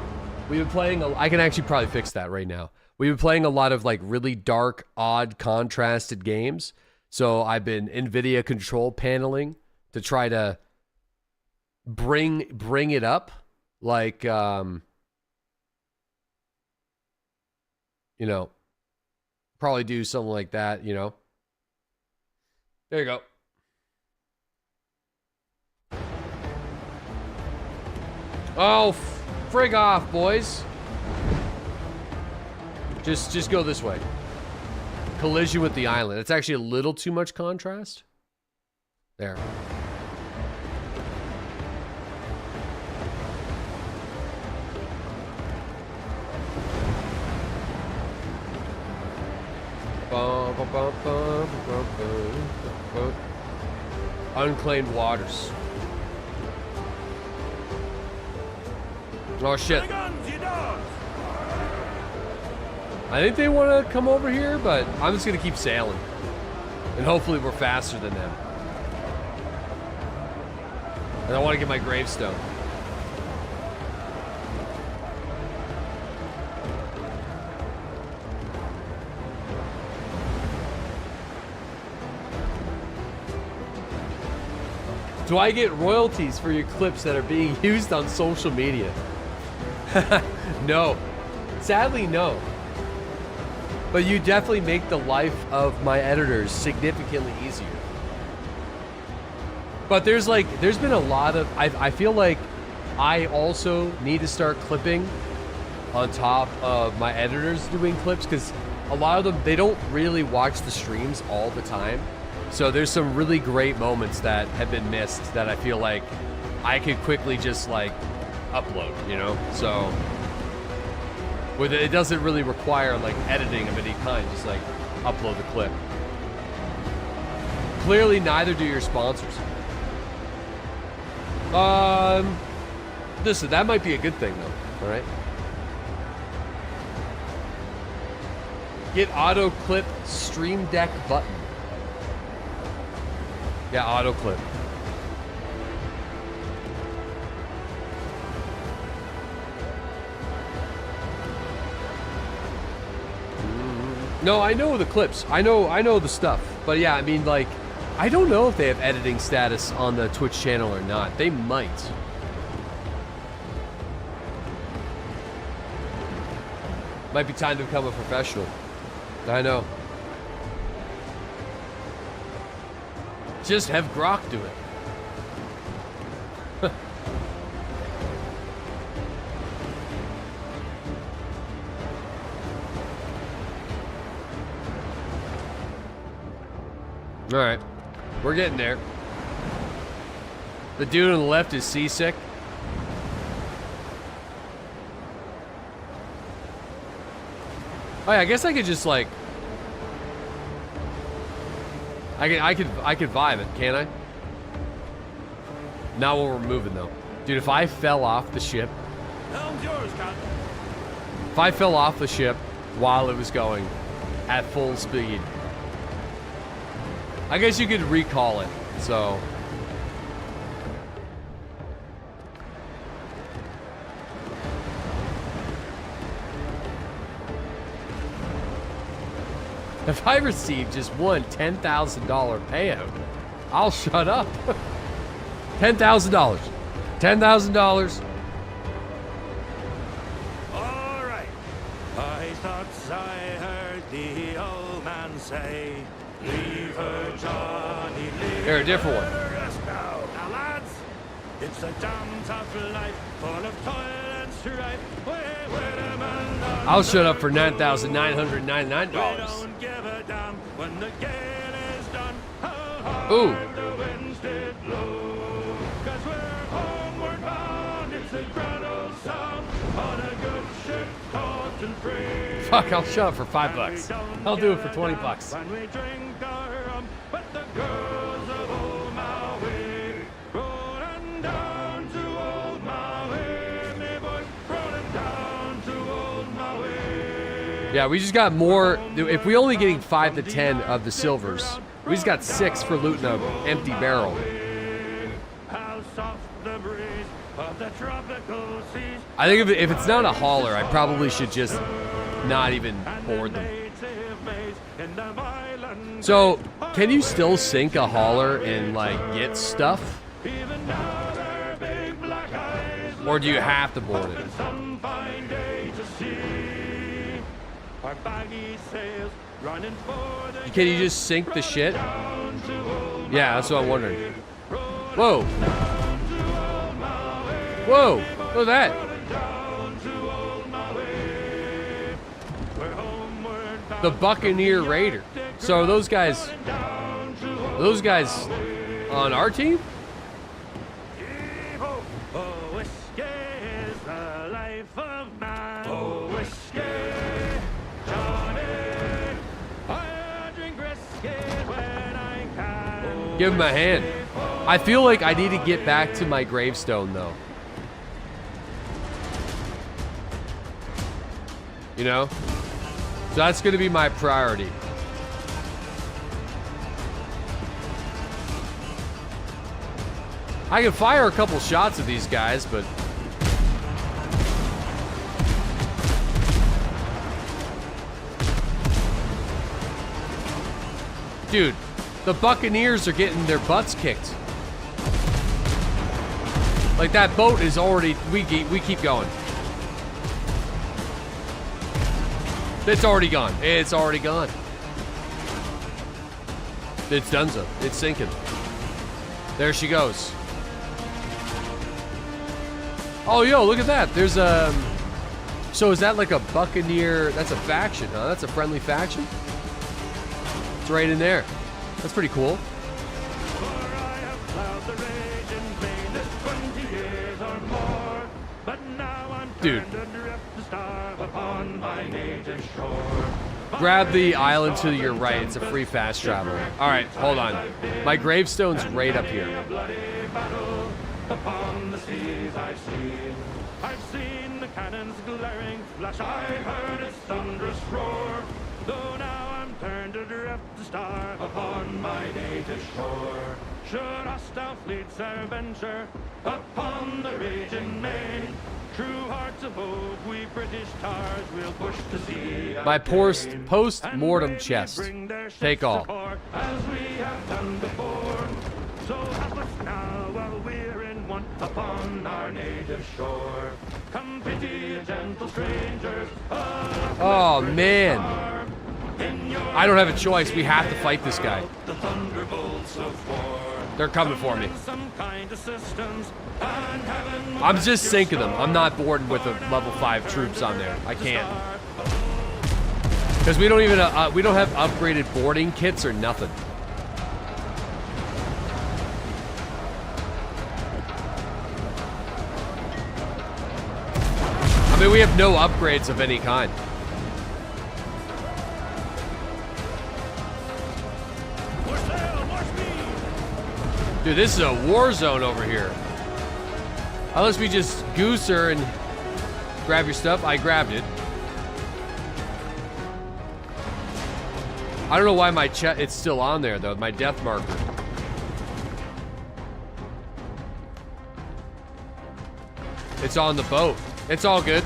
We've been playing, I can actually probably fix that right now. We've been playing a lot of like really dark, odd, contrasted games. So I've been NVIDIA control paneling to try to bring it up. Like, you know, probably do something like that, you know. There you go. Oh, frig off, boys. Just go this way. Collision with the island. It's actually a little too much contrast. There. Unclaimed waters. Oh shit. I think they want to come over here, but I'm just going to keep sailing. And hopefully we're faster than them. And I want to get my gravestone. Do I get royalties for your clips that are being used on social media? No. Sadly, no. But you definitely make the life of my editors significantly easier. But there's been a lot of, I feel like I also need to start clipping on top of my editors doing clips, because a lot of them, they don't really watch the streams all the time. So there's some really great moments that have been missed that I feel like I could quickly just like upload, you know? So with it doesn't really require like editing of any kind, just like upload the clip. Clearly neither do your sponsors. Listen, that might be a good thing though, all right? Get auto clip stream deck button. Yeah, auto clip. No, I know the clips. I know the stuff. But yeah, I mean, like, I don't know if they have editing status on the Twitch channel or not. They might. Might be time to become a professional. I know. Just have Grok do it. All right, we're getting there. The dude on the left is seasick. Oh yeah, I guess I could just like, I could vibe it, can't I? Not while we're moving though. Dude, if I fell off the ship. Helm's yours, Captain. If If I fell off the ship while it was going at full speed, I guess you could recall it, so. If I receive just one $10,000 payout, I'll shut up. $10,000. $10,000. All right. I thought I heard the old man say, leave her, Johnny, leave Here, a different one. her now. Now, lads, it's a damn tough life, full of toil and strife. I'll shut up for $9,999. We don't give a damn when the gale is done. How hard Ooh. the winds did blow. 'Cause we're homeward bound. It's a grand old song on a good ship, taut and free. Fuck, I'll shut up for $5. I'll do it for $20. When we drink our rum, but the girls of old Maui, rolling down to old Maui, me boy, rolling down to old Maui. Yeah, we just got more. If we only getting 5 to 10 of the silvers, we just got 6 for looting an empty barrel. How soft the breeze of the tropical seas. I think if it's not a hauler, I probably should just not even board them. So, can you still sink a hauler and like get stuff? Or do you have to board it? Can you just sink the shit? Yeah, that's what I'm wondering. Whoa. Whoa, look at that. The Buccaneer Raider. So are those guys on our team? Give him a hand. I feel like I need to get back to my gravestone though. You know? So that's gonna be my priority. I can fire a couple shots at these guys, but dude, the Buccaneers are getting their butts kicked. Like that boat is already, we keep going. It's already gone. It's already gone. It's donezo. It's sinking. There she goes. Oh, yo, look at that. There's a... So is that like a Buccaneer... That's a faction, huh? That's a friendly faction? It's right in there. That's pretty cool. Dude. Grab the island to your right. It's a free fast travel. All right, hold on. My gravestone's right up here. Upon the seas I've seen the cannons glaring flash. I heard its thunderous roar. Though now I'm turned adrift to starve upon my native shore. Should hostile fleets e'er venture upon the raging main, true hearts of hope, we British tars will push to sea. My post-mortem chest. Take all. As we have done before. So help us now while we're in one upon our native shore. Come pity gentle strangers. Oh, man. I don't have a choice. We have to fight this guy. The thunderbolts of war. They're coming for me. Some kind assistance and heaven will I'm just sinking them. I'm not boarding with the level 5 troops on there. I can't. Because we don't even we don't have upgraded boarding kits or nothing. I mean, we have no upgrades of any kind. Dude, this is a war zone over here. Unless we just goose her and grab your stuff. I grabbed it. I don't know why my it's still on there though, my death marker. It's on the boat. It's all good.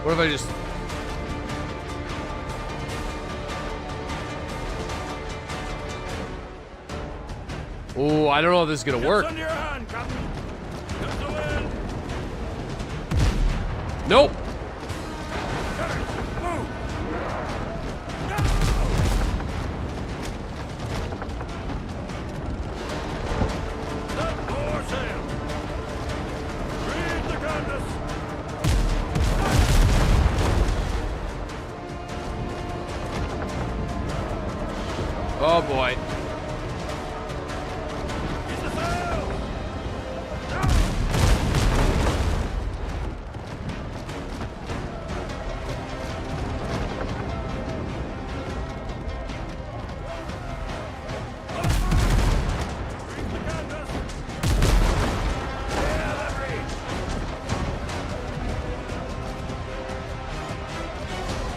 What if I just... Oh, I don't know if this is gonna work. Under your hand, Captain. There's the wind. Nope. Move. Set more sail. Read the canvas. Oh boy. Use the sail. Read the canvas. Yeah, that reads.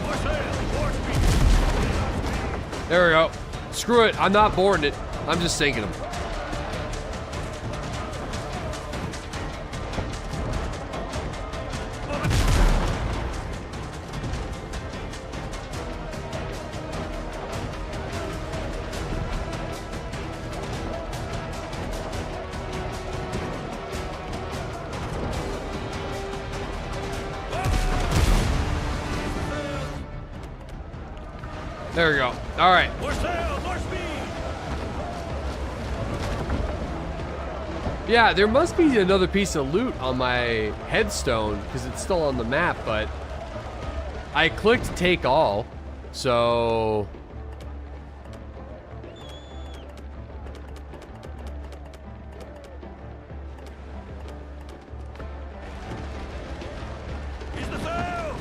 More sail. More speed. There we go. Screw it. I'm not boarding it. I'm just sinking them. There we go. All right. More sail. More speed. Yeah, there must be another piece of loot on my headstone because it's still on the map, but I clicked take all, so... Use the sail.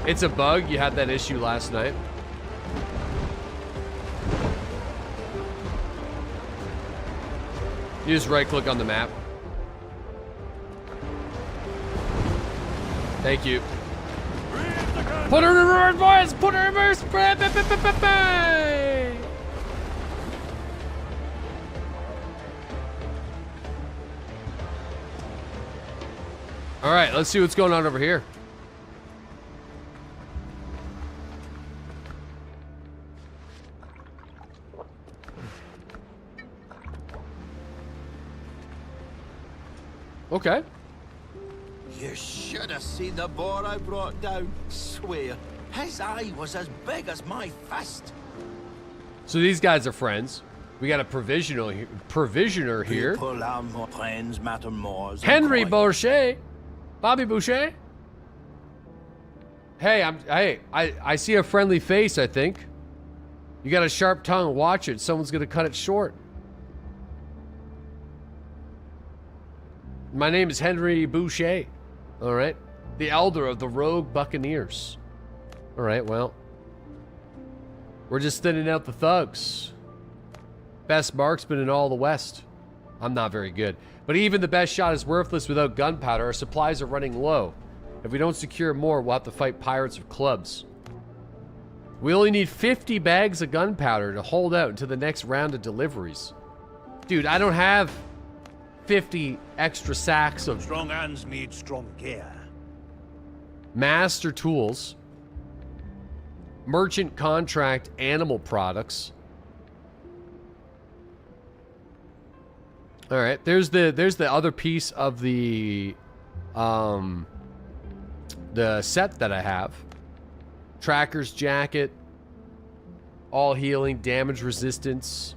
It's a bug. You had that issue last night. You just right click on the map. Thank you. Read the canvas. Put her in reverse, boys! Put her in reverse! All right, let's see what's going on over here. Okay. You should have seen the boar I brought down. Swear, his eye was as big as my fist. So these guys are friends. We got a provisioner here. Henry Boucher. Bobby Boucher. Hey, I see a friendly face, I think. You got a sharp tongue, watch it. Someone's gonna cut it short. My name is Henry Boucher. All right. The elder of the rogue buccaneers. All right, well. We're just thinning out the thugs. Best marksman in all the West. I'm not very good. But even the best shot is worthless without gunpowder. Our supplies are running low. If we don't secure more, we'll have to fight pirates with clubs. We only need 50 bags of gunpowder to hold out until the next round of deliveries. Dude, I don't have 50 extra sacks of Strong hands need strong gear. master tools, merchant contract animal products. All right, there's the other piece of the set that I have. Tracker's jacket, all healing, damage resistance.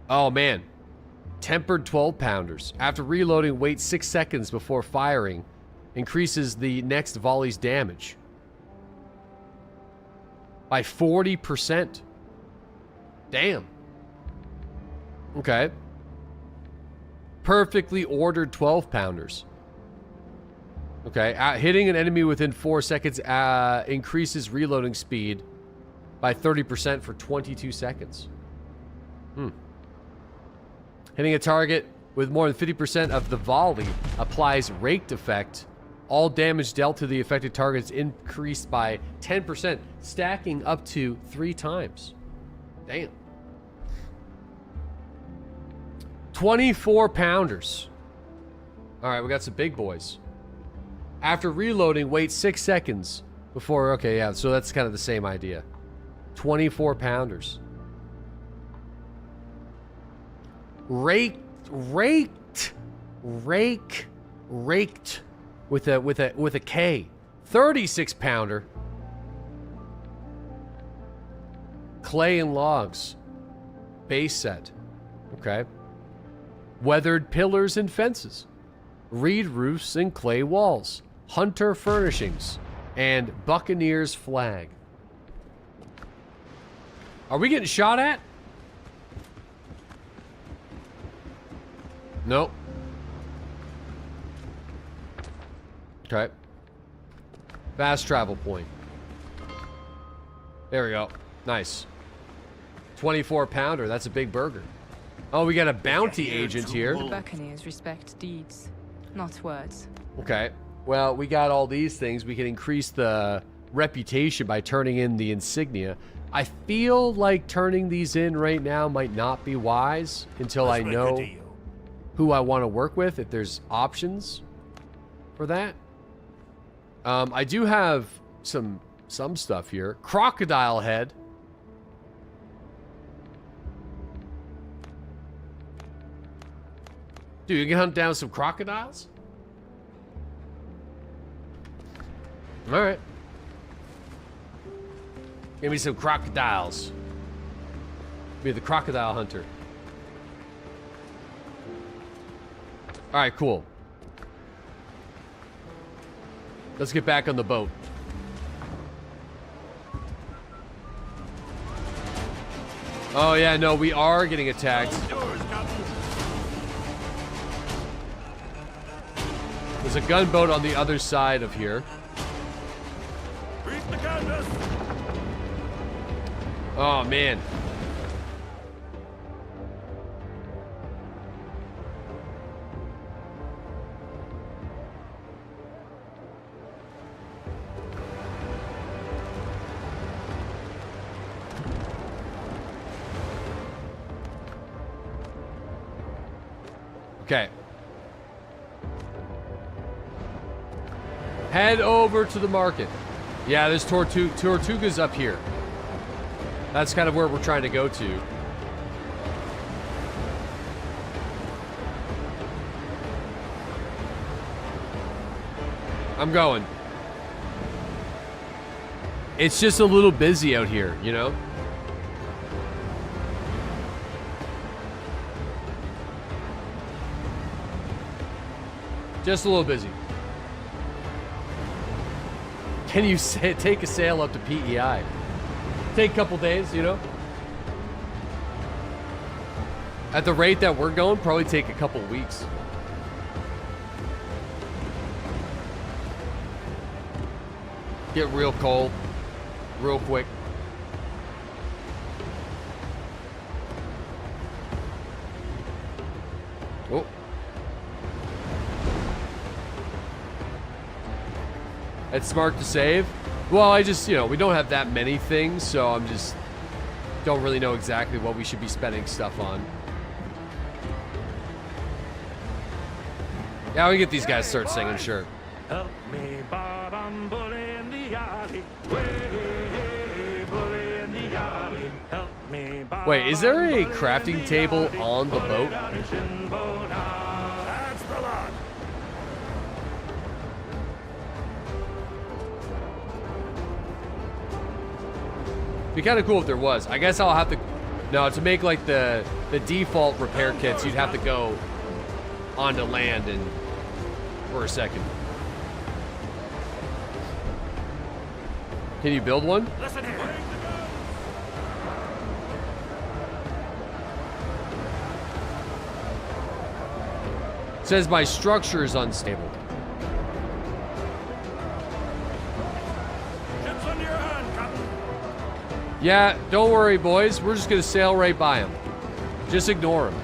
Oh man. Tempered 12-pounders. After reloading, wait 6 seconds before firing. Increases the next volley's damage by 40%. Damn. Okay. Perfectly ordered 12-pounders. Okay. Hitting an enemy within 4 seconds increases reloading speed by 30% for 22 seconds. Hitting a target with more than 50% of the volley applies raked effect. All damage dealt to the affected target is increased by 10%, stacking up to 3 times. Damn. 24 pounders. All right, we got some big boys. After reloading, wait 6 seconds before... Okay, yeah, so that's kind of the same idea. 24 pounders. Raked with a K. 36 pounder. Clay and logs. Base set. Okay. Weathered pillars and fences. Reed roofs and clay walls. Hunter furnishings. And Buccaneers flag. Are we getting shot at? Nope. Okay. Fast travel point. There we go. Nice. 24 pounder. That's a big burger. Oh, we got a bounty agent here. The Buccaneers respect deeds, not words. Okay. Well, we got all these things. We can increase the reputation by turning in the insignia. I feel like turning these in right now might not be wise until I know who I want to work with, if there's options for that. I do have some stuff here. Crocodile head. Dude, you can hunt down some crocodiles? Alright. Give me some crocodiles. Be the crocodile hunter. Alright, cool. Let's get back on the boat. Oh yeah, no, we are getting attacked. There's a gunboat on the other side of here. Oh man. Okay. Head over to the market. Yeah, there's Tortuga's up here. That's kind of where we're trying to go to. I'm going. It's just a little busy out here, you know? Just a little busy. Can you take a sail up to PEI? Take a couple days, you know? At the rate that we're going, probably take a couple weeks. Get real cold, real quick. Oh. It's smart to save. Well, I just, you know, we don't have that many things, so I'm just don't really know exactly what we should be spending stuff on. Yeah, we can get these guys to start singing, sure. Help me, Bob, I'm bully in the alley. Way, bully in the alley. Help me, Bob. Wait, is there a crafting table on the boat? That's the lot. Be kind of cool if there was. I guess I'll have to... No, to make like the default repair kits, you'd have to go onto land and for a second. Can you build one? Listen here. It says my structure is unstable. Ships under your hand, Captain. Yeah, don't worry, boys. We're just gonna sail right by them. Just ignore them.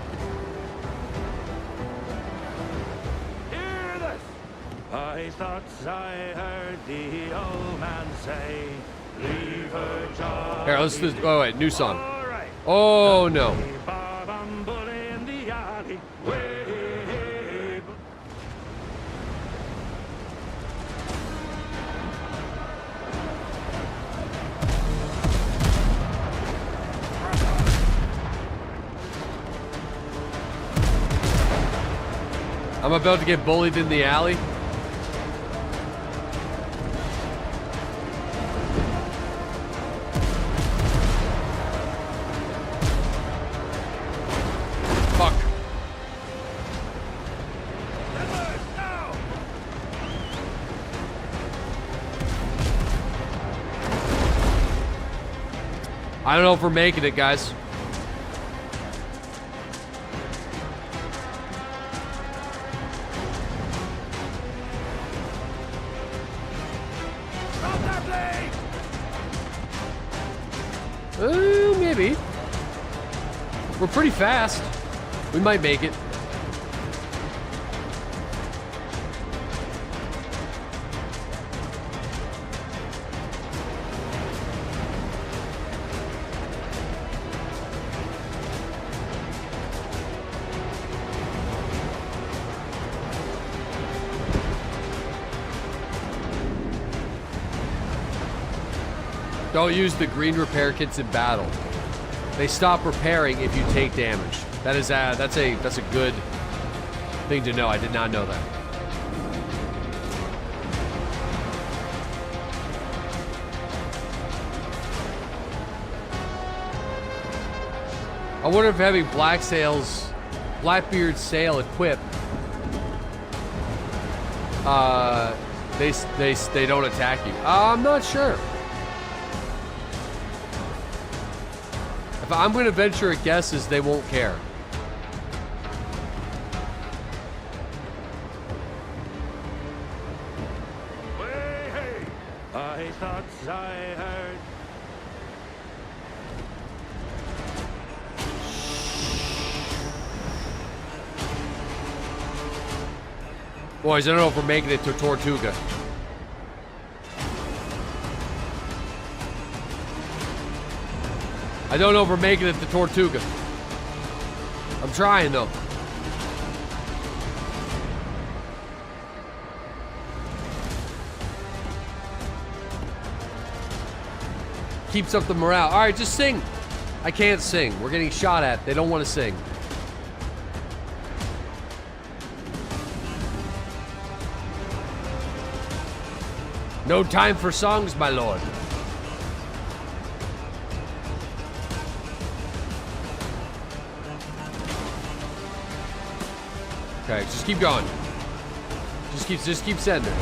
I thought I heard the old man say, leave her job. Here, let's do. Oh wait, new song. All right. Oh no. Bob, I'm bullying the alley. Way. I'm about to get bullied in the alley. Fuck. I don't know if we're making it, guys. Maybe. We're pretty fast. We might make it. Don't use the green repair kits in battle. They stop repairing if you take damage. That's a good thing to know. I did not know that. I wonder if having Blackbeard's sail equipped, they don't attack you. I'm not sure. If I'm going to venture a guess is they won't care. Hey, I thought I heard. Boys, I don't know if we're making it to Tortuga. I don't know if we're making it to Tortuga. I'm trying though. Keeps up the morale. All right, just sing. I can't sing. We're getting shot at. They don't want to sing. No time for songs, my lord. Okay, just keep going. Just keep sending.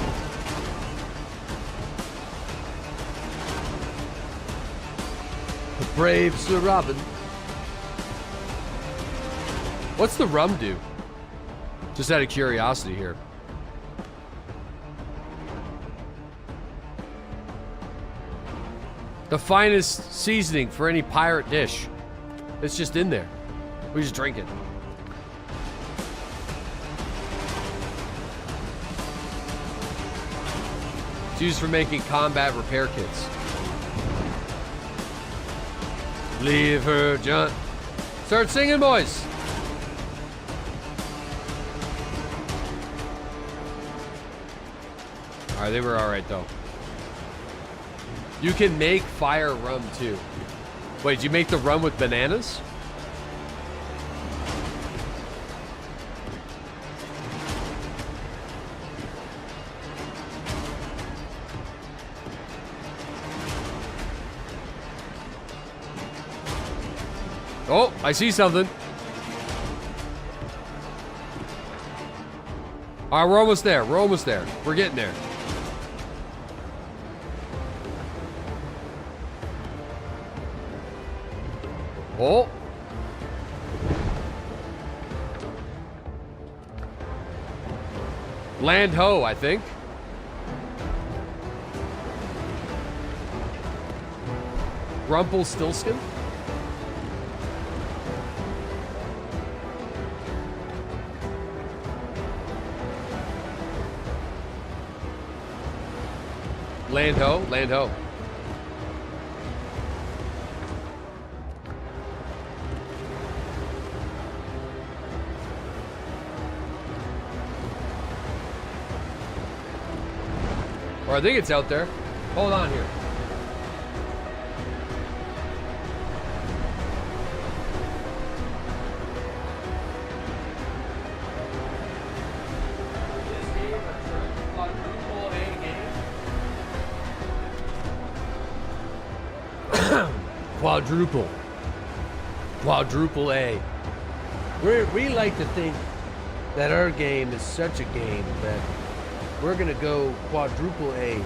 The brave Sir Robin. What's the rum do? Just out of curiosity here. The finest seasoning for any pirate dish. It's just in there. We just drink it. It's used for making combat repair kits. Leave her, John. Start singing, boys. All right, they were all right though. You can make fire rum too. Wait, did you make the rum with bananas? Oh, I see something. All right, we're almost there. We're almost there. We're getting there. Oh. Land ho, I think. Rumpelstiltskin? Land ho, land ho. Or I think it's out there. Hold on here. Quadruple. Quadruple A. We like to think that our game is such a game that we're gonna go quadruple A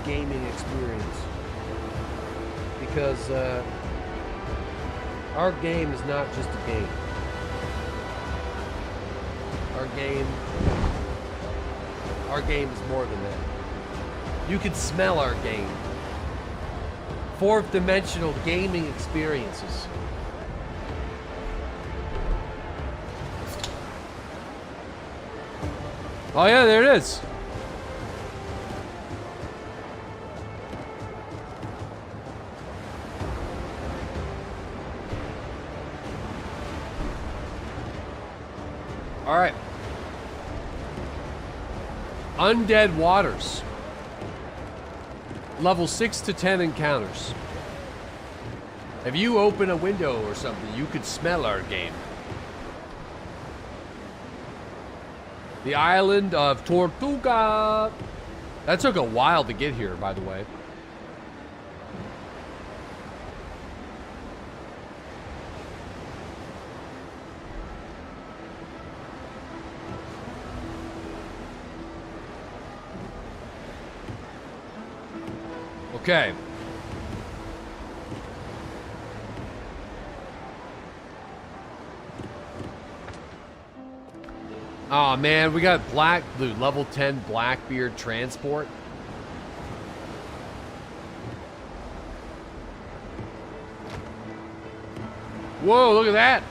gaming experience. Because our game is not just a game. Our game is more than that. You can smell our game. Fourth dimensional gaming experiences. Oh yeah, there it is. All right. Undead Waters. Level 6 to 10 encounters. If you open a window or something, you could smell our game. The island of Tortuga. That took a while to get here, by the way. Okay. Oh man, we got level 10 Blackbeard transport. Whoa, look at that.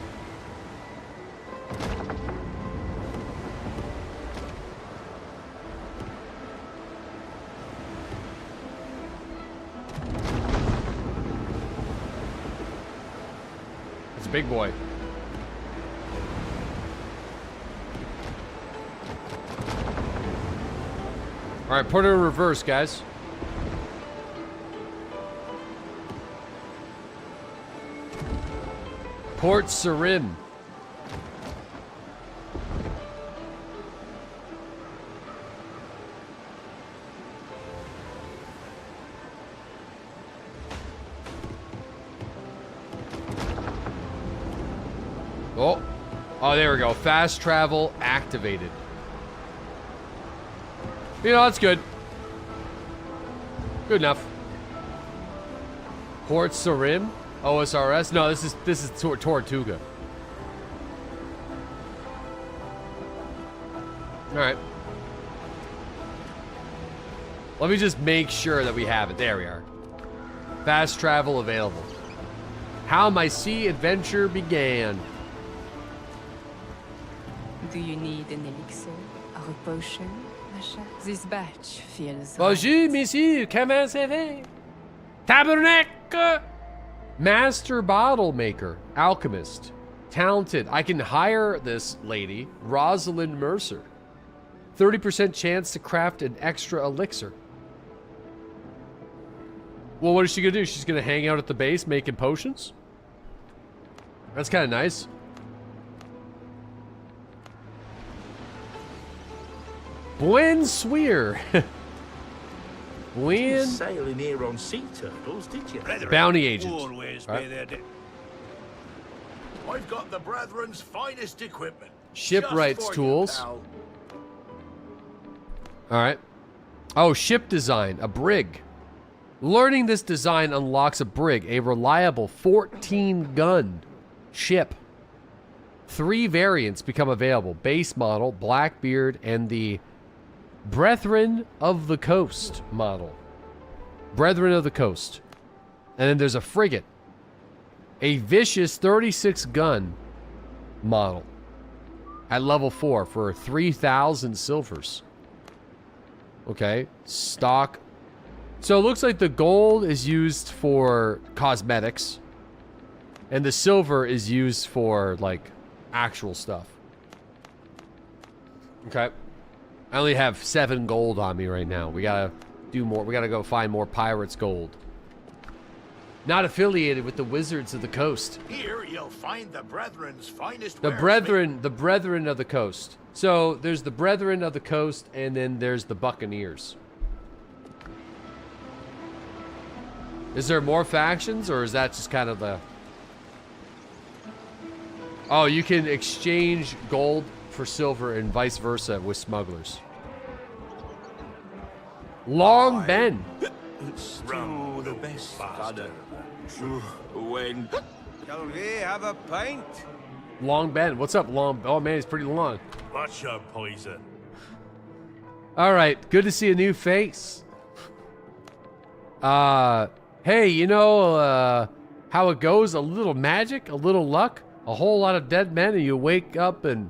It's a big boy. All right, put it in reverse, guys. Port Sarim. Oh, there we go. Fast travel activated. You know, that's good. Good enough. Port Sarim? OSRS? No, this is Tortuga. Alright. Let me just make sure that we have it. There we are. Fast travel available. How my sea adventure began. Do you need an elixir or a potion? This batch feels Bonjour, monsieur. Comment ça va? Tabernacle. Master bottle maker. Alchemist. Talented. I can hire this lady, Rosalind Mercer. 30% chance to craft an extra elixir. Well, what is she gonna do? She's gonna hang out at the base making potions? That's kind of nice. Buen Swear. Buen. Sailing here on sea turtles, did you? Bounty agent. Always Right. be there. I've got the Brethren's finest equipment. Shipwrights Just for tools. You, pal. Alright. Oh, ship design. A brig. Learning this design unlocks a brig, a reliable 14-gun ship. 3 variants become available. Base model, Blackbeard, and the Brethren of the Coast model. Brethren of the Coast. And then there's a frigate. A vicious 36-gun model. At level 4 for 3,000 silvers. Okay. Stock So it looks like the gold is used for cosmetics. And the silver is used for, like, actual stuff. Okay. I only have 7 gold on me right now. We gotta do more. We gotta go find more pirates' gold. Not affiliated with the Wizards of the Coast. Here you'll find the Brethren's finest The wares. Brethren of the Coast. So there's the Brethren of the Coast, and then there's the Buccaneers. Is there more factions, or is that just kind of the... Oh, you can exchange gold for silver and vice versa with smugglers. Long Ben. It's still the best gunner. When Shall we have a pint? Long Ben. What's up, Long? Oh, man, he's pretty long. What's your poison? All right. Good to see a new face. Hey, you know how it goes? A little magic, a little luck, a whole lot of dead men, and you wake up and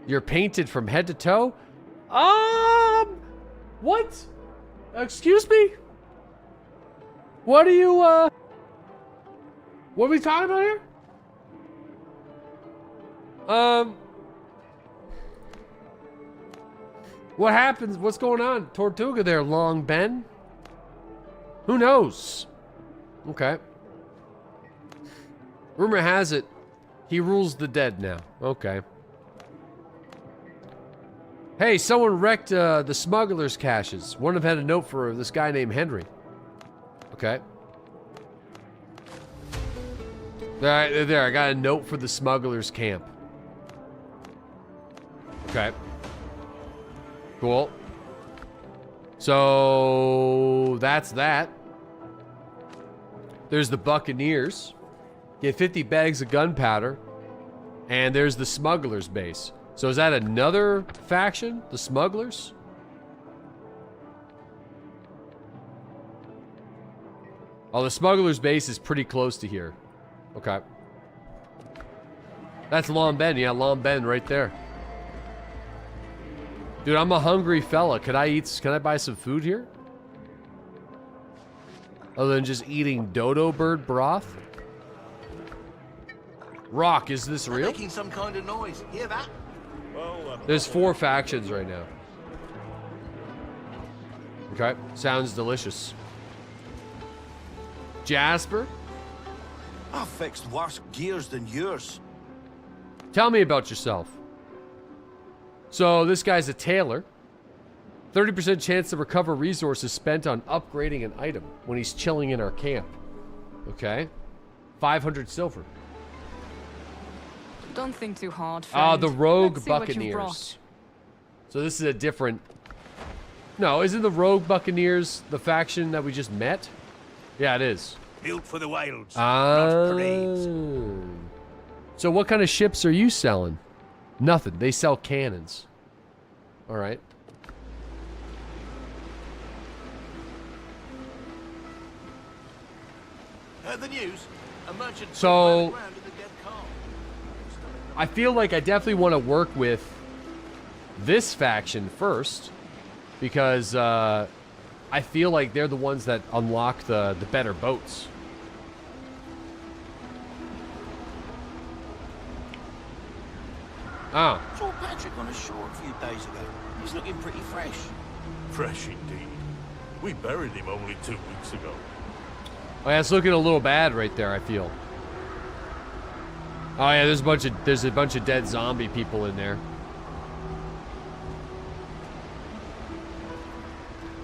you're painted from head to toe? What? Excuse me? What are you, what are we talking about here? What happens? What's going on? Tortuga there, Long Ben? Who knows? Okay. Rumor has it, he rules the dead now. Okay. Hey, someone wrecked the smugglers' caches. One of them had a note for this guy named Henry. Okay. There, I got a note for the smugglers' camp. Okay. Cool. So that's that. There's the Buccaneers. Get 50 bags of gunpowder. And there's the smugglers' base. So is that another faction? The smugglers? Oh, the smugglers' base is pretty close to here. Okay. That's Long Ben. Yeah, Long Ben right there. Dude, I'm a hungry fella. Can I buy some food here? Other than just eating dodo bird broth? Rock, is this real? making some kind of noise. Hear that? There's 4 factions right now. Okay, sounds delicious. Jasper? I fixed worse gears than yours. Tell me about yourself. So this guy's a tailor. 30% chance to recover resources spent on upgrading an item when he's chilling in our camp. Okay. 500 silver. Don't think too hard, Ah, friend. the Rogue Let's see what you Buccaneers. brought. So this is a different... No, isn't the Rogue Buccaneers the faction that we just met? Yeah, it is. Built for the wilds, Ah. not parades. So what kind of ships are you selling? Nothing. They sell cannons. All right. The news. A merchant So- ran around in the dead calm. I feel like I definitely want to work with this faction first because I feel like they're the ones that unlock the better boats. Oh. Saw Patrick on a shore a few days ago. He's looking pretty fresh. Fresh indeed. We buried him only 2 weeks ago. Oh yeah, it's looking a little bad right there, I feel. Oh yeah, there's a bunch of dead zombie people in there.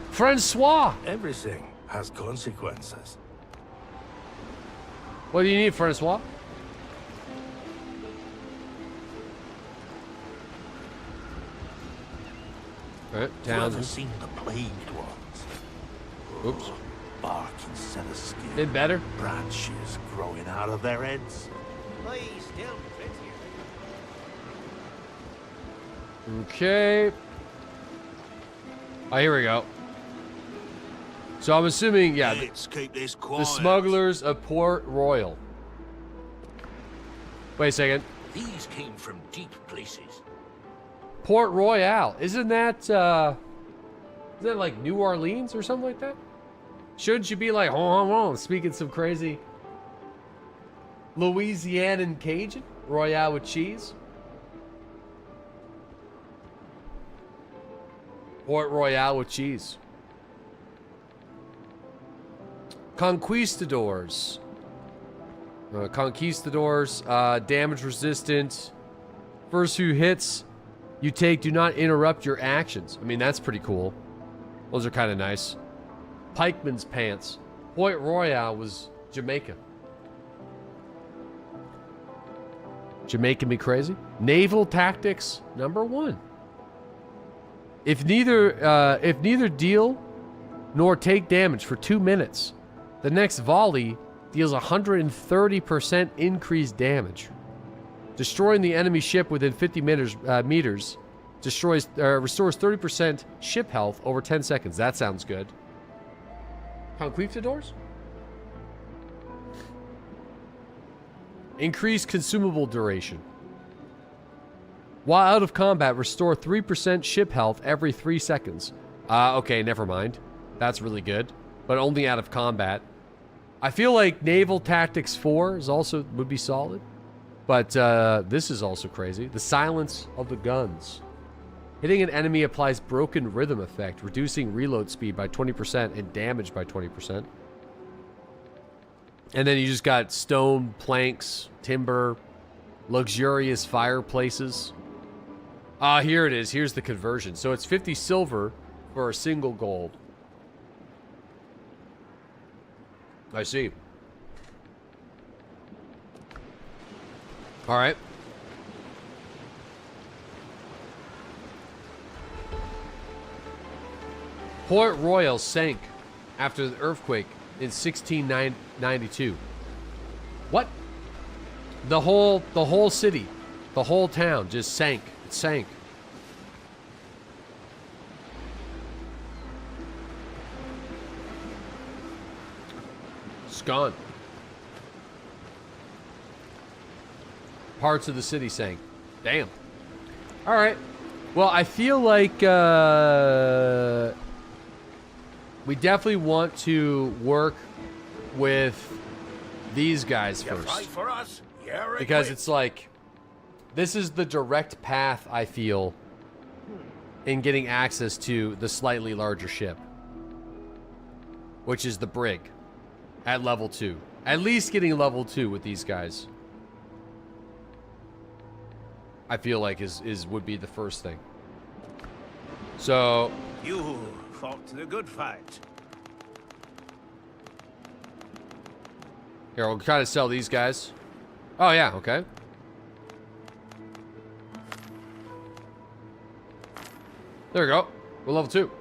Francois! Everything has consequences. What do you need, Francois? Alright, Have you ever down. seen the plagued ones? Oops. Bark instead of skin. Been better? Branches growing out of their heads. Okay. Oh, here we go. So I'm assuming, yeah, Let's keep this the quiet. smugglers of Port Royal. Wait a second. These came from deep places. Port Royal. Isn't that like New Orleans or something like that? Shouldn't you be like, oh, speaking some crazy Louisianan Cajun? Royale with cheese? Port Royale with cheese. Conquistadors. Damage resistant. First few hits you take do not interrupt your actions. I mean, that's pretty cool. Those are kind of nice. Pikeman's Pants. Port Royale was Jamaica. Jamaica me crazy. Naval Tactics #1. If neither deal nor take damage for 2 minutes, the next volley deals 130% increased damage. Destroying the enemy ship within 50 meters restores 30% ship health over 10 seconds. That sounds good. Conquistadors? Increase consumable duration. While out of combat, restore 3% ship health every 3 seconds. Okay, never mind. That's really good, but only out of combat. I feel like Naval Tactics 4 would be solid, but this is also crazy. The Silence of the Guns. Hitting an enemy applies broken rhythm effect, reducing reload speed by 20% and damage by 20%. And then you just got stone, planks, timber, luxurious fireplaces. Here it is. Here's the conversion. So it's 50 silver for a single gold. I see. All right. Port Royal sank after the earthquake in 1692. What? The whole city, the whole town just sank. It sank. It's gone. Parts of the city sank. Damn. All right. Well, I feel like we definitely want to work with these guys first. Fight for us? Because it's like, this is the direct path, I feel, in getting access to the slightly larger ship. Which is the brig. At level 2. At least getting level 2 with these guys. I feel like would be the first thing. So... You fought the good fight. Here, I'll try to sell these guys. Oh, yeah, okay. There we go. We're level 2.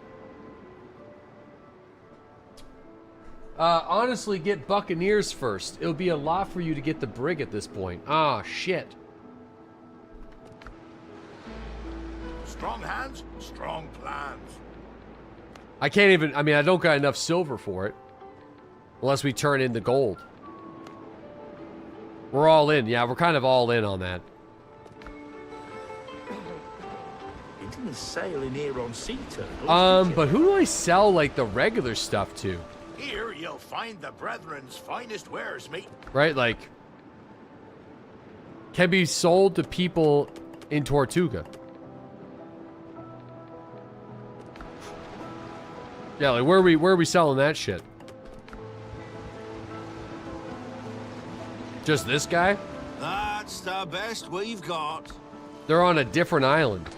Honestly, get Buccaneers first. It'll be a lot for you to get the brig at this point. Ah, shit. Strong hands, strong plans. I can't even... I mean, I don't got enough silver for it. Unless we turn in the gold. We're all in. Yeah, we're kind of all in on that. You didn't sail in here on sea turtles, But who do I sell, like, the regular stuff to? Here you'll find the brethren's finest wares, mate. Right, like... Can be sold to people in Tortuga. Yeah, like, where are we selling that shit? Just this guy? That's the best we've got. They're on a different island.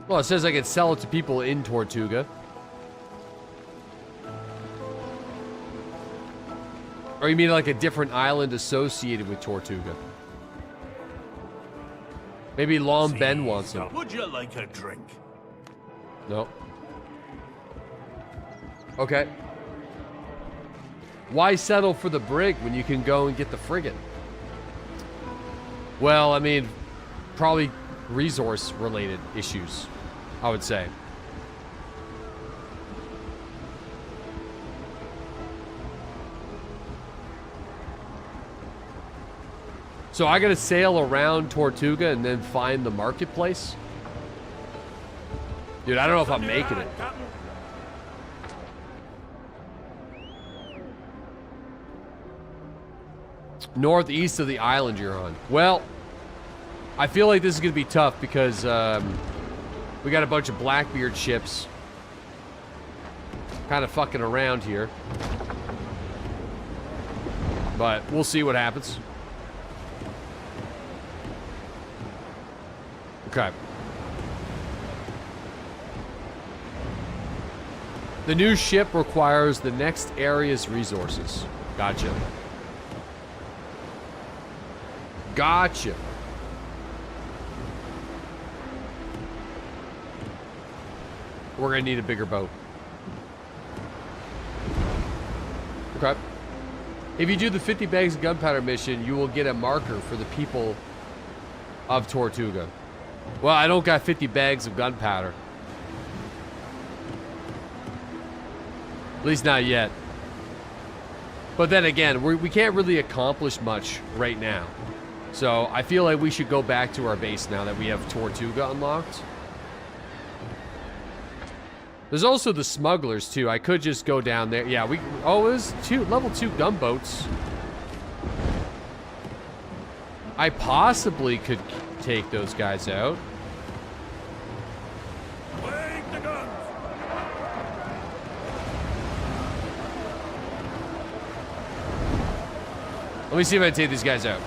Well, it says I can sell it to people in Tortuga. Or you mean like a different island associated with Tortuga? Maybe Long Ben wants them. Would you like a drink? No. Okay. Why settle for the brig when you can go and get the frigate? Well, I mean, probably resource-related issues, I would say. So I gotta sail around Tortuga and then find the marketplace? Dude, I don't know if I'm making it. Northeast of the island you're on. Well, I feel like this is going to be tough because we got a bunch of Blackbeard ships kind of fucking around here. But we'll see what happens. Okay. The new ship requires the next area's resources. Gotcha. Gotcha. We're gonna need a bigger boat. Okay. If you do the 50 bags of gunpowder mission, you will get a marker for the people of Tortuga. Well, I don't got 50 bags of gunpowder. At least not yet. But then again, we can't really accomplish much right now. So I feel like we should go back to our base now that we have Tortuga unlocked. There's also the smugglers too. I could just go down there. Yeah, oh, there's level 2 gunboats. I possibly could take those guys out. Wake the guns! Let me see if I can take these guys out.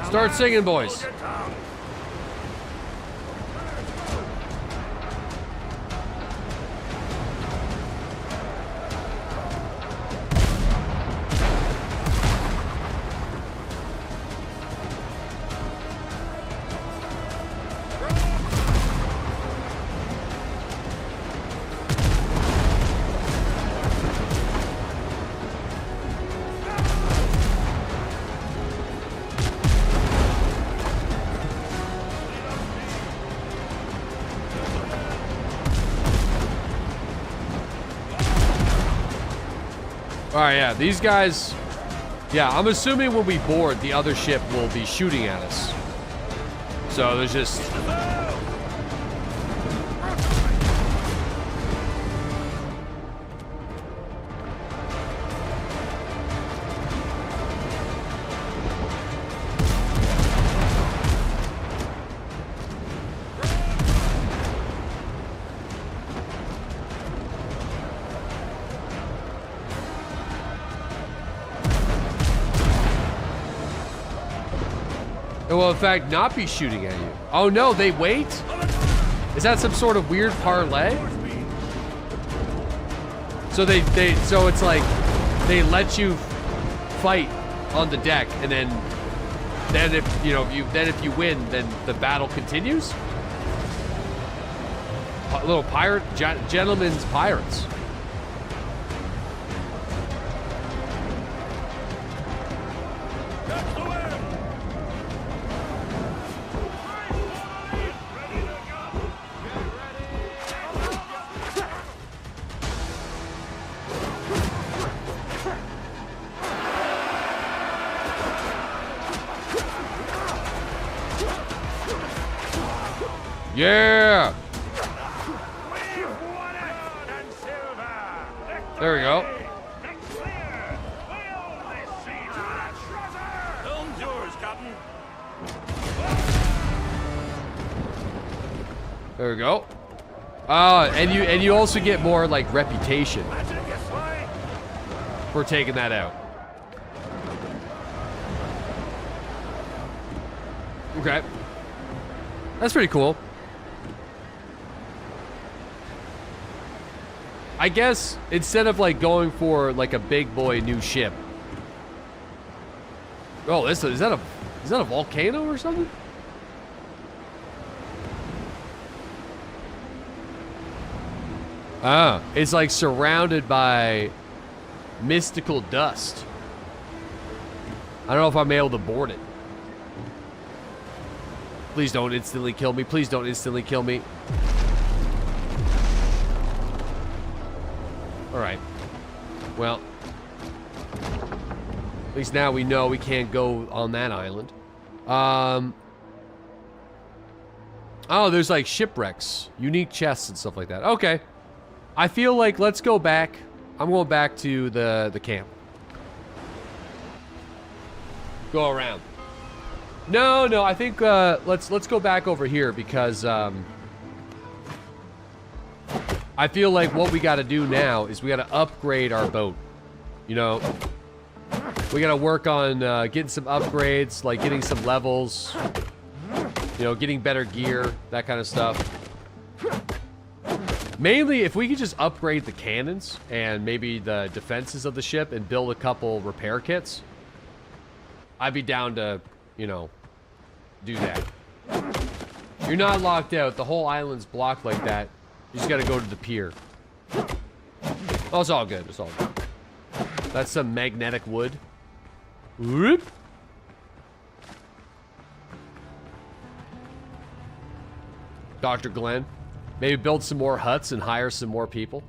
Start singing, boys. Alright, yeah, these guys... Yeah, I'm assuming when we board, the other ship will be shooting at us. So there's just... Well, in fact, not be shooting at you. Oh no, they wait? Is that some sort of weird parlay? So so it's like they let you fight on the deck, and then if if you win, then the battle continues. A little pirate, gentlemen's pirates. Yeah! There we go. There we go. And you also get more like reputation for taking that out. Okay. That's pretty cool. I guess instead of like going for like a big boy new ship. Oh, is that a volcano or something? Ah, it's like surrounded by mystical dust. I don't know if I'm able to board it. Please don't instantly kill me. Please don't instantly kill me. All right. Well. At least now we know we can't go on that island. Oh, there's like shipwrecks, unique chests and stuff like that. Okay. I feel like let's go back. I'm going back to the camp. Go around. No, I think let's go back over here because I feel like what we got to do now is we got to upgrade our boat. You know, we got to work on getting some upgrades, like getting some levels. You know, getting better gear, that kind of stuff. Mainly, if we could just upgrade the cannons and maybe the defenses of the ship and build a couple repair kits, I'd be down to, you know, do that. You're not locked out. The whole island's blocked like that. You just gotta go to the pier. Oh, it's all good. It's all good. That's some magnetic wood. Whoop. Dr. Glenn. Maybe build some more huts and hire some more people.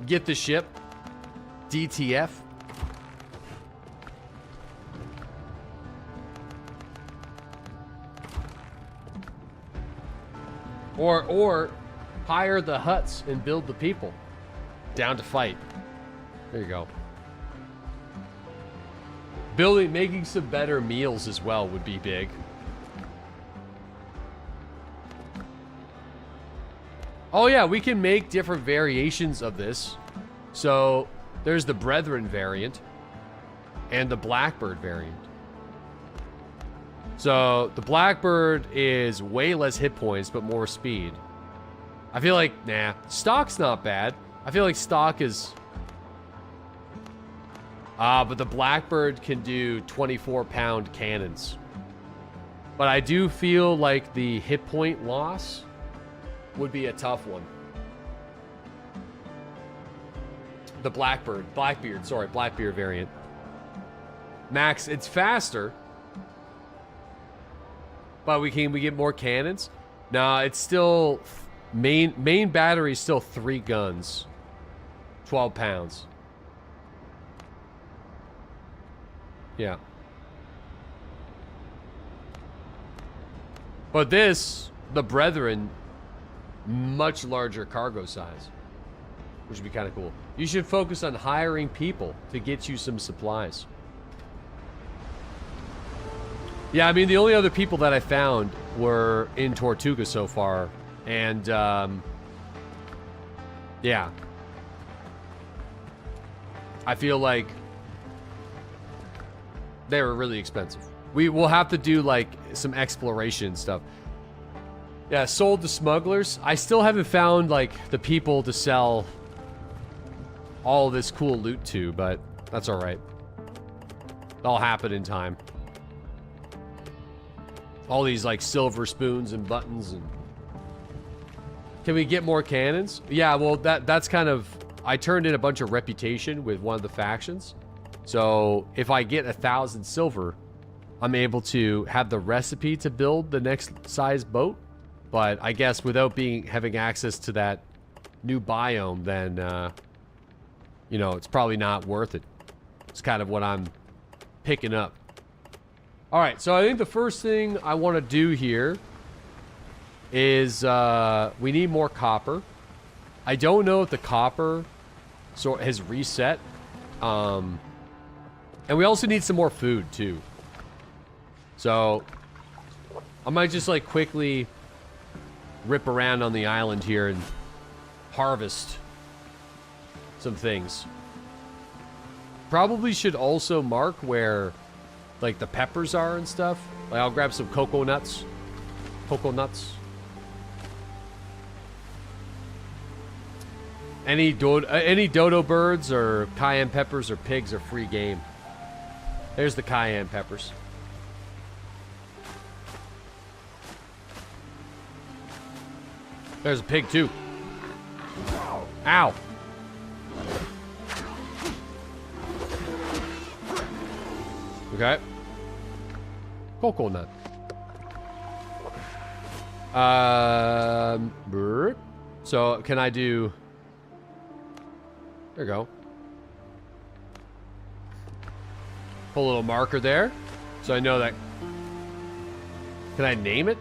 Get the ship. DTF. Or hire the huts and build the people. Down to fight. There you go. Making some better meals as well would be big. Oh yeah, we can make different variations of this. So, there's the Brethren variant and the Blackbird variant. So, the Blackbird is way less hit points, but more speed. I feel like, nah, stock's not bad. I feel like stock is... but the Blackbird can do 24-pound cannons. But I do feel like the hit point loss would be a tough one. The Blackbeard variant. Max, it's faster. But we get more cannons? Nah, it's still... Main battery is still 3 guns. 12 pounds. Yeah. But this, the Brethren, much larger cargo size. Which would be kind of cool. You should focus on hiring people to get you some supplies. Yeah, I mean, the only other people that I found were in Tortuga so far. And, yeah. I feel like they were really expensive. We will have to do, like, some exploration stuff. Yeah, sold to smugglers. I still haven't found, like, the people to sell all this cool loot to, but that's alright. That'll happen in time. All these, like, silver spoons and buttons and... Can we get more cannons? Yeah, well, that's kind of... I turned in a bunch of reputation with one of the factions. So, if I get 1,000 silver, I'm able to have the recipe to build the next size boat. But I guess without having access to that new biome, then, you know, it's probably not worth it. It's kind of what I'm picking up. Alright, so I think the first thing I want to do here is we need more copper. I don't know if the copper has reset. And we also need some more food, too. So, I might just, like, quickly rip around on the island here and harvest some things. Probably should also mark where, like, the peppers are and stuff. Like, I'll grab some cocoa nuts. Cocoa nuts. Any dodo birds or cayenne peppers or pigs are free game. There's the cayenne peppers. There's a pig too. Ow. Okay. Coconut. So So can I do... There you go. Put a little marker there. So I know that... Can I name it?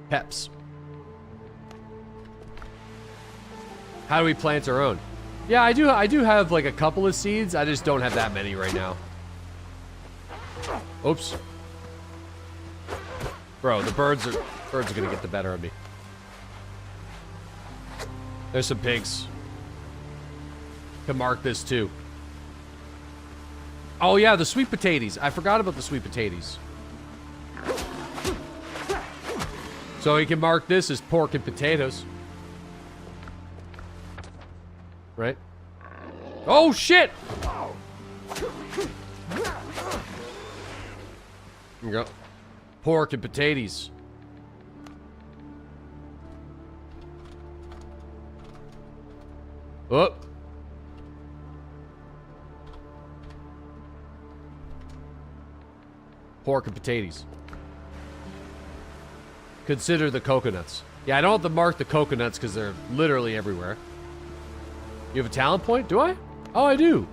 Peps. How do we plant our own? Yeah, I do have like a couple of seeds. I just don't have that many right now. Oops. Bro, the birds are gonna get the better of me. There's some pigs. Can mark this too. Oh yeah, the sweet potatoes. I forgot about the sweet potatoes. So he can mark this as pork and potatoes. Right? Oh shit! Here we go. Pork and potatoes. Oh. Pork and potatoes. Consider the coconuts. Yeah, I don't have to mark the coconuts because they're literally everywhere. You have a talent point? Do I? Oh, I do.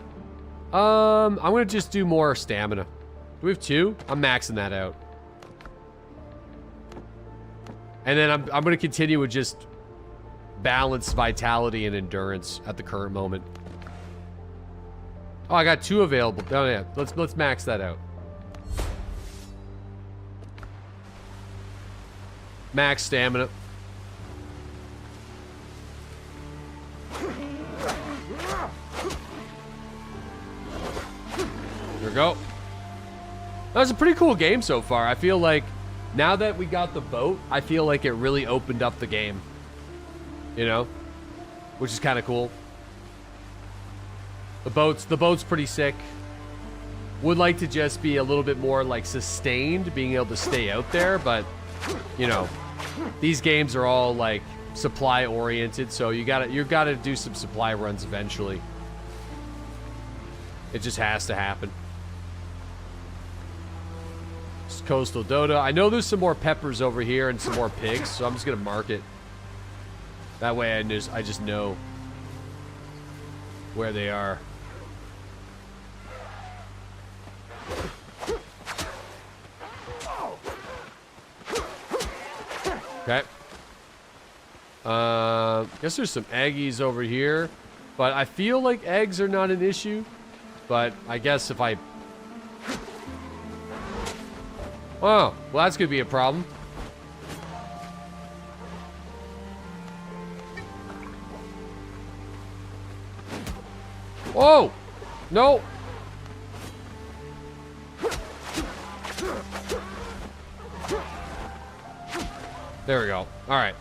I'm gonna just do more stamina. Do we have 2? I'm maxing that out. And then I'm gonna continue with just balance, vitality, and endurance at the current moment. Oh, I got 2 available. Oh yeah, let's max that out. Max stamina. There we go. That was a pretty cool game so far. I feel like now that we got the boat, I feel like it really opened up the game. You know? Which is kind of cool. The boat's pretty sick. Would like to just be a little bit more like sustained, being able to stay out there, but you know, these games are all like supply oriented, so you gotta do some supply runs eventually. It just has to happen. It's Coastal Dota. I know there's some more peppers over here and some more pigs, so I'm just gonna mark it. That way I just know where they are. Okay. Guess there's some eggies over here, but I feel like eggs are not an issue. But I guess if I... Oh, well that's gonna be a problem. Whoa! No! There we go. Alright.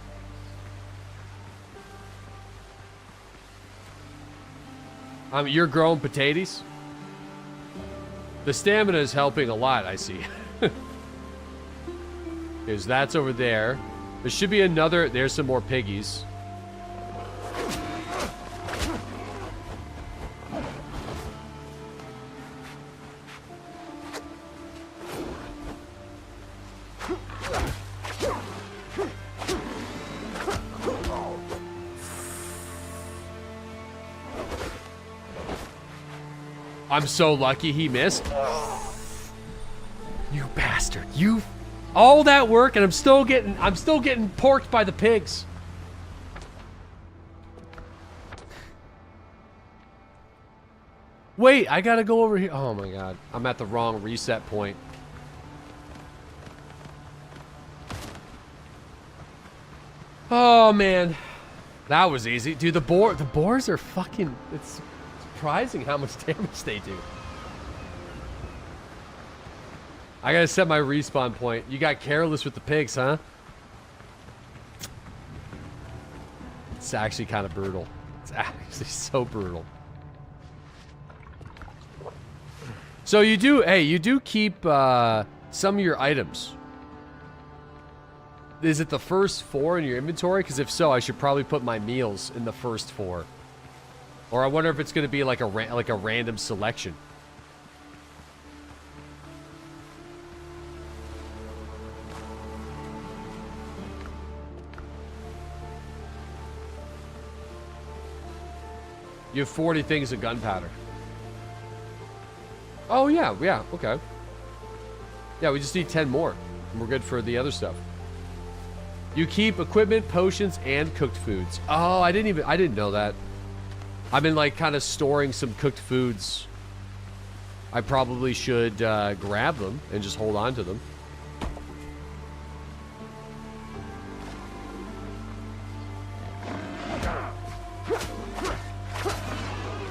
You're growing potatoes? The stamina is helping a lot, I see. Because that's over there. There should be another... There's some more piggies. I'm so lucky he missed. You bastard. You... All that work and I'm still getting porked by the pigs. Wait, I gotta go over here. Oh my god. I'm at the wrong reset point. Oh man. That was easy. Dude, the boars are fucking... It's surprising how much damage they do. I gotta set my respawn point. You got careless with the pigs, huh? It's actually kind of brutal. It's actually so brutal. So you do, hey, you do keep some of your items. Is it the first 4 in your inventory? Because if so, I should probably put my meals in the first 4. Or I wonder if it's going to be like a random selection. You have 40 things of gunpowder. Oh, yeah, okay. Yeah, we just need 10 more. And we're good for the other stuff. You keep equipment, potions, and cooked foods. Oh, I didn't know that. I've been, like, kind of storing some cooked foods. I probably should grab them and just hold on to them.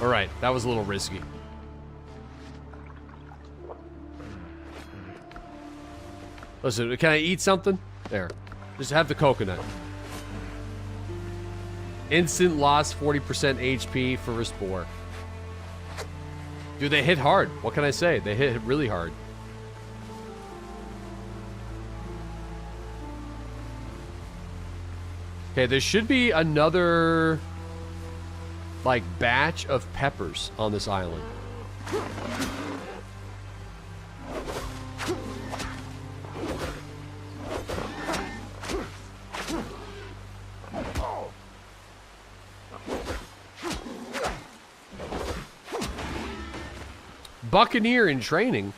All right, that was a little risky. Listen, can I eat something? There. Just have the coconut. Instant loss, 40% HP for a spore. Dude, they hit hard. What can I say? They hit really hard. Okay, there should be another, like, batch of peppers on this island. Buccaneer in training.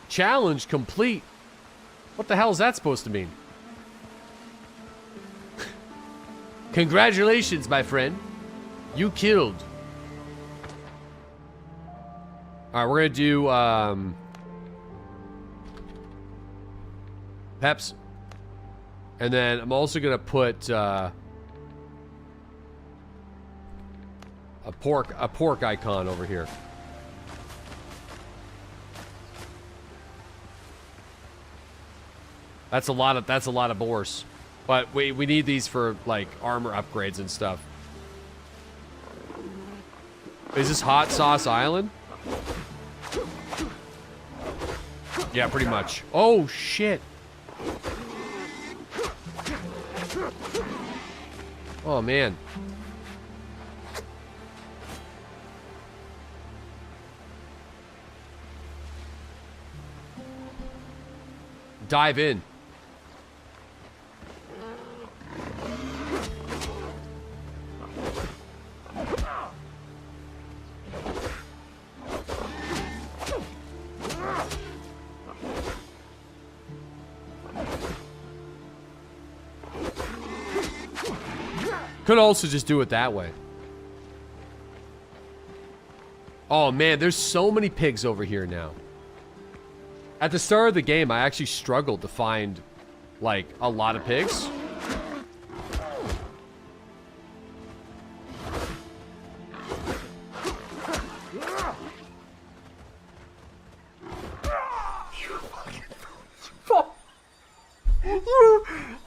Challenge complete. What the hell is that supposed to mean? Congratulations, my friend. You killed. Alright, we're gonna do peps. And then I'm also gonna put a pork icon over here. That's a lot of boars. But we need these for, like, armor upgrades and stuff. Is this Hot Sauce Island? Yeah, pretty much. Oh, shit. Oh, man. Dive in. Could also just do it that way. Oh man, there's so many pigs over here now. At the start of the game, I actually struggled to find, like, a lot of pigs.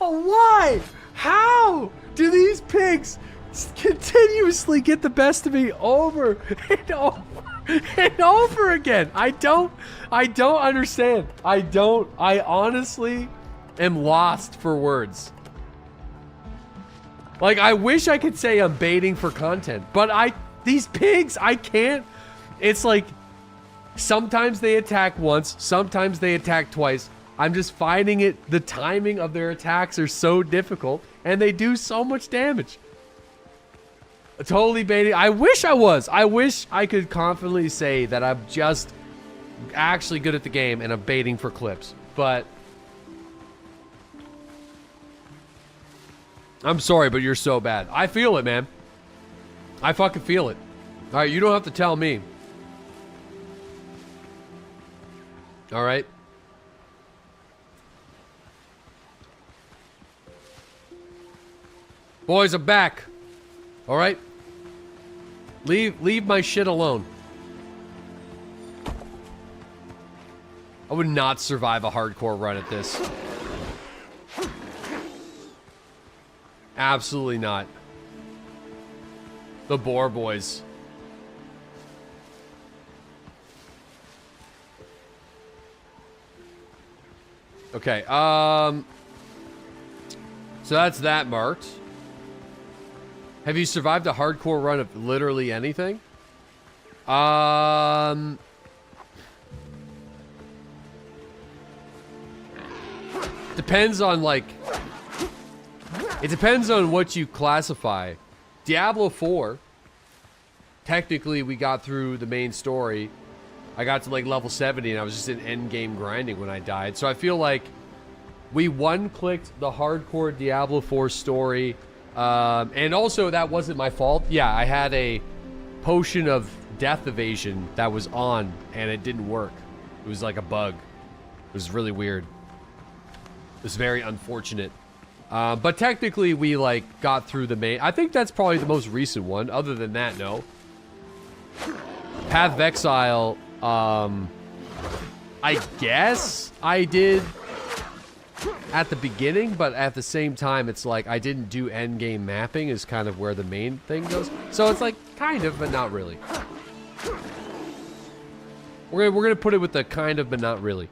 Why? How do these pigs continuously get the best of me over and over and over again? I don't understand. I honestly am lost for words. Like, I wish I could say I'm baiting for content, but these pigs, I can't. It's like, sometimes they attack once, sometimes they attack twice. I'm just finding it, the timing of their attacks are so difficult, and they do so much damage. Totally baiting. I wish I was. I wish I could confidently say that I'm just actually good at the game and I'm baiting for clips. But I'm sorry, but you're so bad. I feel it, man. I fucking feel it. All right, you don't have to tell me. All right. Boys, I'm back. All right. Leave my shit alone. I would not survive a hardcore run at this. Absolutely not. The Boar Boys. Okay, so that's that marked. Have you survived a hardcore run of literally anything? Depends on, like, it depends on what you classify. Diablo 4 technically we got through the main story. I got to like level 70 and I was just in end game grinding when I died. So I feel like we one-clicked the hardcore Diablo 4 story. And also that wasn't my fault. Yeah, I had a potion of death evasion that was on and it didn't work. It was like a bug. It was really weird. It was very unfortunate. But technically we like got through the main. I think that's probably the most recent one. Other than that, no. Path of Exile, I guess I did at the beginning, but at the same time, it's like I didn't do endgame mapping is kind of where the main thing goes. So it's like kind of, but not really. We're gonna put it with the kind of, but not really.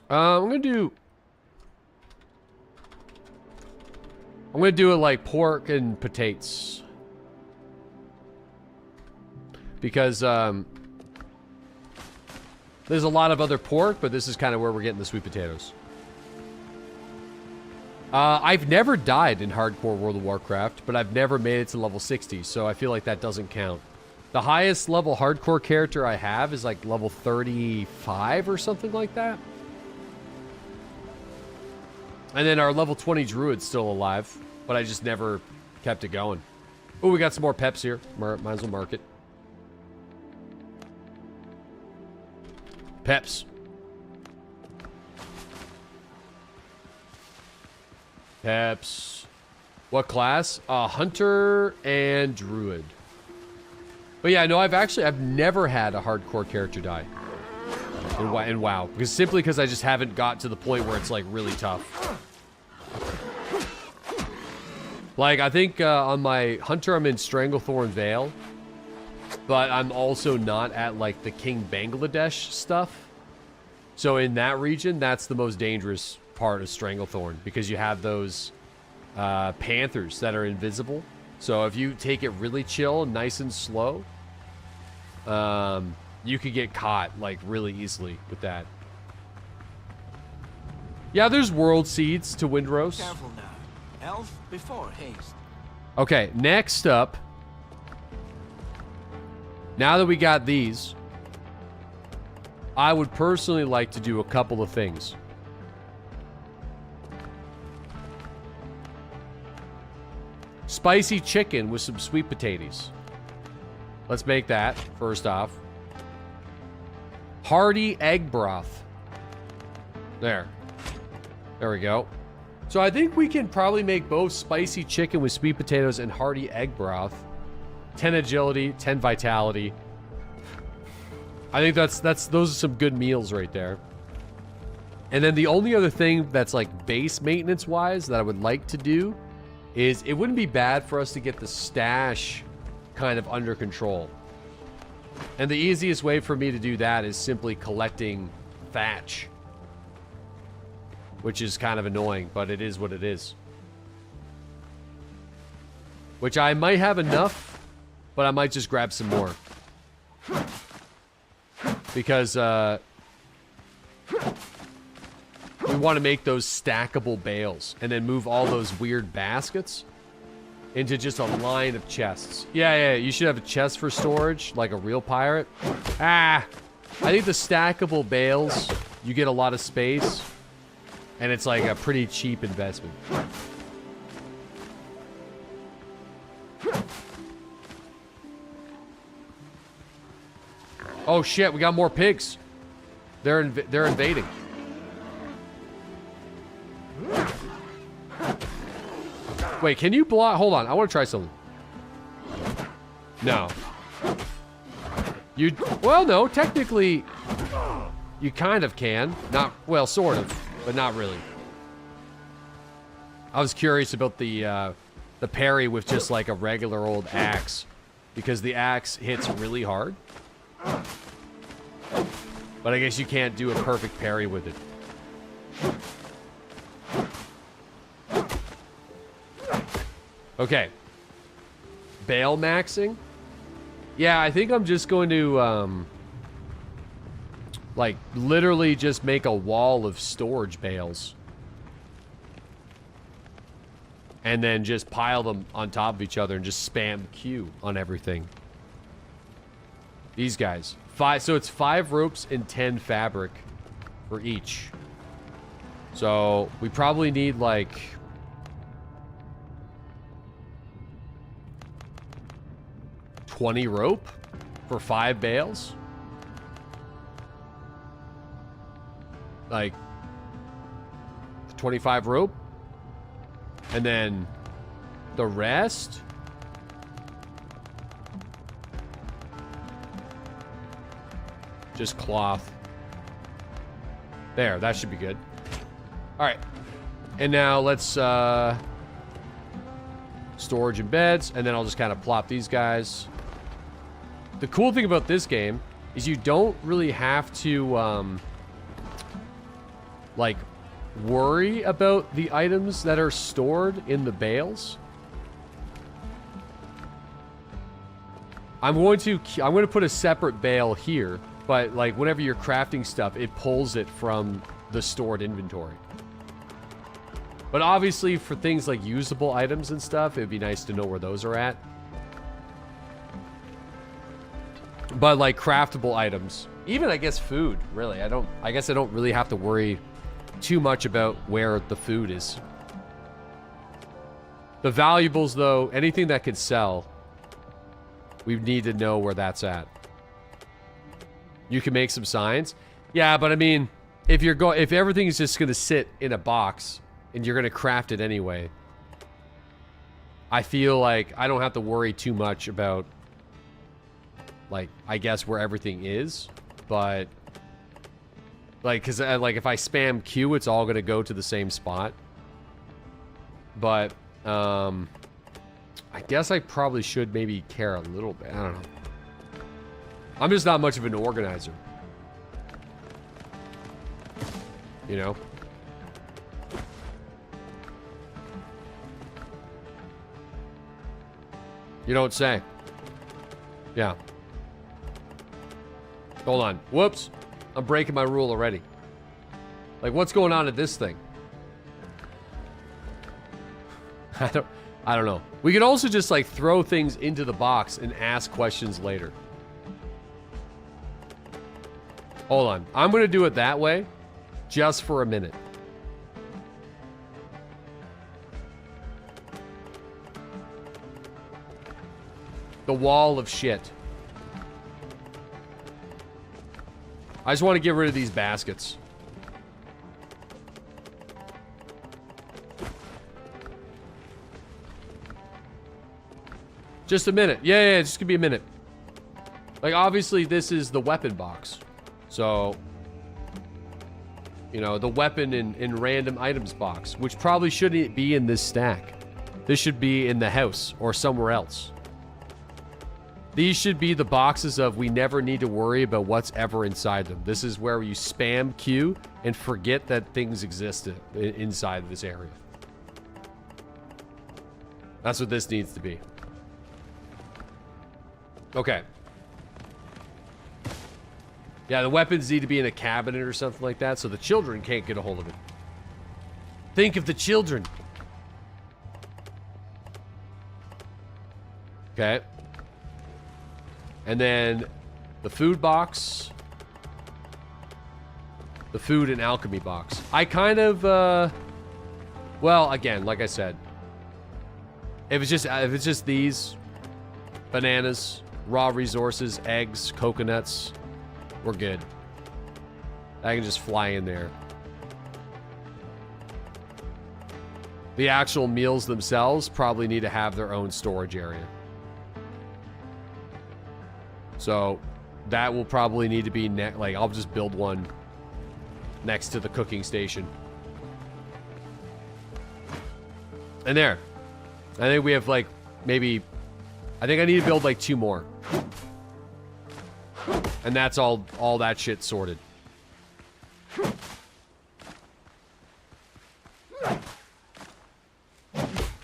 I'm gonna do it like pork and potatoes. Because, there's a lot of other pork, but this is kind of where we're getting the sweet potatoes. I've never died in hardcore World of Warcraft, but I've never made it to level 60, so I feel like that doesn't count. The highest level hardcore character I have is like level 35 or something like that. And then our level 20 druid's still alive, but I just never kept it going. Oh, we got some more peps here. Might as well mark it. Peps. Peps. What class? Hunter and druid. But yeah, no, I've never had a hardcore character die in WoW. Simply because I just haven't got to the point where it's like really tough. Like, I think on my Hunter, I'm in Stranglethorn Vale. But I'm also not at, like, the King Bangladesh stuff. So in that region, that's the most dangerous part of Stranglethorn. Because you have those panthers that are invisible. So if you take it really chill, nice and slow, you could get caught, like, really easily with that. Yeah, there's world seeds to Windrose. Careful now. Elf before haste. Okay, next up. Now that we got these, I would personally like to do a couple of things. Spicy chicken with some sweet potatoes. Let's make that first off. Hearty egg broth. There we go. So I think we can probably make both spicy chicken with sweet potatoes and hearty egg broth. 10 agility, 10 vitality. I think those are some good meals right there. And then the only other thing that's like base maintenance wise that I would like to do is it wouldn't be bad for us to get the stash kind of under control. And the easiest way for me to do that is simply collecting thatch. Which is kind of annoying, but it is what it is. Which I might have enough, but I might just grab some more. Because, we want to make those stackable bales and then move all those weird baskets into just a line of chests. Yeah, you should have a chest for storage, like a real pirate. I think the stackable bales, you get a lot of space, and it's like a pretty cheap investment. Oh shit, we got more pigs. They're invading. Wait, can you block? Hold on, I want to try something. No. Well, no, technically, you kind of can. Not, well, sort of, but not really. I was curious about the parry with just like a regular old axe, because the axe hits really hard. But I guess you can't do a perfect parry with it. Okay. Bale maxing? Yeah, I think I'm just going to, like, literally just make a wall of storage bales. And then just pile them on top of each other and just spam Q on everything. These guys. So it's 5 ropes and 10 fabric for each. So we probably need like... $20 rope for 5 bales. Like 25 rope. And then the rest. Just cloth. There, that should be good. All right. And now let's storage and beds, and then I'll just kind of plop these guys. The cool thing about this game is you don't really have to like worry about the items that are stored in the bales. I'm going to put a separate bale here, but like whenever you're crafting stuff, it pulls it from the stored inventory. But obviously for things like usable items and stuff, it'd be nice to know where those are at. But like craftable items, even I guess food, really, I guess I don't really have to worry too much about where the food is. The valuables though, anything that could sell, we need to know where that's at. You can make some signs. Yeah, but I mean, if everything is just gonna sit in a box and you're gonna craft it anyway, I feel like I don't have to worry too much about, like, I guess where everything is, but like, cause like if I spam Q, it's all gonna go to the same spot. But I guess I probably should maybe care a little bit. I don't know. I'm just not much of an organizer, you know. You don't say. Yeah. Hold on. Whoops. I'm breaking my rule already. Like, what's going on at this thing? I don't know. We can also just, like, throw things into the box and ask questions later. Hold on. I'm going to do it that way just for a minute. The wall of shit. I just want to get rid of these baskets. Just a minute. Yeah, just give me a minute. Like, obviously, this is the weapon box. So, you know, the weapon in random items box, which probably shouldn't be in this stack. This should be in the house or somewhere else. These should be the boxes of we never need to worry about what's ever inside them. This is where you spam Q and forget that things exist inside this area. That's what this needs to be. Okay. Yeah, the weapons need to be in a cabinet or something like that so the children can't get a hold of it. Think of the children. Okay. And then the food box. The food and alchemy box. I kind of, well, again, like I said, if it's just these bananas, raw resources, eggs, coconuts, we're good. I can just fly in there. The actual meals themselves probably need to have their own storage area. So that will probably need to be like, I'll just build one next to the cooking station. And there. I think we have like maybe, I think I need to build like 2 more. And that's all that shit sorted.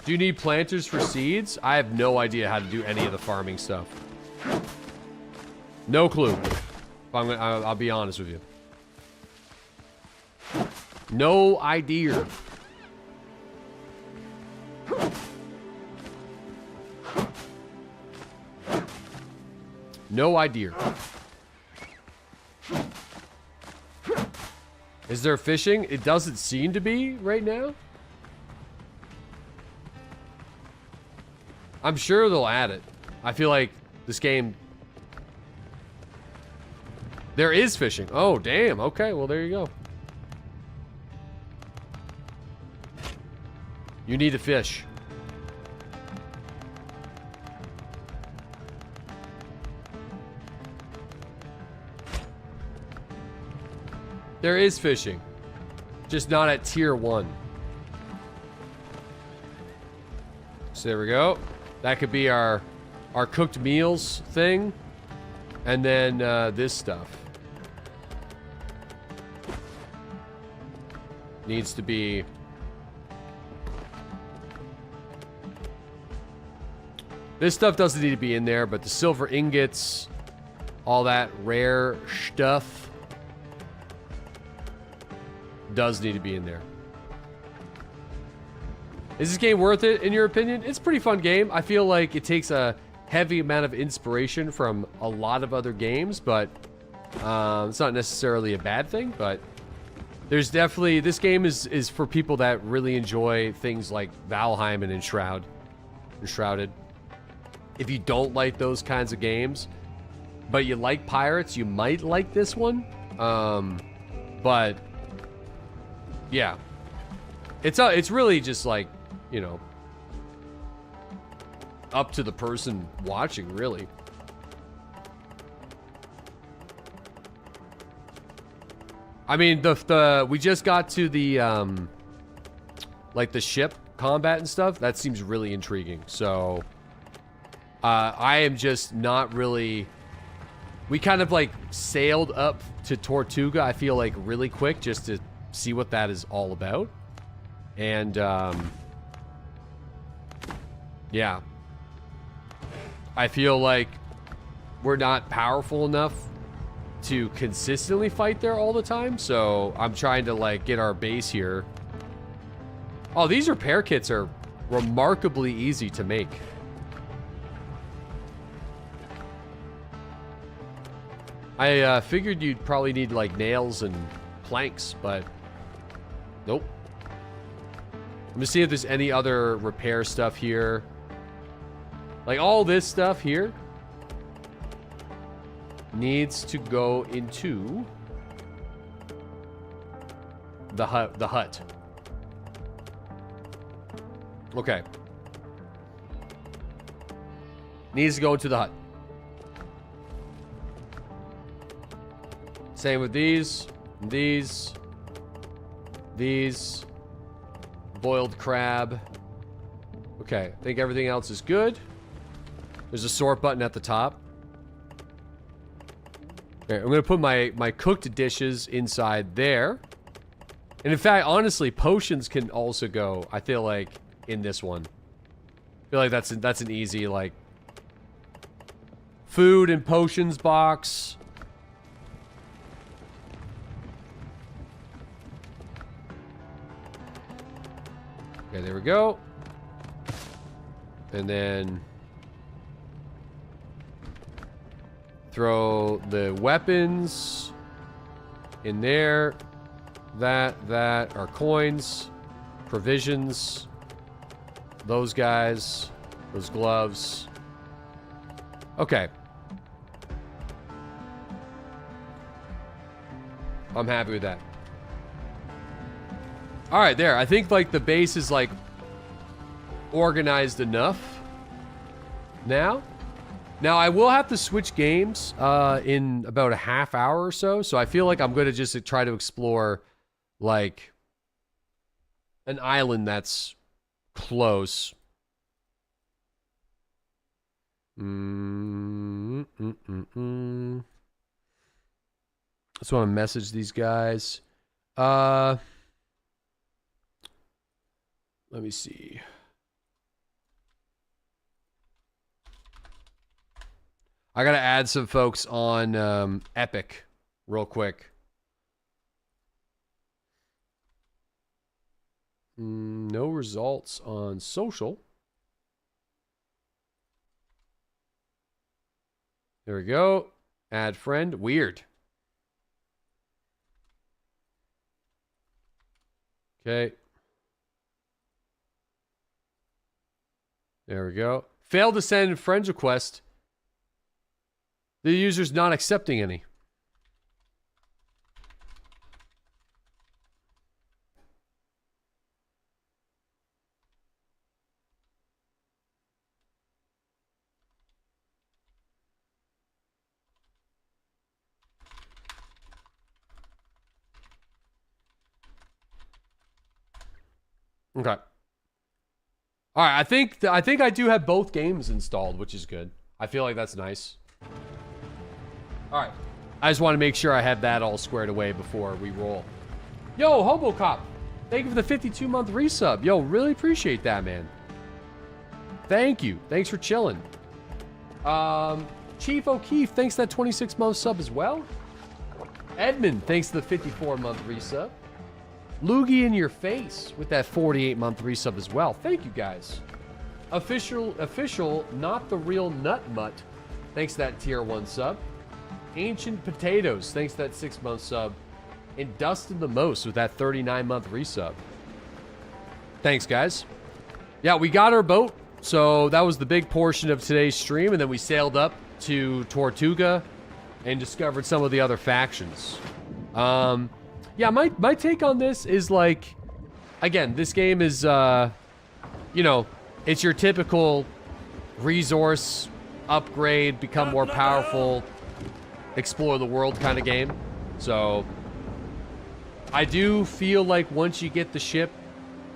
Do you need planters for seeds? I have no idea how to do any of the farming stuff. No clue. I'll be honest with you. No idea. no idea. Is there fishing? It doesn't seem to be right now. I'm sure they'll add it. I feel like this game... There is fishing. Oh, damn. Okay, well, there you go. You need to fish. There is fishing. Just not at tier 1. So there we go. That could be our cooked meals thing. And then this stuff. Needs to be... This stuff doesn't need to be in there, but the silver ingots, all that rare stuff does need to be in there. Is this game worth it, in your opinion? It's a pretty fun game. I feel like it takes a heavy amount of inspiration from a lot of other games, but it's not necessarily a bad thing, but there's definitely... This game is for people that really enjoy things like Valheim and Enshrouded. If you don't like those kinds of games, but you like pirates, you might like this one. But yeah, it's really just like, you know, up to the person watching, really. I mean, we just got to the like the ship combat and stuff. That seems really intriguing. So I am just not really... We kind of like sailed up to Tortuga, I feel like, really quick just to see what that is all about. And yeah, I feel like we're not powerful enough to consistently fight there all the time, so I'm trying to like get our base here. Oh, these repair kits are remarkably easy to make. I figured you'd probably need like nails and planks, but nope. Let me see if there's any other repair stuff here. Like all this stuff here needs to go into the hut. Okay. Needs to go into the hut. Same with these, boiled crab. Okay, I think everything else is good. There's a sort button at the top. Okay, I'm gonna put my cooked dishes inside there. And in fact, honestly, potions can also go, I feel like, in this one. I feel like that's an easy, like, food and potions box. Okay, there we go. And then throw the weapons in there. That are coins, provisions, those guys, those gloves. Okay. I'm happy with that. All right, there. I think like the base is like organized enough now. Now I will have to switch games in about a half hour or so. So I feel like I'm going to just try to explore like an island that's close. Just want to message these guys. Let me see. I gotta add some folks on Epic real quick. No results on social. There we go. Add friend. Weird. Okay. There we go. Failed to send friends request. The user's not accepting any. Okay. All right, I think I do have both games installed, which is good. I feel like that's nice. All right. I just want to make sure I have that all squared away before we roll. Yo, HoboCop. Thank you for the 52-month resub. Yo, really appreciate that, man. Thank you. Thanks for chilling. Chief O'Keefe, thanks for that 26-month sub as well. Edmund, thanks to the 54-month resub. Loogie in your face with that 48-month resub as well. Thank you, guys. Official, not the real nut mutt. Thanks to that tier 1 sub. Ancient Potatoes, thanks to that 6-month sub. And Dustin the Most with that 39-month resub. Thanks, guys. Yeah, we got our boat. So that was the big portion of today's stream. And then we sailed up to Tortuga and discovered some of the other factions. Yeah, my take on this is like, again, this game is, you know, it's your typical resource upgrade, become more powerful, explore the world kind of game. So I do feel like once you get the ship,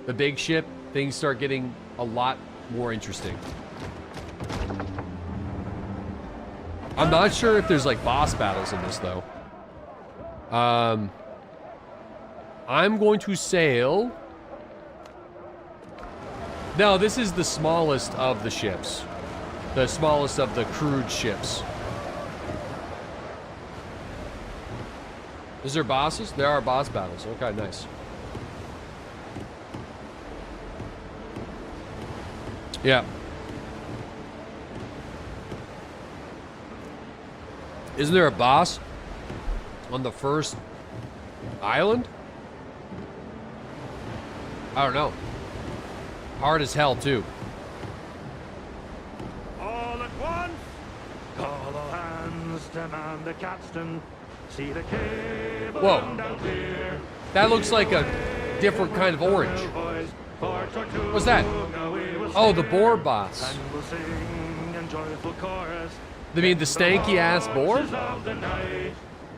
the big ship, things start getting a lot more interesting. I'm not sure if there's like boss battles in this though. I'm going to sail. No, this is the smallest of the ships. The smallest of the crewed ships. Is there bosses? There are boss battles. Okay, nice. Yeah. Isn't there a boss on the first island? I don't know. Hard as hell, too. All at once, call all hands to man the capstan. See the cable down clear. That looks like a different kind of orange. What's that? Oh, the boar boss. And we'll sing in joyful chorus. They mean the stanky ass boar?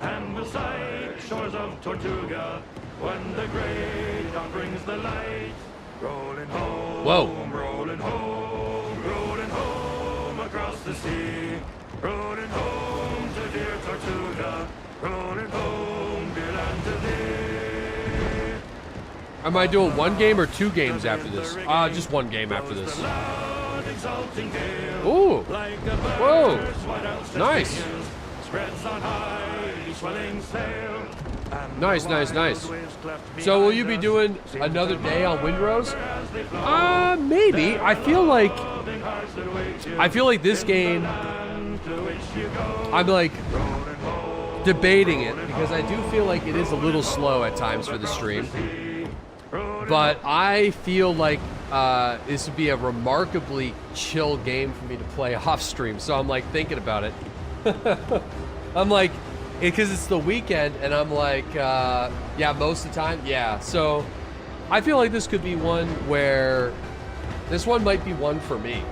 And we'll sight shores of Tortuga when the great dawn brings the light. Rolling home, rolling home, rolling home across the sea. Rolling home to dear Tortuga, rolling home, dear land to thee. Am I doing one game or 2 games after this? Just one game after this. Ooh. Whoa. Nice. Nice, nice, nice. So will you be doing another day on Windrose? Maybe. I feel like this game, I'm like debating it because I do feel like it is a little slow at times for the stream. But I feel like this would be a remarkably chill game for me to play off stream. So I'm like thinking about it. I'm like, because it's the weekend and I'm like, yeah, most of the time, yeah. So I feel like this could be one where this one might be one for me.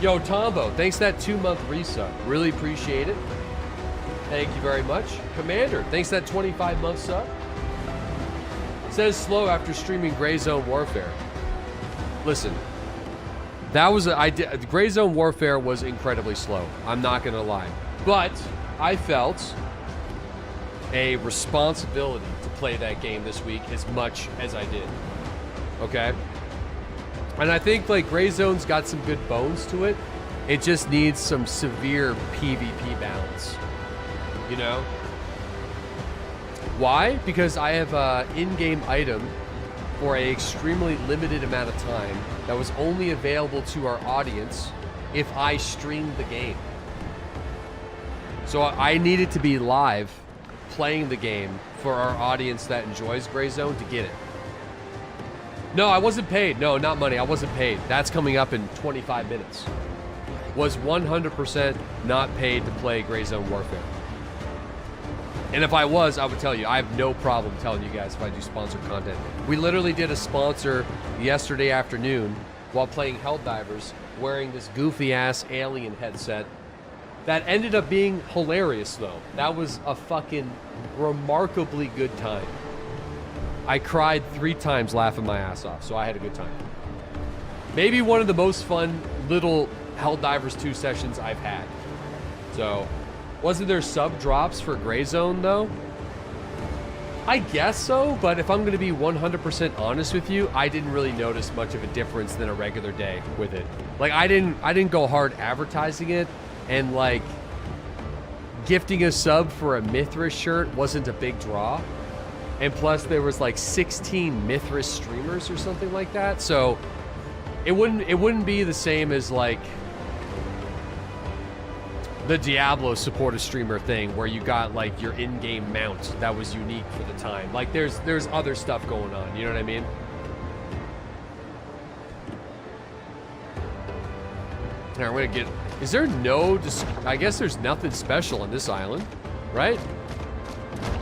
Yo, Tombo, thanks for that 2-month resub. Really appreciate it. Thank you very much. Commander, thanks for that 25-month sub. Says slow after streaming Gray Zone Warfare. Listen, that was Gray Zone Warfare was incredibly slow. I'm not gonna lie, but I felt a responsibility to play that game this week as much as I did. Okay, and I think like Gray Zone's got some good bones to it. It just needs some severe PvP balance. You know. Why? Because I have an in-game item for an extremely limited amount of time that was only available to our audience if I streamed the game. So I needed to be live playing the game for our audience that enjoys Gray Zone to get it. No, I wasn't paid. No, not money. I wasn't paid. That's coming up in 25 minutes. Was 100% not paid to play Gray Zone Warfare. And if I was, I would tell you. I have no problem telling you guys if I do sponsored content. We literally did a sponsor yesterday afternoon while playing Helldivers, wearing this goofy-ass alien headset. That ended up being hilarious, though. That was a fucking remarkably good time. I cried 3 times laughing my ass off, so I had a good time. Maybe one of the most fun little Helldivers 2 sessions I've had. So, wasn't there sub drops for Gray Zone, though? I guess so, but if I'm going to be 100% honest with you, I didn't really notice much of a difference than a regular day with it. Like, I didn't go hard advertising it. And like, gifting a sub for a Mithras shirt wasn't a big draw. And plus there was like 16 Mithras streamers or something like that. So it wouldn't be the same as like the Diablo support a streamer thing where you got like your in-game mount that was unique for the time. Like there's other stuff going on, you know what I mean? Here, I'm gonna get... Is there no... I guess there's nothing special on this island, right?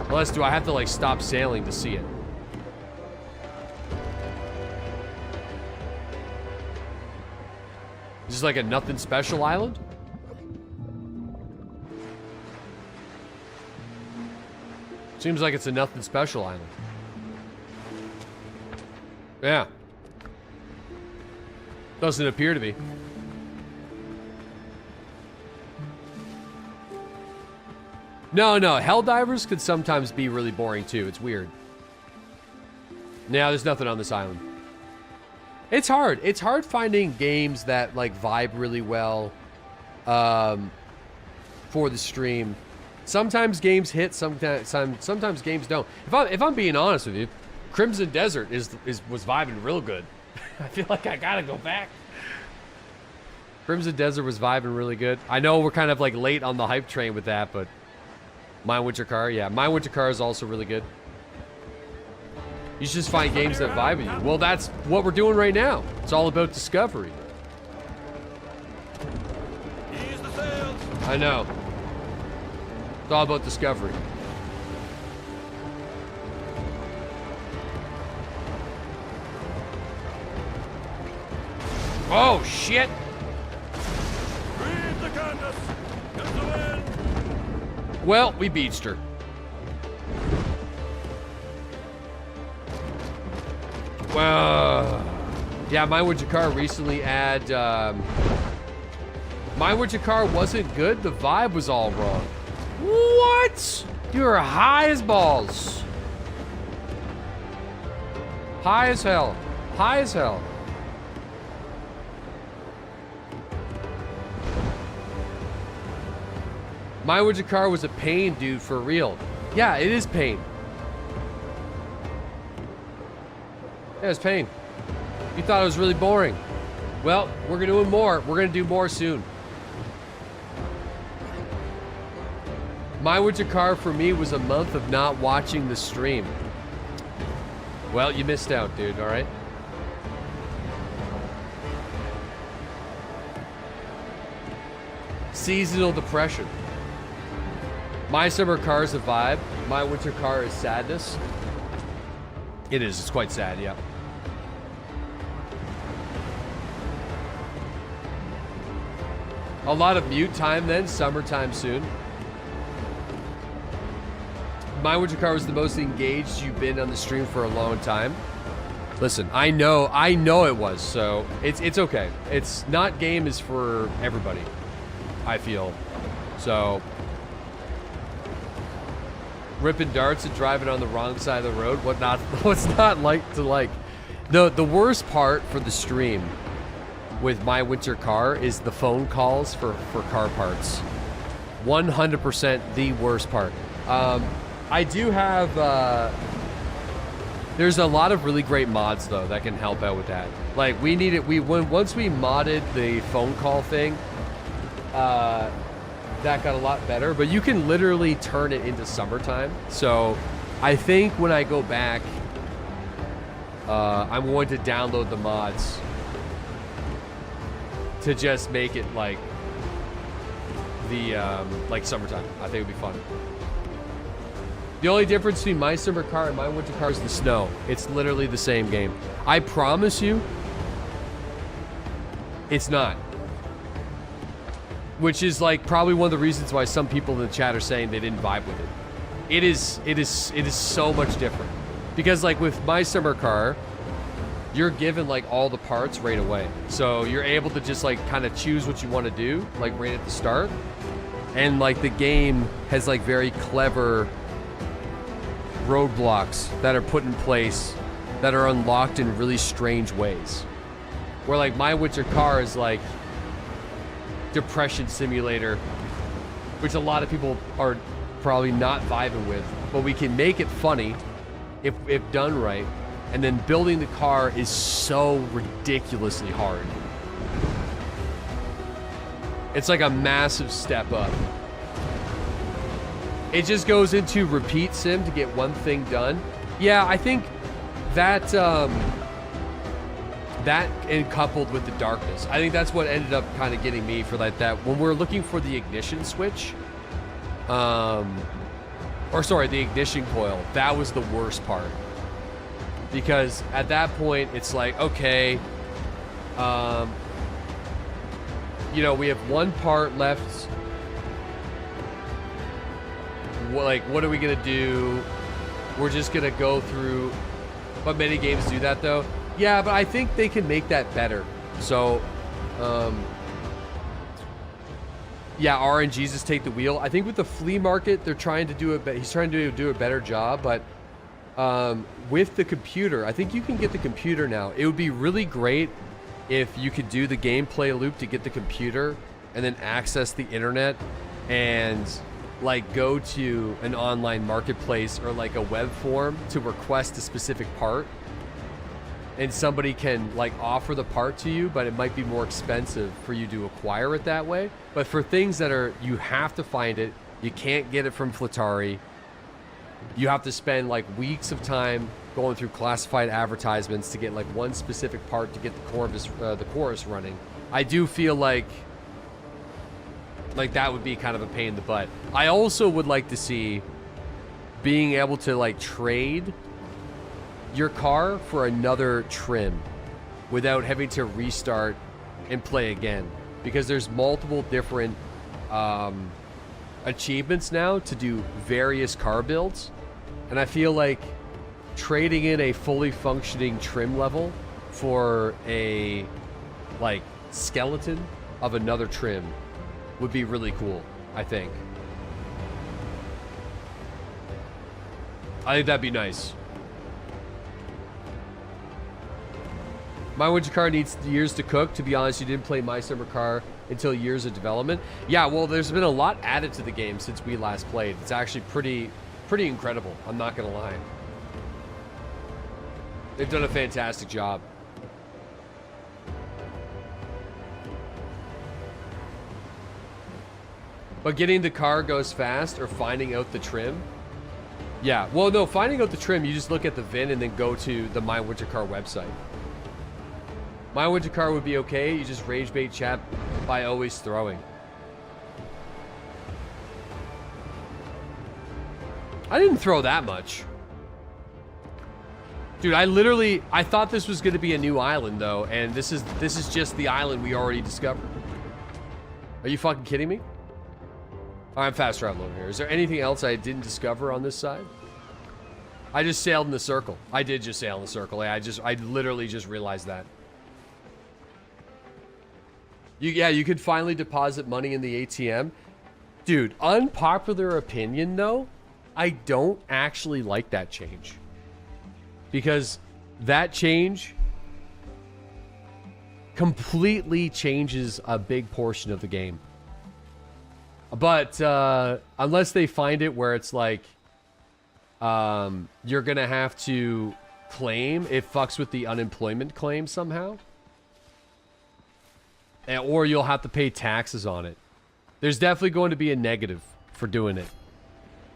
Unless, do I have to, like, stop sailing to see it? Is this like a nothing special island? Seems like it's a nothing special island. Yeah. Doesn't appear to be. No, Helldivers could sometimes be really boring too. It's weird. Yeah, there's nothing on this island. It's hard. It's hard finding games that like vibe really well for the stream. Sometimes games hit, sometimes games don't. If I'm being honest with you, Crimson Desert was vibing real good. I feel like I gotta go back. Crimson Desert was vibing really good. I know we're kind of like late on the hype train with that, but My Winter Car, yeah. My Winter Car is also really good. You should just find games that vibe with you. Well, that's what we're doing right now. It's all about discovery. Ease the sails. I know. It's all about discovery. Oh, shit! Read the canvas. Here's the wind. Well, we beached her. Well, yeah, My Winter Car recently had, My Winter Car wasn't good, the vibe was all wrong. What? You were high as balls. High as hell. High as hell. My Winter Car was a pain, dude, for real. Yeah, it is pain. Yeah, it's pain. You thought it was really boring. Well, we're doing more. We're gonna do more soon. My Winter Car for me was a month of not watching the stream. Well, you missed out, dude, all right? Seasonal depression. My Summer Car is a vibe. My Winter Car is sadness. It is. It's quite sad, yeah. A lot of mute time then. Summertime soon. My Winter Car was the most engaged you've been on the stream for a long time. Listen, I know it was, so it's okay. It's not game is for everybody, I feel. So ripping darts and driving on the wrong side of the road, what's not like to like. The worst part for the stream with My Winter Car is the phone calls for car parts. 100% the worst part. I do have, there's a lot of really great mods though that can help out with that. Like once we modded the phone call thing, that got a lot better, but you can literally turn it into summertime. So I think when I go back, I'm going to download the mods to just make it like the like summertime. I think it would be fun. The only difference between my summer car and my winter car is the snow. It's literally the same game. I promise you, it's not. Which is like probably one of the reasons why some people in the chat are saying they didn't vibe with it. It is so much different. Because like with my summer car, you're given like all the parts right away. So you're able to just like kind of choose what you want to do, like right at the start. And like the game has like very clever roadblocks that are put in place that are unlocked in really strange ways. Where like my winter car is like depression simulator, which a lot of people are probably not vibing with, but we can make it funny if done right. And then building the car is so ridiculously hard. It's like a massive step up. It just goes into repeat sim to get one thing done. Yeah, I think that that and coupled with the darkness, I think that's what ended up kind of getting me for like that. When we're looking for the ignition switch, or sorry, the ignition coil, that was the worst part. Because at that point, it's like, okay, you know, we have one part left. Like, what are we gonna do? We're just gonna go through. But many games do that though. Yeah, but I think they can make that better. So, yeah, RNGs just take the wheel. I think with the flea market, they're trying to do it. He's trying to do a better job, but with the computer, I think you can get the computer now. It would be really great if you could do the gameplay loop to get the computer and then access the internet and like go to an online marketplace or like a web form to request a specific part, and somebody can like offer the part to you, but it might be more expensive for you to acquire it that way. But for things that are, you have to find it, you can't get it from Flatari, you have to spend like weeks of time going through classified advertisements to get like one specific part to get the chorus running. I do feel like that would be kind of a pain in the butt. I also would like to see being able to like trade your car for another trim without having to restart and play again, because there's multiple different achievements now to do various car builds, and I feel like trading in a fully functioning trim level for a like skeleton of another trim would be really cool. I think that'd be nice. My winter car needs years to cook. To be honest, you didn't play my summer car until years of development. Yeah, well, there's been a lot added to the game since we last played. It's actually pretty incredible. I'm not gonna lie. They've done a fantastic job. But getting the car goes fast, or finding out the trim. Yeah, well, no, finding out the trim, you just look at the VIN and then go to the My Winter Car website. My Winter Car would be okay. You just rage bait chat by always throwing. I didn't throw that much. Dude, I thought this was going to be a new island though, and this is just the island we already discovered. Are you fucking kidding me? I'm fast traveling over here. Is there anything else I didn't discover on this side? I just sailed in the circle. I did just sail in the circle. I literally just realized that. You could finally deposit money in the ATM. Dude, unpopular opinion though, I don't actually like that change. Because that change completely changes a big portion of the game. But unless they find it where it's like you're gonna have to claim, it fucks with the unemployment claim somehow, or you'll have to pay taxes on it. There's definitely going to be a negative for doing it.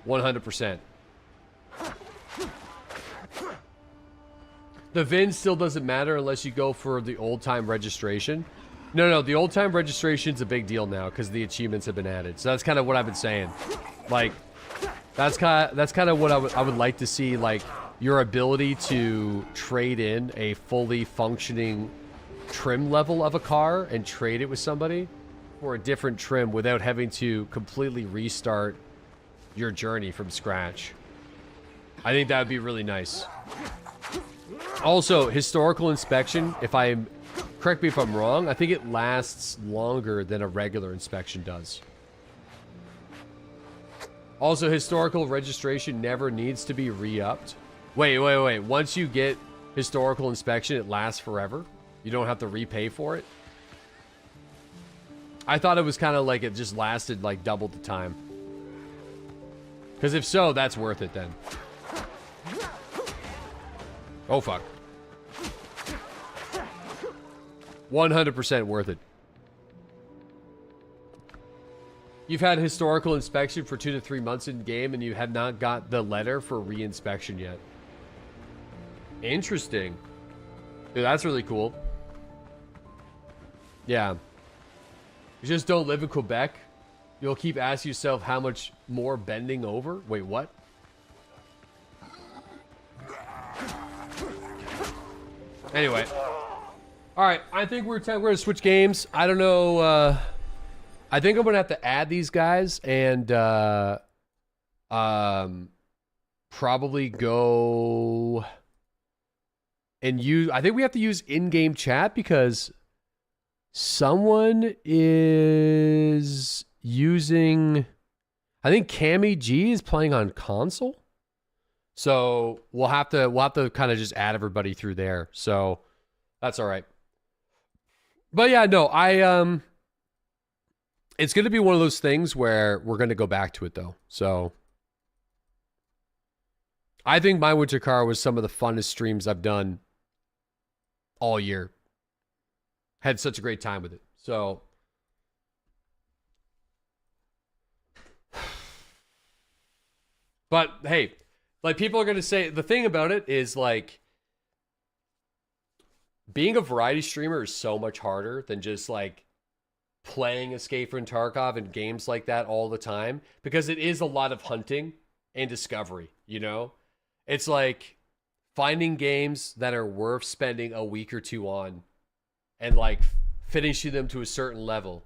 100%. The VIN still doesn't matter unless you go for the old-time registration. No, the old-time registration's a big deal now because the achievements have been added. So that's kind of what I've been saying. Like, that's kind of what I would like to see, like, your ability to trade in a fully functioning trim level of a car and trade it with somebody for a different trim without having to completely restart your journey from scratch. I think that would be really nice. Also, historical inspection, correct me if I'm wrong, I think it lasts longer than a regular inspection does. Also, historical registration never needs to be re-upped. Wait. Once you get historical inspection, it lasts forever? You don't have to repay for it? I thought it was kind of like it just lasted like double the time. Because if so, that's worth it then. Oh, fuck. 100% worth it. You've had historical inspection for 2 to 3 months in game and you have not got the letter for re-inspection yet. Interesting. Dude, that's really cool. Yeah. You just don't live in Quebec. You'll keep asking yourself how much more bending over. Wait, what? Anyway. Alright, I think we're going to switch games. I don't know. I think I'm going to have to add these guys and probably go and use... I think we have to use in-game chat because someone is using... I think Cammy G is playing on console. So we'll have to kind of just add everybody through there. So that's all right. But yeah, no, it's going to be one of those things where we're going to go back to it though. So I think My Winter Car was some of the funnest streams I've done all year. Had such a great time with it. So but hey, like people are going to say, the thing about it is like being a variety streamer is so much harder than just like playing Escape from Tarkov and games like that all the time, because it is a lot of hunting and discovery, you know? It's like finding games that are worth spending a week or two on and like finishing them to a certain level.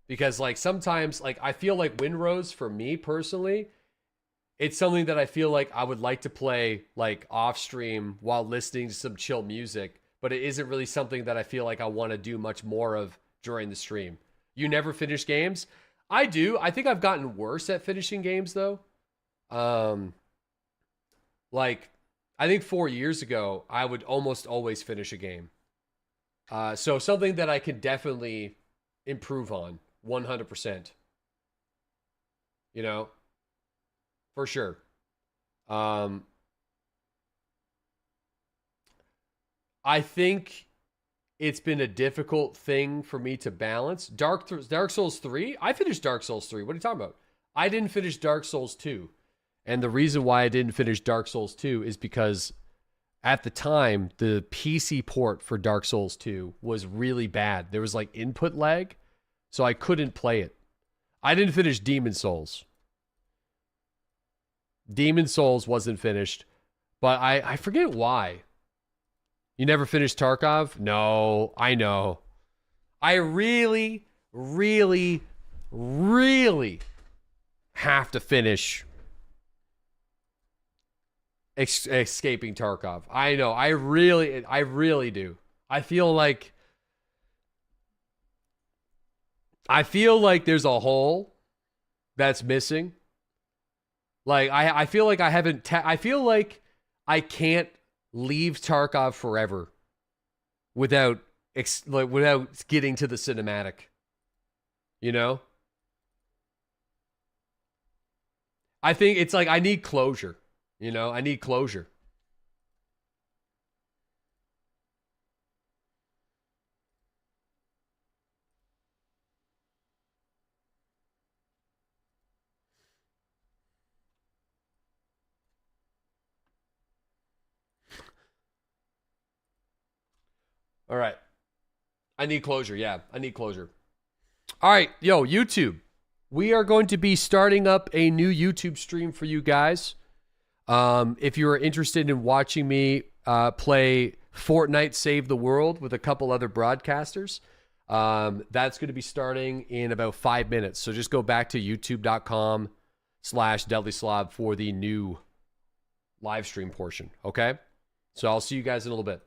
Because like sometimes, like I feel like Windrose for me personally, it's something that I feel like I would like to play like off stream while listening to some chill music, but it isn't really something that I feel like I want to do much more of during the stream. You never finish games? I do. I think I've gotten worse at finishing games though. Like I think 4 years ago, I would almost always finish a game. So something that I can definitely improve on 100%. You know, for sure. I think it's been a difficult thing for me to balance. Dark Souls 3? I finished Dark Souls 3. What are you talking about? I didn't finish Dark Souls 2. And the reason why I didn't finish Dark Souls 2 is because at the time, the PC port for Dark Souls 2 was really bad. There was like input lag, so I couldn't play it. I didn't finish Demon Souls. Demon Souls wasn't finished, but I forget why. You never finished Tarkov? No, I know. I really, really, really have to finish Escaping Tarkov. I know. I really do. I feel like there's a hole that's missing. Like I feel like I haven't. I feel like I can't leave Tarkov forever without getting to the cinematic. You know. I think it's like I need closure. You know, I need closure. All right. I need closure. Yeah, I need closure. All right, yo, YouTube. We are going to be starting up a new YouTube stream for you guys. If you are interested in watching me play Fortnite Save the World with a couple other broadcasters, that's going to be starting in about 5 minutes. So just go back to youtube.com/DeadlySlob for the new live stream portion. Okay? So I'll see you guys in a little bit.